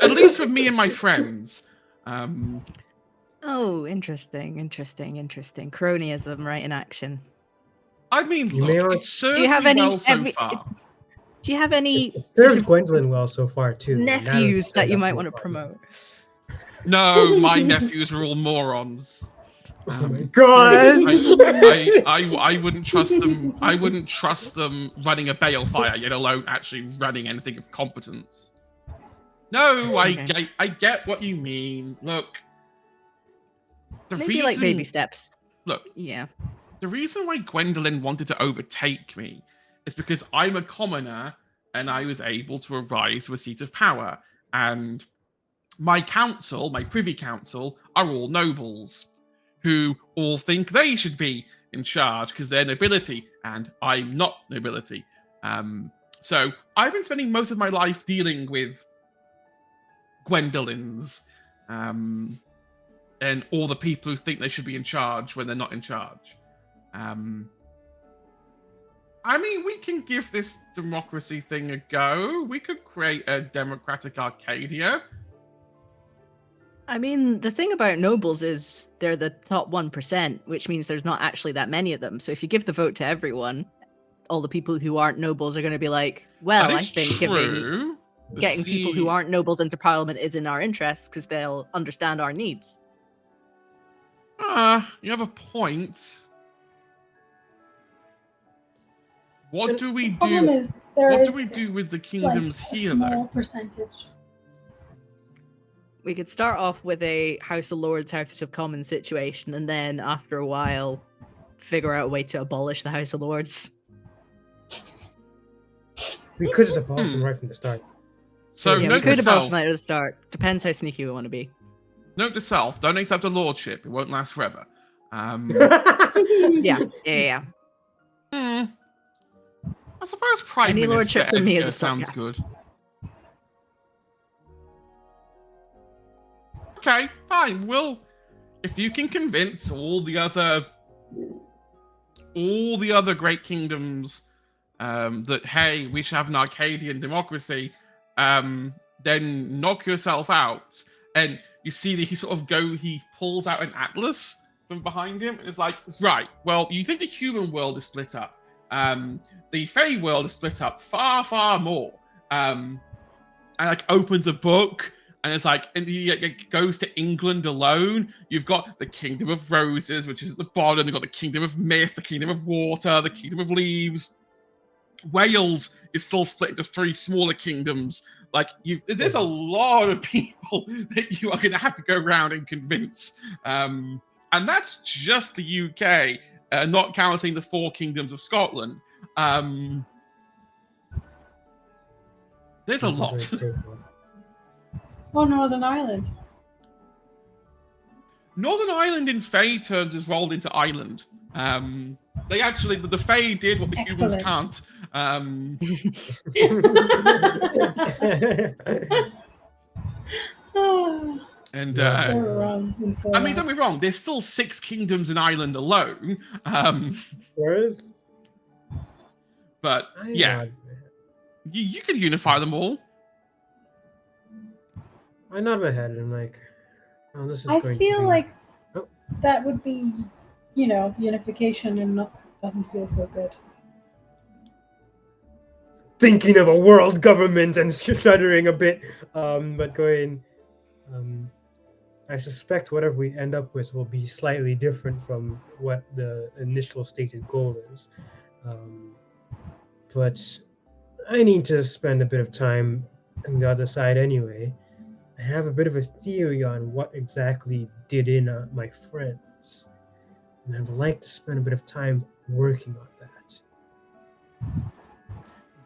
Speaker 1: At least for me and my friends.
Speaker 4: Oh, interesting. Cronyism, right, in action.
Speaker 1: I mean, look, it's served well so far.
Speaker 4: Do you have any
Speaker 2: it served Gwendolyn well so far too?
Speaker 4: Nephews that you might want to promote?
Speaker 1: No, my nephews are all morons.
Speaker 2: Oh my god!
Speaker 1: I wouldn't trust them. I wouldn't trust them running a Balefire, yet alone actually running anything of competence. No, okay. I get what you mean. Look,
Speaker 4: maybe like baby steps.
Speaker 1: Look,
Speaker 4: yeah.
Speaker 1: The reason why Gwendolyn wanted to overtake me is because I'm a commoner and I was able to rise to a seat of power. And my council, my privy council, are all nobles who all think they should be in charge because they're nobility, and I'm not nobility. So I've been spending most of my life dealing with Gwendolyn's and all the people who think they should be in charge when they're not in charge. I mean, we can give this democracy thing a go. We could create a democratic Arcadia.
Speaker 4: I mean, the thing about nobles is they're the top 1%, which means there's not actually that many of them. So if you give the vote to everyone, all the people who aren't nobles are going to be like, well, I think getting people who aren't nobles into parliament is in our interest because they'll understand our needs.
Speaker 1: You have a point. What do we do? What do we do with the kingdoms here, though?
Speaker 3: Percentage.
Speaker 4: We could start off with a House of Lords, House of Commons situation, and then after a while, figure out a way to abolish the House of Lords.
Speaker 2: We could just abolish them right from the start.
Speaker 1: So
Speaker 4: yeah, we could abolish them right at the start. Depends how sneaky we want to be.
Speaker 1: Note to self: don't accept a lordship; it won't last forever.
Speaker 4: Yeah.
Speaker 1: I suppose prime
Speaker 4: Any
Speaker 1: minister
Speaker 4: lordship for me is a
Speaker 1: sounds
Speaker 4: stopgap.
Speaker 1: good. Okay, fine. Well, if you can convince all the other great kingdoms that hey, we should have an Arcadian democracy, then knock yourself out. And you see that he pulls out an atlas from behind him, and it's like, right, well, you think the human world is split up. The Fey world is split up far, far more. And like opens a book, and it's like, and it goes to England alone. You've got the Kingdom of Roses, which is at the bottom. You've got the Kingdom of Mist, the Kingdom of Water, the Kingdom of Leaves. Wales is still split into 3 smaller kingdoms. Like, there's a lot of people that you are going to have to go around and convince. And that's just the UK, not counting the 4 kingdoms of Scotland. There's a lot.
Speaker 3: Oh, Northern Ireland. Northern
Speaker 1: Ireland in Fey terms is rolled into Ireland. They actually, the Fey did what the humans can't. And I mean, don't be wrong. There's still 6 kingdoms in Ireland alone.
Speaker 2: Whereas,
Speaker 1: but yeah, you could unify them all.
Speaker 2: I nod my head and I'm like, oh, this is
Speaker 3: I
Speaker 2: going
Speaker 3: feel
Speaker 2: to be...
Speaker 3: like that would be, unification, and doesn't feel so good.
Speaker 2: Thinking of a world government and shuddering a bit, but going, I suspect whatever we end up with will be slightly different from what the initial stated goal is. But I need to spend a bit of time on the other side anyway. I have a bit of a theory on what exactly did in my friends, and I'd like to spend a bit of time working on that.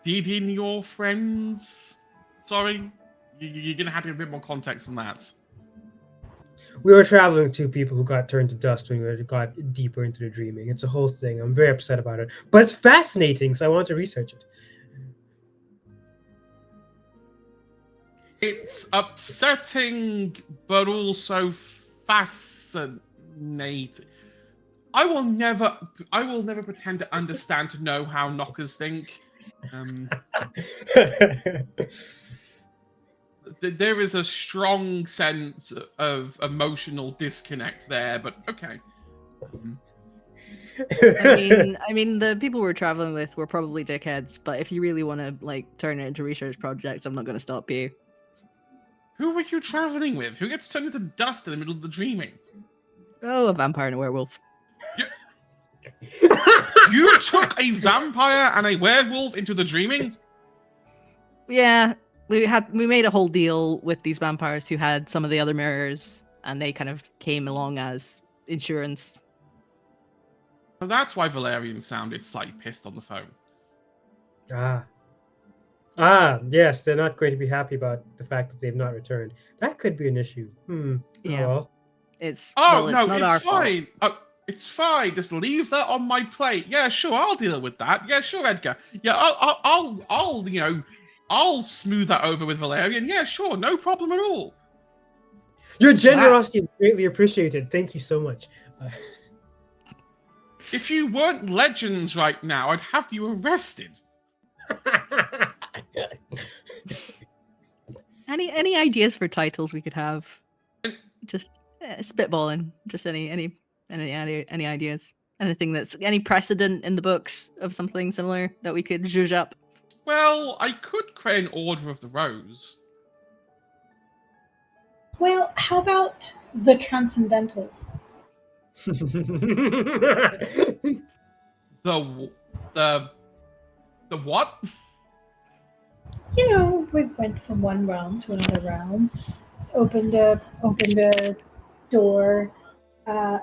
Speaker 1: Did in your friends? Sorry, you're gonna have to give a bit more context on that.
Speaker 2: We were traveling to people who got turned to dust when we got deeper into the dreaming. It's a whole thing. I'm very upset about it, but it's fascinating, so I want to research it.
Speaker 1: It's upsetting, but also fascinating. I will never pretend to understand to know how knockers think. There is a strong sense of emotional disconnect there, but okay.
Speaker 4: I mean, the people we're traveling with were probably dickheads, but if you really want to turn it into a research project, I'm not going to stop you.
Speaker 1: Who are you traveling with? Who gets turned into dust in the middle of the dreaming?
Speaker 4: Oh, a vampire and a werewolf.
Speaker 1: You took a vampire and a werewolf into the dreaming?
Speaker 4: Yeah, we made a whole deal with these vampires who had some of the other mirrors, and they kind of came along as insurance.
Speaker 1: Well, that's why Valerian sounded slightly pissed on the phone.
Speaker 2: Ah. Ah, yes, they're not going to be happy about the fact that they've not returned. That could be an issue. Oh
Speaker 4: Yeah.
Speaker 2: well.
Speaker 4: It's
Speaker 1: Oh
Speaker 4: it's
Speaker 1: no,
Speaker 4: not
Speaker 1: it's
Speaker 4: our fault.
Speaker 1: fine. It's fine. Just leave that on my plate. Yeah, sure, I'll deal with that. Yeah, sure, Edgar. Yeah, I'll smooth that over with Valerian. Yeah, sure, no problem at all.
Speaker 2: Your generosity is greatly appreciated. Thank you so much.
Speaker 1: If you weren't legends right now, I'd have you arrested.
Speaker 4: Any ideas for titles we could have? Just spitballing. Just any ideas? Anything that's any precedent in the books of something similar that we could zhuzh up?
Speaker 1: Well, I could create an Order of the Rose.
Speaker 3: Well, how about the Transcendentals?
Speaker 1: The what?
Speaker 3: You know, we went from one realm to another realm, opened a door. A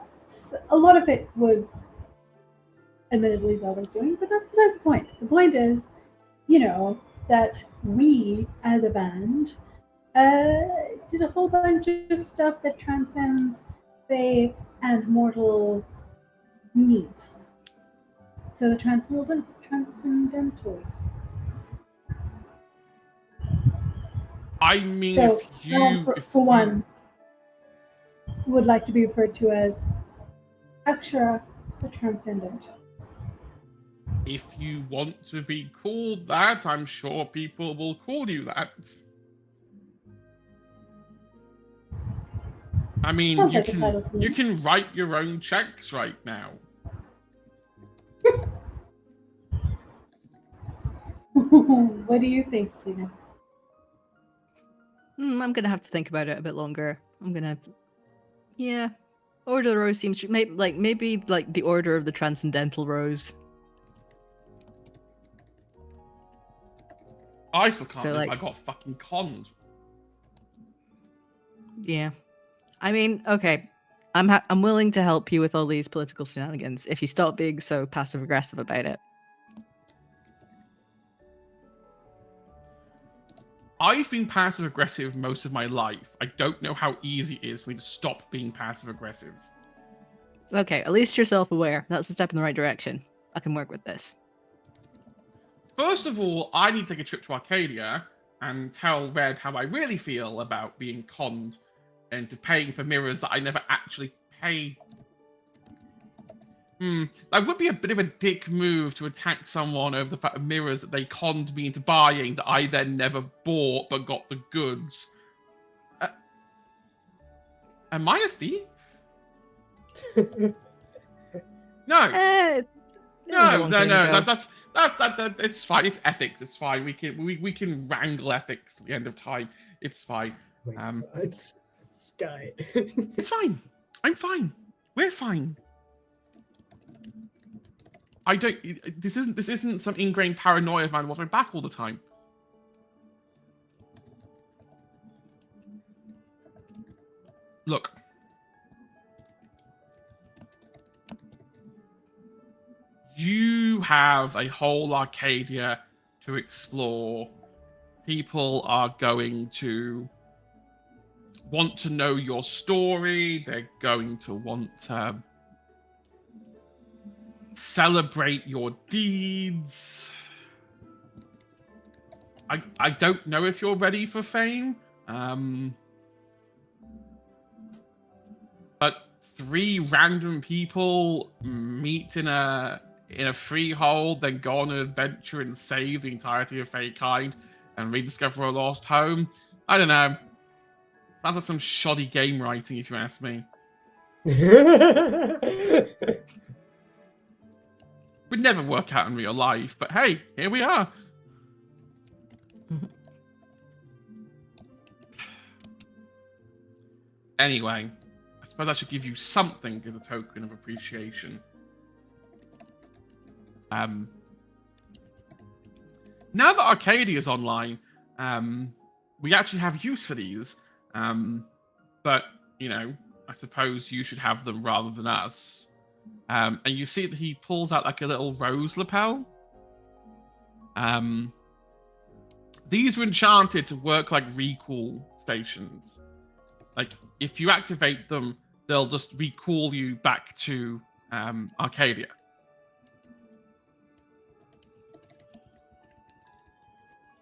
Speaker 3: lot of it was admittedly Zelda's doing, but that's besides the point. The point is, you know, that we as a band did a whole bunch of stuff that transcends fae and mortal needs. So the transcendentals.
Speaker 1: I mean,
Speaker 3: So,
Speaker 1: if you,
Speaker 3: for one, would like to be referred to as Akshara the Transcendent.
Speaker 1: if you want to be called that, I'm sure people will call you that. I mean,
Speaker 3: Sounds
Speaker 1: you
Speaker 3: like a title to me.
Speaker 1: you can write your own checks right now.
Speaker 3: What do you think, Tina?
Speaker 4: I'm gonna have to think about it a bit longer. Yeah. Order of the Rose seems maybe like the Order of the Transcendental Rose.
Speaker 1: I still can't
Speaker 4: So,
Speaker 1: believe
Speaker 4: like-
Speaker 1: I got fucking conned.
Speaker 4: Yeah. I mean, okay. I'm willing to help you with all these political shenanigans if you stop being so passive aggressive about it.
Speaker 1: I've been passive aggressive most of my life. I don't know how easy it is for me to stop being passive aggressive.
Speaker 4: Okay, at least you're self-aware. That's a step in the right direction. I can work with this.
Speaker 1: First of all, I need to take a trip to Arcadia and tell Red how I really feel about being conned into paying for mirrors that I never actually paid. That would be a bit of a dick move to attack someone over the fact of mirrors that they conned me into buying that I then never bought but got the goods. Am I a thief? No. No. That's it's fine. It's ethics. It's fine. We can wrangle ethics at the end of time. It's fine.
Speaker 2: It's Sky.
Speaker 1: It's fine. I'm fine. We're fine. I don't. This isn't some ingrained paranoia of mine watching my back all the time. Look. You have a whole Arcadia to explore. People are going to want to know your story. They're going to want to celebrate your deeds. I don't know if you're ready for fame. But 3 random people meet in a freehold, then go on an adventure and save the entirety of Faekind and rediscover a lost home. I don't know. Sounds like some shoddy game writing, if you ask me. Would never work out in real life, but hey, here we are. Anyway, I suppose I should give you something as a token of appreciation. Now that Arcadia is online, we actually have use for these. But, you know, I suppose you should have them rather than us. And you see that he pulls out like a little rose lapel. these are enchanted to work like recall stations. Like, if you activate them, they'll just recall you back to Arcadia.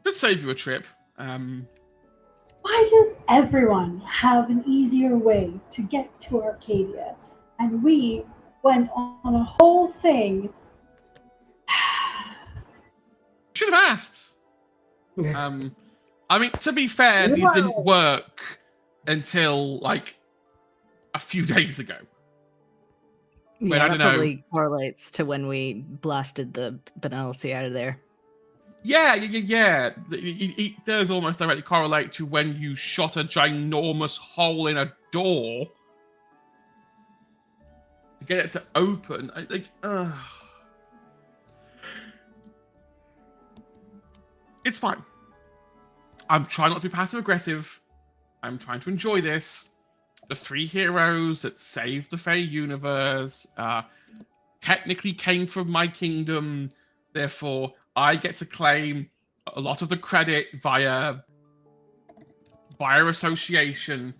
Speaker 1: Could save you a trip.
Speaker 3: Why does everyone have an easier way to get to Arcadia? And we went on a whole thing.
Speaker 1: Should have asked. I mean, to be fair, these didn't work until like a few days ago.
Speaker 4: Yeah,
Speaker 1: I
Speaker 4: that
Speaker 1: don't know.
Speaker 4: probably correlates to when we blasted the banality out of there.
Speaker 1: Yeah. It does almost directly correlate to when you shot a ginormous hole in a door to get it to open. It's fine. I'm trying not to be passive aggressive. I'm trying to enjoy this. The 3 heroes that saved the Fey universe technically came from my kingdom. Therefore, I get to claim a lot of the credit via association.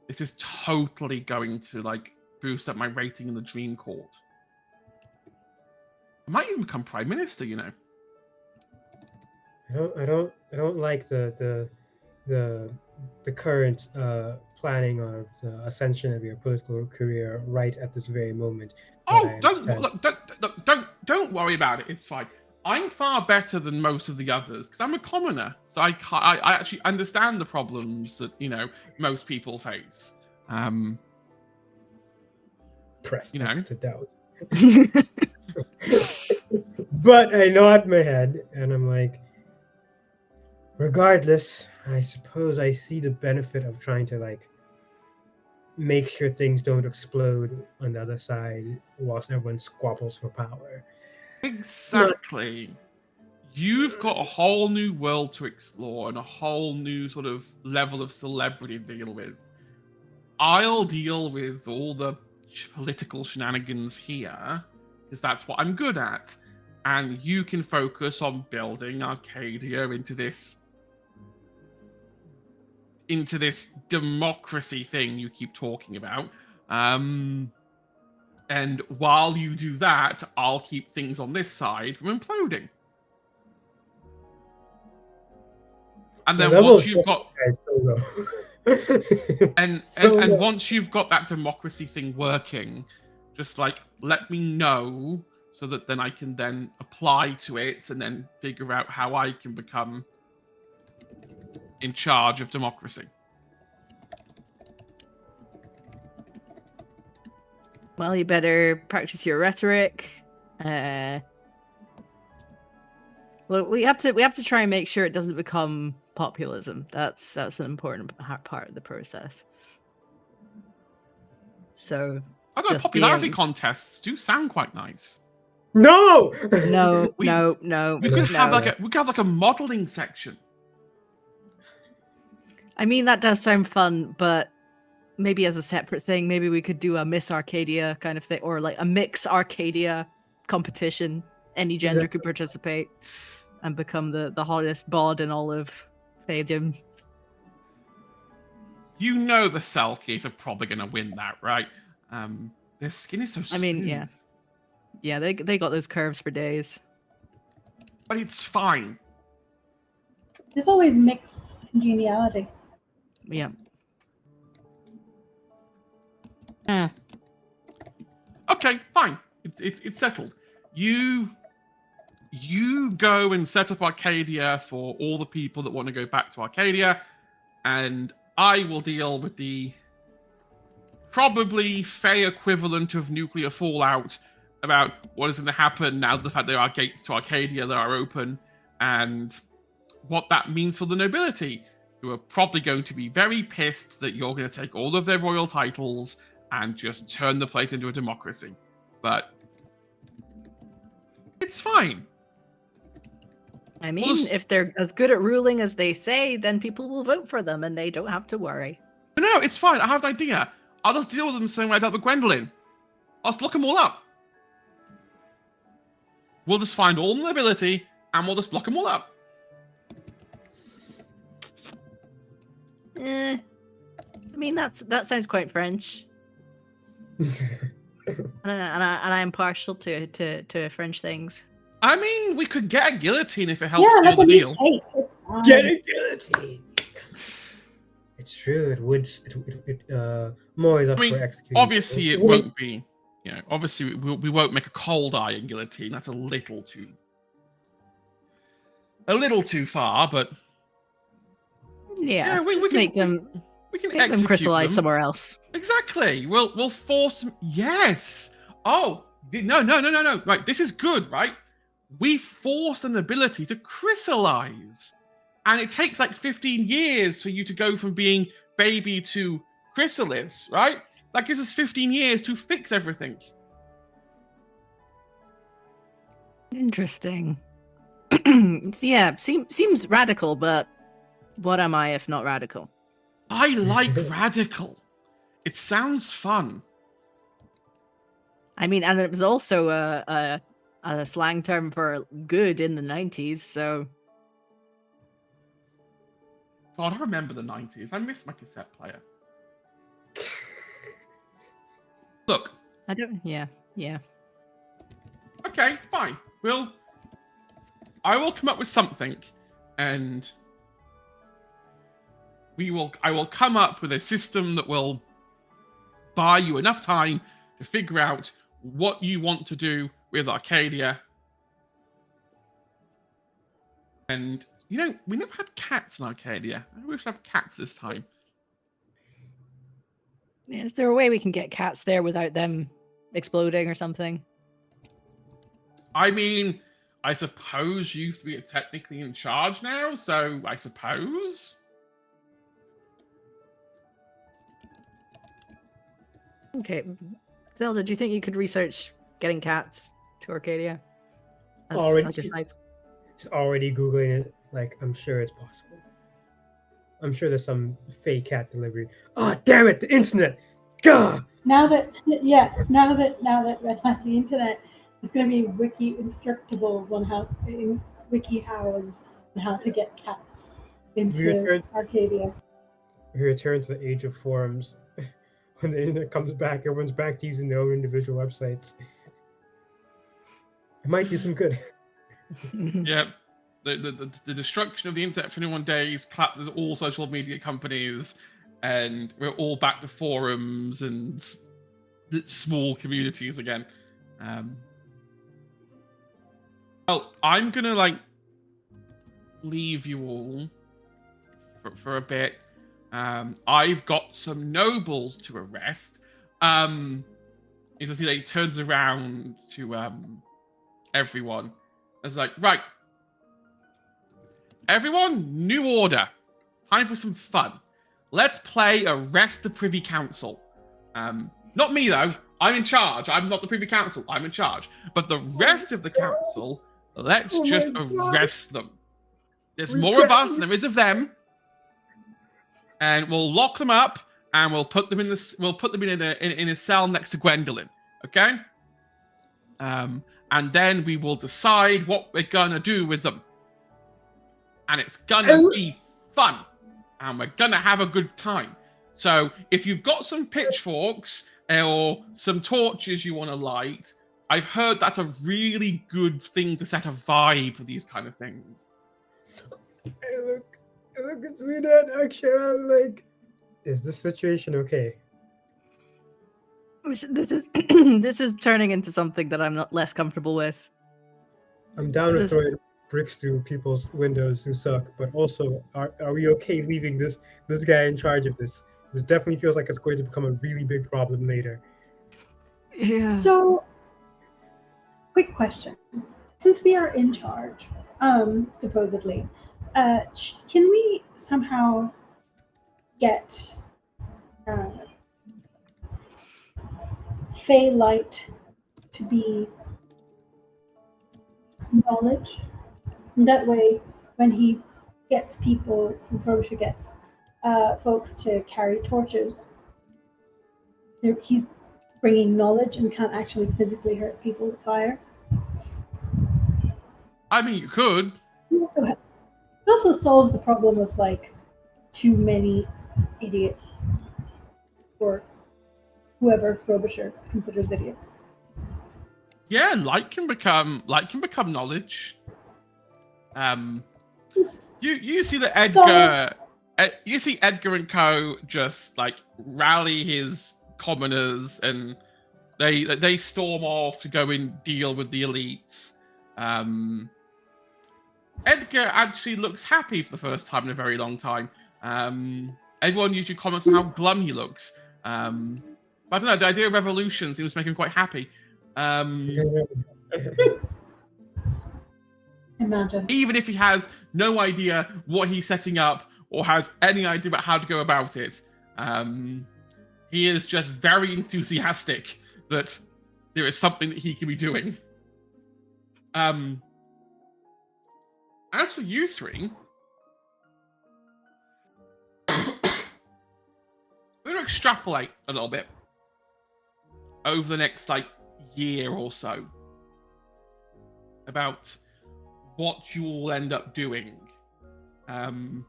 Speaker 1: This is totally going to like boost up my rating in the Dream Court. I might even become Prime Minister, you know.
Speaker 2: I don't like the current planning of the ascension of your political career right at this very moment.
Speaker 1: Oh, don't worry about it. It's fine. I'm far better than most of the others because I'm a commoner, so I actually understand the problems that most people face.
Speaker 2: Press
Speaker 1: you know,
Speaker 2: to doubt. But I nod my head and I'm like, regardless, I suppose I see the benefit of trying to like make sure things don't explode on the other side whilst everyone squabbles for power.
Speaker 1: Exactly. You've got a whole new world to explore and a whole new sort of level of celebrity to deal with. I'll deal with all the political shenanigans here because that's what I'm good at. And you can focus on building Arcadia into this democracy thing you keep talking about. And while you do that, I'll keep things on this side from imploding. And then once you've got and once you've got that democracy thing working, just like let me know so that then I can then apply to it and then figure out how I can become in charge of democracy.
Speaker 4: Well, you better practice your rhetoric. Well, we have to try and make sure it doesn't become populism. That's an important part of the process. So,
Speaker 1: I don't know, popularity contests do sound quite nice.
Speaker 2: No.
Speaker 1: We could have like a modeling section.
Speaker 4: I mean, that does sound fun, but maybe as a separate thing, maybe we could do a Miss Arcadia kind of thing, or like a Mix Arcadia competition. Any gender could participate and become the hottest bod in all of Fadium.
Speaker 1: You know the Selkies are probably going to win that, right? Their skin is so smooth.
Speaker 4: I mean, yeah, they got those curves for days.
Speaker 1: But it's fine.
Speaker 3: There's always mixed congeniality.
Speaker 4: Yeah.
Speaker 1: Okay, fine. It's settled. You go and set up Arcadia for all the people that want to go back to Arcadia, and I will deal with the probably Fey equivalent of nuclear fallout about what is going to happen now the fact there are gates to Arcadia that are open, and what that means for the nobility, who are probably going to be very pissed that you're going to take all of their royal titles and just turn the place into a democracy. But it's fine.
Speaker 4: I mean, if they're as good at ruling as they say, then people will vote for them and they don't have to worry.
Speaker 1: No, it's fine. I have an idea. I'll just deal with them the same way I dealt with Gwendolyn. I'll just look them all up. We'll just find all the nobility and we'll just lock them all up.
Speaker 4: I mean, that sounds quite French, and I'm partial to French things.
Speaker 1: I mean, we could get a guillotine if it helps
Speaker 3: Yeah,
Speaker 1: seal
Speaker 3: like
Speaker 1: the
Speaker 3: a
Speaker 1: deal.
Speaker 3: cake. It's fine.
Speaker 2: Get a guillotine. It's true. It would. I'm always up
Speaker 1: I mean,
Speaker 2: for executing.
Speaker 1: obviously it
Speaker 2: Wait,
Speaker 1: won't be. You know, obviously we won't make a cold iron guillotine. That's a little too far. But
Speaker 4: Yeah,
Speaker 1: we
Speaker 4: just
Speaker 1: can
Speaker 4: make them
Speaker 1: execute
Speaker 4: crystallize
Speaker 1: them.
Speaker 4: somewhere else.
Speaker 1: Exactly. We'll force. Yes. Oh no. Right. This is good. Right. We forced an ability to crystallize, and it takes like 15 years for you to go from being baby to chrysalis. Right. That gives us 15 years to fix everything.
Speaker 4: Interesting. Yeah, seems radical, but what am I if not radical?
Speaker 1: I like radical. It sounds fun.
Speaker 4: I mean, and it was also a slang term for good in the 90s, so...
Speaker 1: God, I remember the 90s. I miss my cassette player. Look.
Speaker 4: I don't... Yeah.
Speaker 1: Okay, fine. I will come up with something, and I will come up with a system that will buy you enough time to figure out what you want to do with Arcadia. And, you know, we never had cats in Arcadia. I wish we have cats this time.
Speaker 4: Yeah, is there a way we can get cats there without them exploding or something?
Speaker 1: I mean, I suppose you three are technically in charge now, so I suppose.
Speaker 4: Okay. Zelda, do you think you could research getting cats to Arcadia? As,
Speaker 2: Already.
Speaker 4: like a side...
Speaker 2: She's already Googling it. Like, I'm sure it's possible. I'm sure there's some fake cat delivery. Oh, damn it! The internet! Gah!
Speaker 3: Now that Red has the internet, there's going to be wiki instructables on how in wiki hows on how to get cats into Arcadia.
Speaker 2: We return to the age of forums. When the internet comes back, everyone's back to using their own individual websites. It might do some good.
Speaker 1: Yeah. The destruction of the internet for 21 days collapses all social media companies, and we're all back to forums and small communities again. Well, I'm gonna leave you all for a bit. I've got some nobles to arrest. You can see that he turns around to everyone. It's like, right. Everyone, new order. Time for some fun. Let's play Arrest the Privy Council. Not me, though. I'm in charge. I'm not the Privy Council. I'm in charge. But the rest of the council, let's just arrest them. There's more of us than there is of them. And we'll lock them up, and we'll put them in this. We'll put them in a cell next to Gwendolyn. Okay. And then we will decide what we're gonna do with them. And it's gonna be fun. And we're gonna have a good time. So if you've got some pitchforks or some torches you want to light, I've heard that's a really good thing to set a vibe for these kind of things.
Speaker 2: Hey, look at that action. I'm like, is this situation okay?
Speaker 4: This is this is turning into something that I'm not less comfortable with.
Speaker 2: I'm down to throwing bricks through people's windows who suck, but also, are we okay leaving this guy in charge of this? This definitely feels like it's going to become a really big problem later.
Speaker 4: Yeah.
Speaker 3: So, quick question: since we are in charge, supposedly, can we somehow get Fey Light to be knowledge? And that way, when he gets people from Frobisher gets folks to carry torches, he's bringing knowledge and can't actually physically hurt people with fire.
Speaker 1: I mean, you could.
Speaker 3: It also solves the problem of too many idiots, or whoever Frobisher considers idiots.
Speaker 1: Yeah, light can become knowledge. You see that you see Edgar and Co. just like rally his commoners, and they storm off to go and deal with the elites. Edgar actually looks happy for the first time in a very long time. Everyone usually comments on how glum he looks. But I don't know, the idea of revolution seems to make him quite happy.
Speaker 3: Imagine.
Speaker 1: Even if he has no idea what he's setting up or has any idea about how to go about it, he is just very enthusiastic that there is something that he can be doing. As for you three, we're going to extrapolate a little bit over the next year or so about what you will end up doing. I'm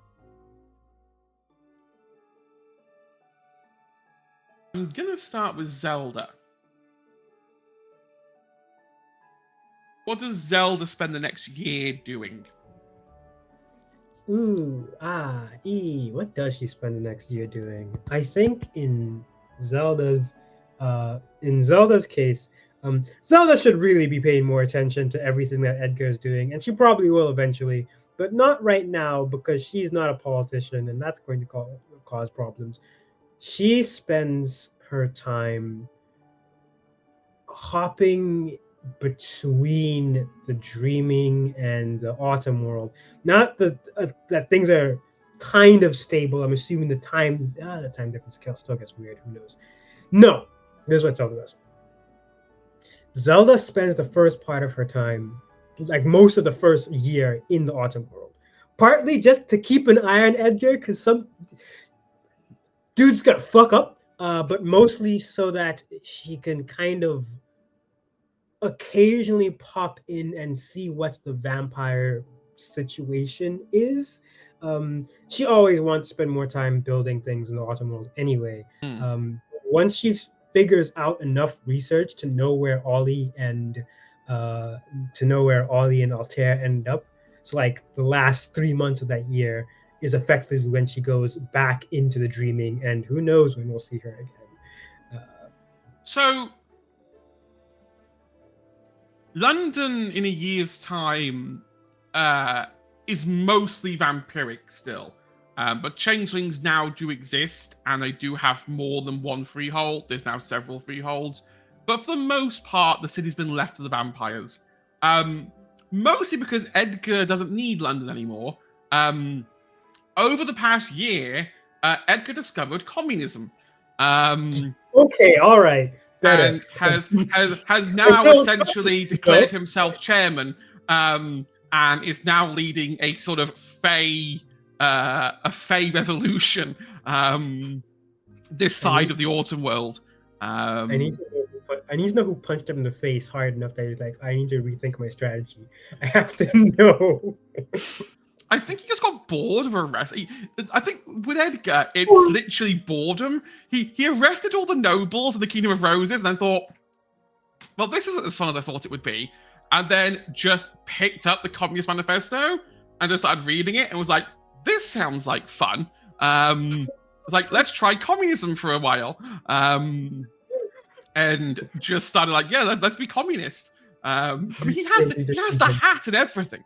Speaker 1: gonna start with Zelda. What does Zelda spend the next year doing?
Speaker 2: What does she spend the next year doing? I think in Zelda's case, Zelda should really be paying more attention to everything that Edgar is doing, and she probably will eventually, but not right now because she's not a politician, and that's going to cause problems. She spends her time hopping between the dreaming and the autumn world. Not that things are kind of stable. I'm assuming the time difference still gets weird. Who knows? No, here's what Zelda does. Zelda spends the first part of her time, like most of the first year, in the autumn world. Partly just to keep an eye on Edgar, because some dude's gonna fuck up, but mostly so that she can kind of occasionally pop in and see what the vampire situation is. She always wants to spend more time building things in the autumn world anyway. Once she figures out enough research to know where Ollie and Altair end up, so like the last 3 months of that year is effectively when she goes back into the dreaming, and who knows when we'll see her again.
Speaker 1: So London in a year's time is mostly vampiric still. But changelings now do exist, and they do have more than one freehold. There's now several freeholds. But for the most part, the city's been left to the vampires. Mostly because Edgar doesn't need London anymore. Over the past year, Edgar discovered communism.
Speaker 2: Okay, all right. Better.
Speaker 1: And has now essentially declared himself chairman, and is now leading a sort of Fey revolution this side of the autumn world.
Speaker 2: I need to know who punched him in the face hard enough that he's like, I need to rethink my strategy. I have to know.
Speaker 1: I think he just got bored of arresting. I think with Edgar, it's literally boredom. He arrested all the nobles in the Kingdom of Roses and then thought, well, this isn't as fun as I thought it would be. And then just picked up the Communist Manifesto and just started reading it and was like, this sounds like fun. It's like, let's try communism for a while. And just started like, yeah, let's be communist. I mean, he has the hat and everything.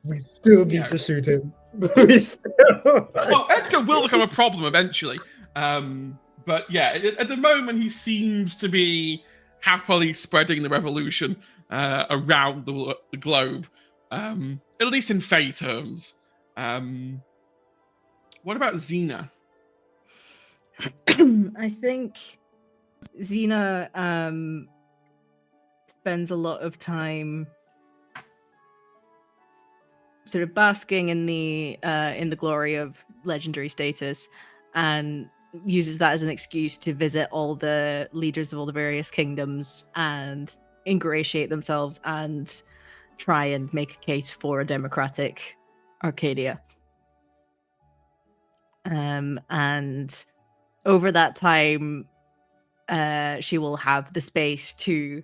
Speaker 2: We still need to shoot him.
Speaker 1: Well, Edgar will become a problem eventually. But yeah, at the moment, he seems to be happily spreading the revolution around the globe, at least in Fey terms. What about Xena?
Speaker 4: I think Xena spends a lot of time sort of basking in the glory of legendary status, and uses that as an excuse to visit all the leaders of all the various kingdoms and ingratiate themselves and try and make a case for a democratic Arcadia. and over that time, she will have the space to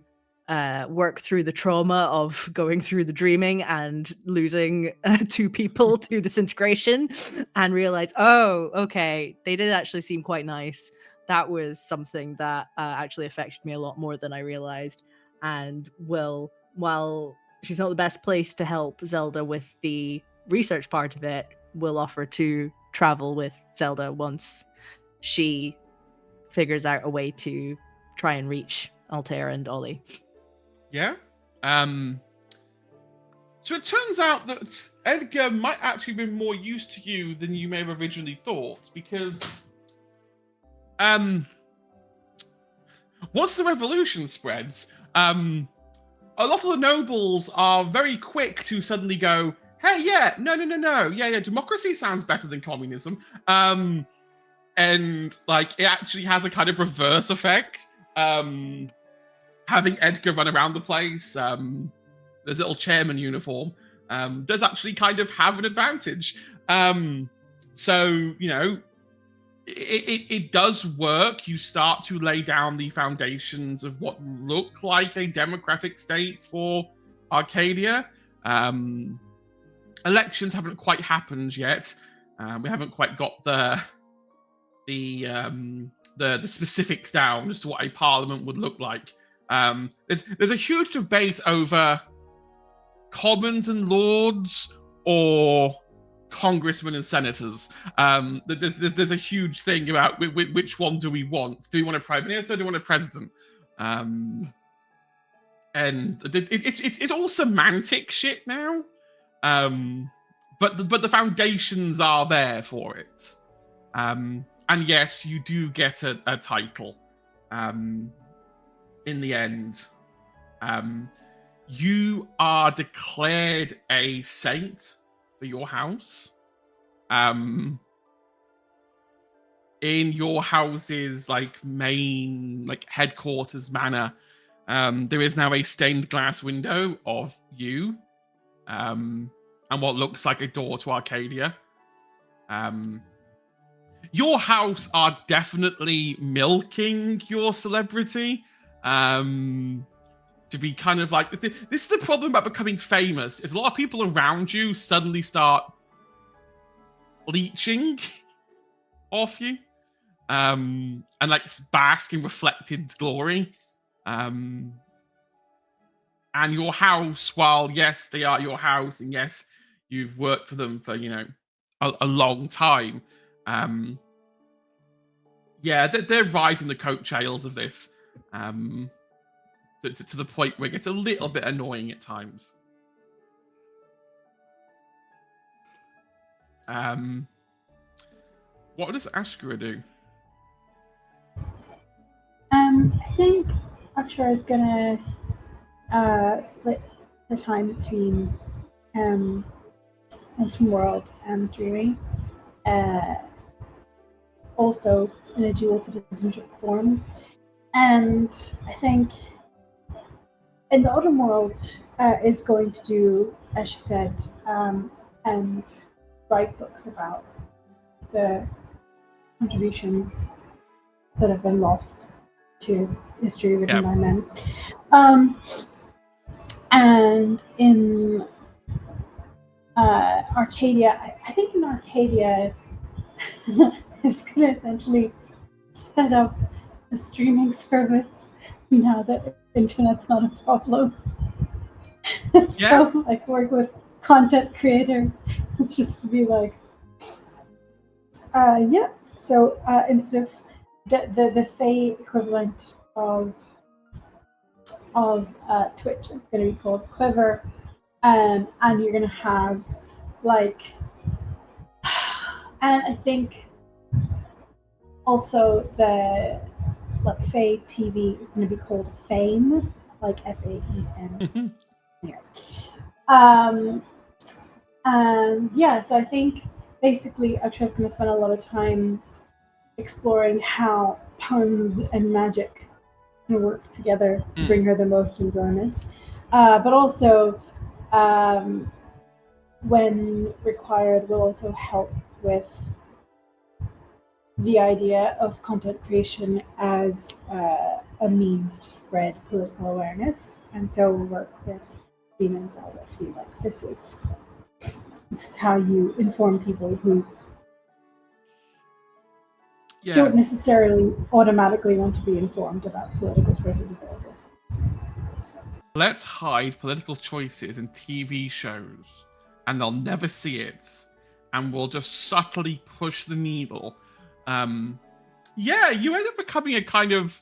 Speaker 4: work through the trauma of going through the dreaming and losing 2 people to disintegration, and realize, oh, okay, they did actually seem quite nice. That was something that actually affected me a lot more than I realized, and will, while she's not the best place to help Zelda with the research part of it, will offer to travel with Zelda once she figures out a way to try and reach Altair and Ollie.
Speaker 1: Yeah. So it turns out that Edgar might actually be more used to you than you may have originally thought, because once the revolution spreads, a lot of the nobles are very quick to suddenly go, hey, yeah, no, yeah, democracy sounds better than communism. And like it actually has a kind of reverse effect. Having Edgar run around the place, there's a little chairman uniform, does actually kind of have an advantage. So, you know, it does work. You start to lay down the foundations of what look like a democratic state for Arcadia. Elections haven't quite happened yet. We haven't quite got the specifics down as to what a parliament would look like. There's a huge debate over commons and lords or congressmen and senators. There's a huge thing about which one do we want? Do we want a prime minister? Or do we want a president? And it's all semantic shit now. But the foundations are there for it. And yes, you do get a title. In the end, you are declared a saint for your house. In your house's main headquarters manor, there is now a stained glass window of you, and what looks like a door to Arcadia. Your house are definitely milking your celebrity. To be kind of like, this is the problem about becoming famous, is a lot of people around you suddenly start leeching off you, and bask in reflected glory. And your house, while yes, they are your house, and yes, you've worked for them for, a long time. Yeah, they're riding the coattails of this. To the point where it gets a little bit annoying at times. What does Ashkara do?
Speaker 3: I think Akshara is gonna split her time between Phantom World and Dreaming. Also in a dual citizenship form. And I think in the Autumn World is going to do, as she said, and write books about the contributions that have been lost to history written by men. And in Arcadia, I think in Arcadia, it's going to essentially set up a streaming service now that internet's not a problem. So work with content creators just to be so instead of the Fae equivalent of Twitch is going to be called Quiver, and you're going to have and I think also the Fae TV is going to be called Fame, FAEN. So I think basically Akshara's going to spend a lot of time exploring how puns and magic can work together to bring her the most enjoyment, but also when required will also help with the idea of content creation as a means to spread political awareness, and so we'll work with Demon Zelda to be like, this is how you inform people who don't necessarily automatically want to be informed about political choices available.
Speaker 1: Let's hide political choices in TV shows, and they'll never see it, and we'll just subtly push the needle. You end up becoming a kind of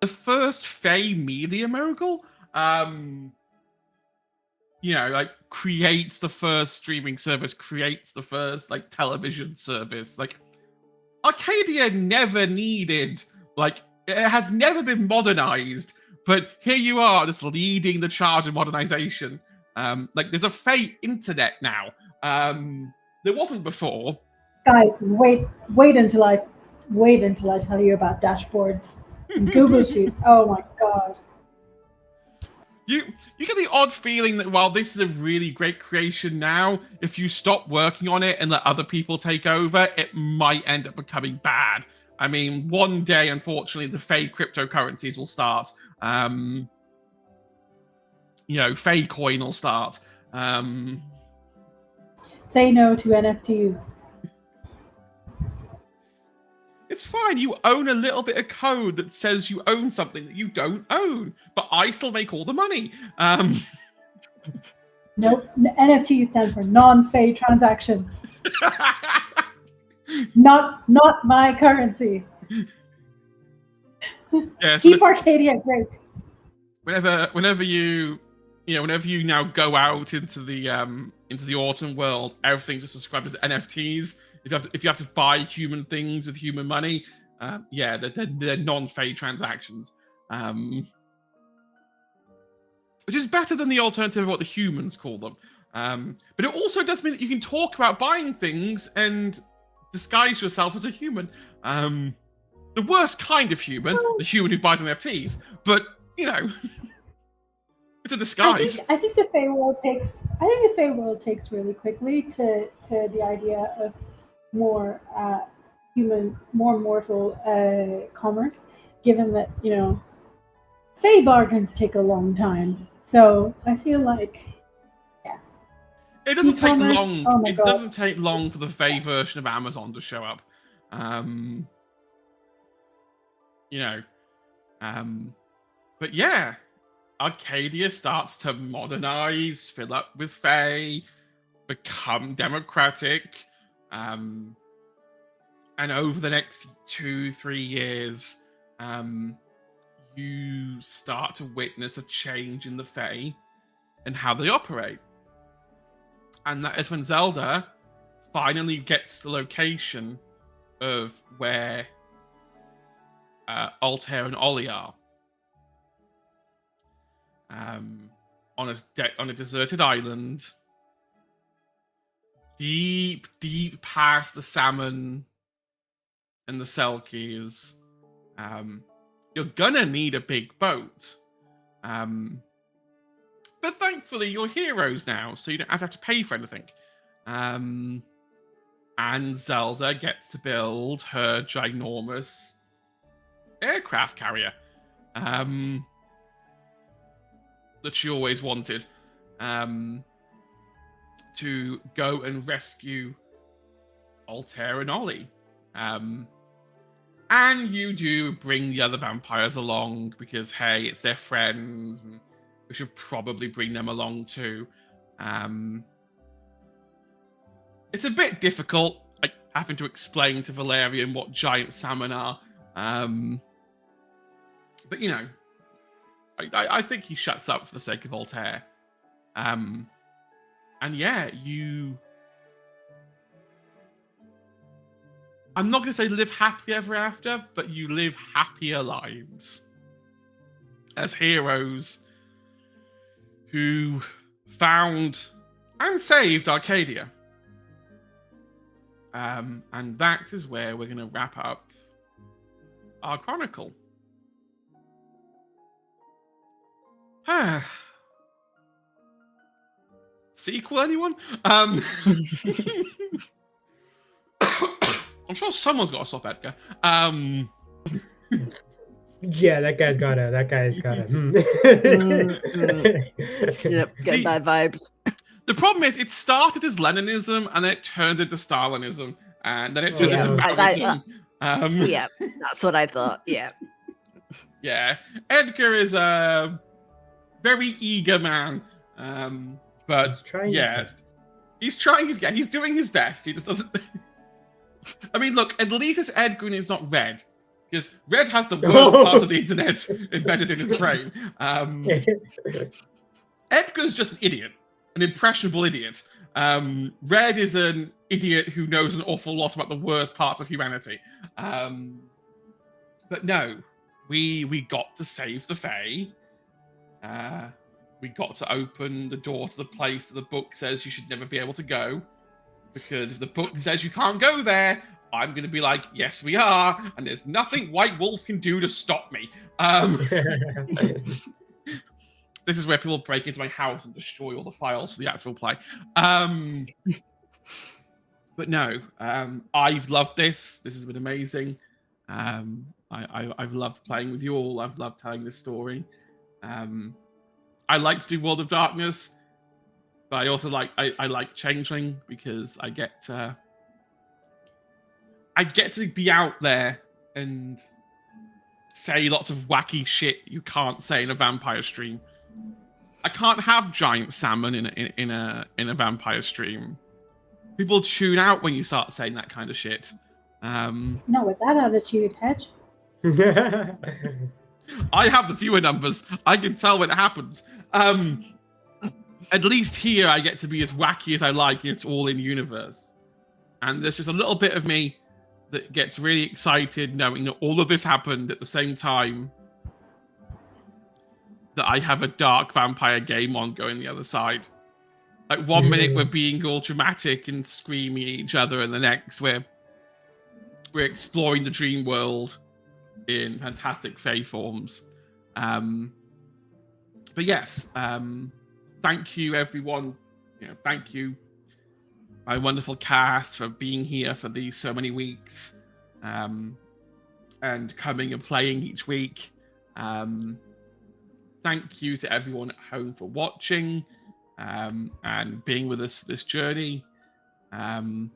Speaker 1: the first Fey media miracle. Like creates the first streaming service, creates the first like television service. Like Arcadia never needed, like it has never been modernized, but here you are just leading the charge of modernization. Like there's a Fey internet now. There wasn't before.
Speaker 3: Guys, wait until I tell you about dashboards and Google Sheets. Oh my god.
Speaker 1: You get the odd feeling that while this is a really great creation now, if you stop working on it and let other people take over, it might end up becoming bad. I mean, one day, unfortunately, the Fey cryptocurrencies will start. Fey coin will start.
Speaker 3: Say no to NFTs.
Speaker 1: It's fine. You own a little bit of code that says you own something that you don't own, but I still make all the money.
Speaker 3: Nope. NFTs stand for non-Fey transactions. Not my currency.
Speaker 1: Yes,
Speaker 3: Keep Arcadia great.
Speaker 1: Whenever you now go out into the autumn world, everything's just described as NFTs. If you have to buy human things with human money, they're non-Fey transactions, which is better than the alternative of what the humans call them. But it also does mean that you can talk about buying things and disguise yourself as a human. The worst kind of human, the human who buys NFTs, but it's a disguise.
Speaker 3: I think the Fey world takes really quickly to the idea of more human, more mortal commerce, given that Fey bargains take a long time. So I feel like
Speaker 1: it doesn't take
Speaker 3: e-commerce,
Speaker 1: long.
Speaker 3: oh my
Speaker 1: It
Speaker 3: God.
Speaker 1: doesn't take long for the Fey version of Amazon to show up. But yeah, Arcadia starts to modernize, fill up with Fey, become democratic, and over the next 2-3 years, you start to witness a change in the Fey and how they operate. And that is when Zelda finally gets the location of where Altair and Ollie are. On a deserted island, deep past the salmon and the Selkies. You're gonna need a big boat. But thankfully, you're heroes now, so you don't have to pay for anything. And Zelda gets to build her ginormous aircraft carrier that she always wanted, to go and rescue Altair and Ollie. And you do bring the other vampires along because, hey, it's their friends, and we should probably bring them along too. It's a bit difficult, like having to explain to Valerian what giant salmon are. But I think he shuts up for the sake of Altair. And yeah, I'm not going to say live happily ever after, but you live happier lives as heroes who found and saved Arcadia. And that is where we're going to wrap up our chronicle. Sequel, anyone? I'm sure someone's got to stop Edgar.
Speaker 2: Yeah, that guy's got a.
Speaker 4: Yep, get bad vibes.
Speaker 1: The problem is, it started as Leninism, and then it turned into Stalinism, and then it turned into Maoism.
Speaker 4: Yeah, that's what I thought. Yeah.
Speaker 1: Yeah, Edgar is a very eager man, but he's trying his best. He's doing his best. He just doesn't. I mean, look, at least it's Edgar and it's not Red, because Red has the worst part of the internet embedded in his brain. Edgar's just an idiot, an impressionable idiot. Red is an idiot who knows an awful lot about the worst parts of humanity. But no, we got to save the Fae. We got to open the door to the place that the book says you should never be able to go. Because if the book says you can't go there, I'm going to be like, yes, we are. And there's nothing White Wolf can do to stop me. This is where people break into my house and destroy all the files for the actual play. But no, I've loved this. This has been amazing. I've loved playing with you all. I've loved telling this story. I like to do World of Darkness, but I also like I like Changeling because I get to be out there and say lots of wacky shit you can't say in a vampire stream. I can't have giant salmon in a vampire stream. People tune out when you start saying that kind of shit.
Speaker 3: Not with that attitude, Hedge.
Speaker 1: I have the viewer numbers. I can tell when it happens. At least here I get to be as wacky as I like. It's all in universe. And there's just a little bit of me that gets really excited knowing that all of this happened at the same time that I have a dark vampire game on going the other side. Like 1 minute we're being all dramatic and screaming at each other, and the next we're exploring the dream world in fantastic fae forms. But yes, thank you everyone. Thank you, my wonderful cast, for being here for these so many weeks, and coming and playing each week. Thank you to everyone at home for watching and being with us for this journey. I want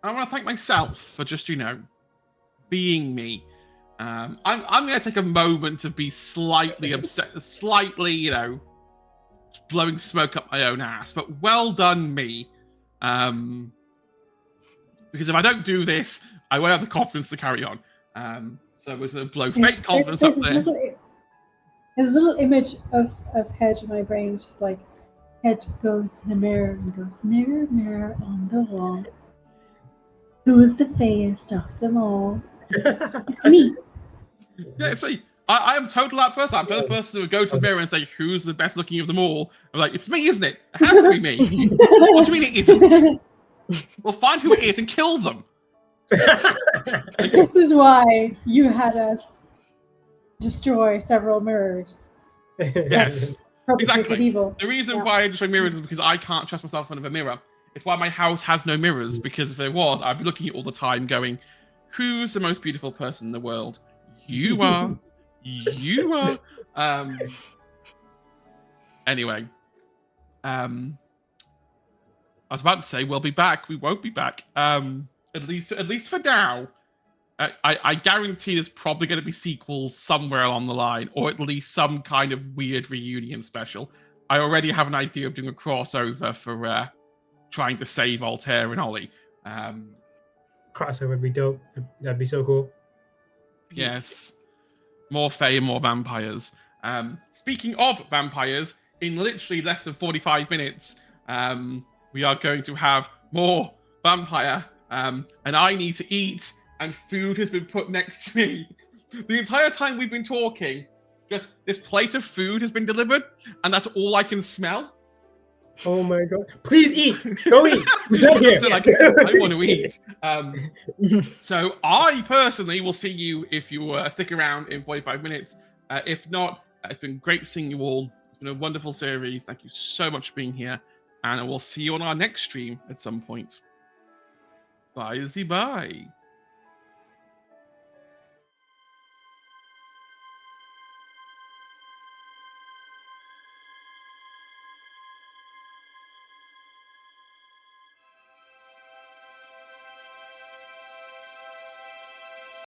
Speaker 1: to thank myself for just, being me. I'm going to take a moment to be slightly upset, slightly, blowing smoke up my own ass. But well done, me. Because if I don't do this, I won't have the confidence to carry on. So we're going to blow fake confidence up there.
Speaker 3: There's a little image of Hedge in my brain. It's just like, Hedge goes to the mirror and goes, mirror, mirror on the wall. Who is the fayest of them all? It's me.
Speaker 1: Yeah, it's me. I am totally that person. I'm the person who would go to the mirror and say, who's the best looking of them all? I'm like, it's me, isn't it? It has to be me. What do you mean it isn't? Well, find who it is and kill them.
Speaker 3: This is why you had us destroy several mirrors.
Speaker 1: Yes, exactly.
Speaker 3: Evil.
Speaker 1: The reason why I destroy mirrors is because I can't trust myself in front of a mirror. It's why my house has no mirrors, because if there was, I'd be looking at it all the time going, who's the most beautiful person in the world? You are. You are. Anyway. I was about to say we'll be back. We won't be back. At least for now. I guarantee there's probably going to be sequels somewhere along the line, or at least some kind of weird reunion special. I already have an idea of doing a crossover for trying to save Altair and Ollie.
Speaker 2: Crossover would be dope. That'd be so cool.
Speaker 1: Yes. More fae and more vampires. Speaking of vampires, in literally less than 45 minutes, we are going to have more vampire. And I need to eat, and food has been put next to me. The entire time we've been talking, just this plate of food has been delivered, and that's all I can smell.
Speaker 2: Oh my god! Please eat. Go eat. Here.
Speaker 1: So, I want to eat. So I personally will see you if you stick around in 45 minutes. If not, it's been great seeing you all. It's been a wonderful series. Thank you so much for being here, and I will see you on our next stream at some point. Bye-zy bye.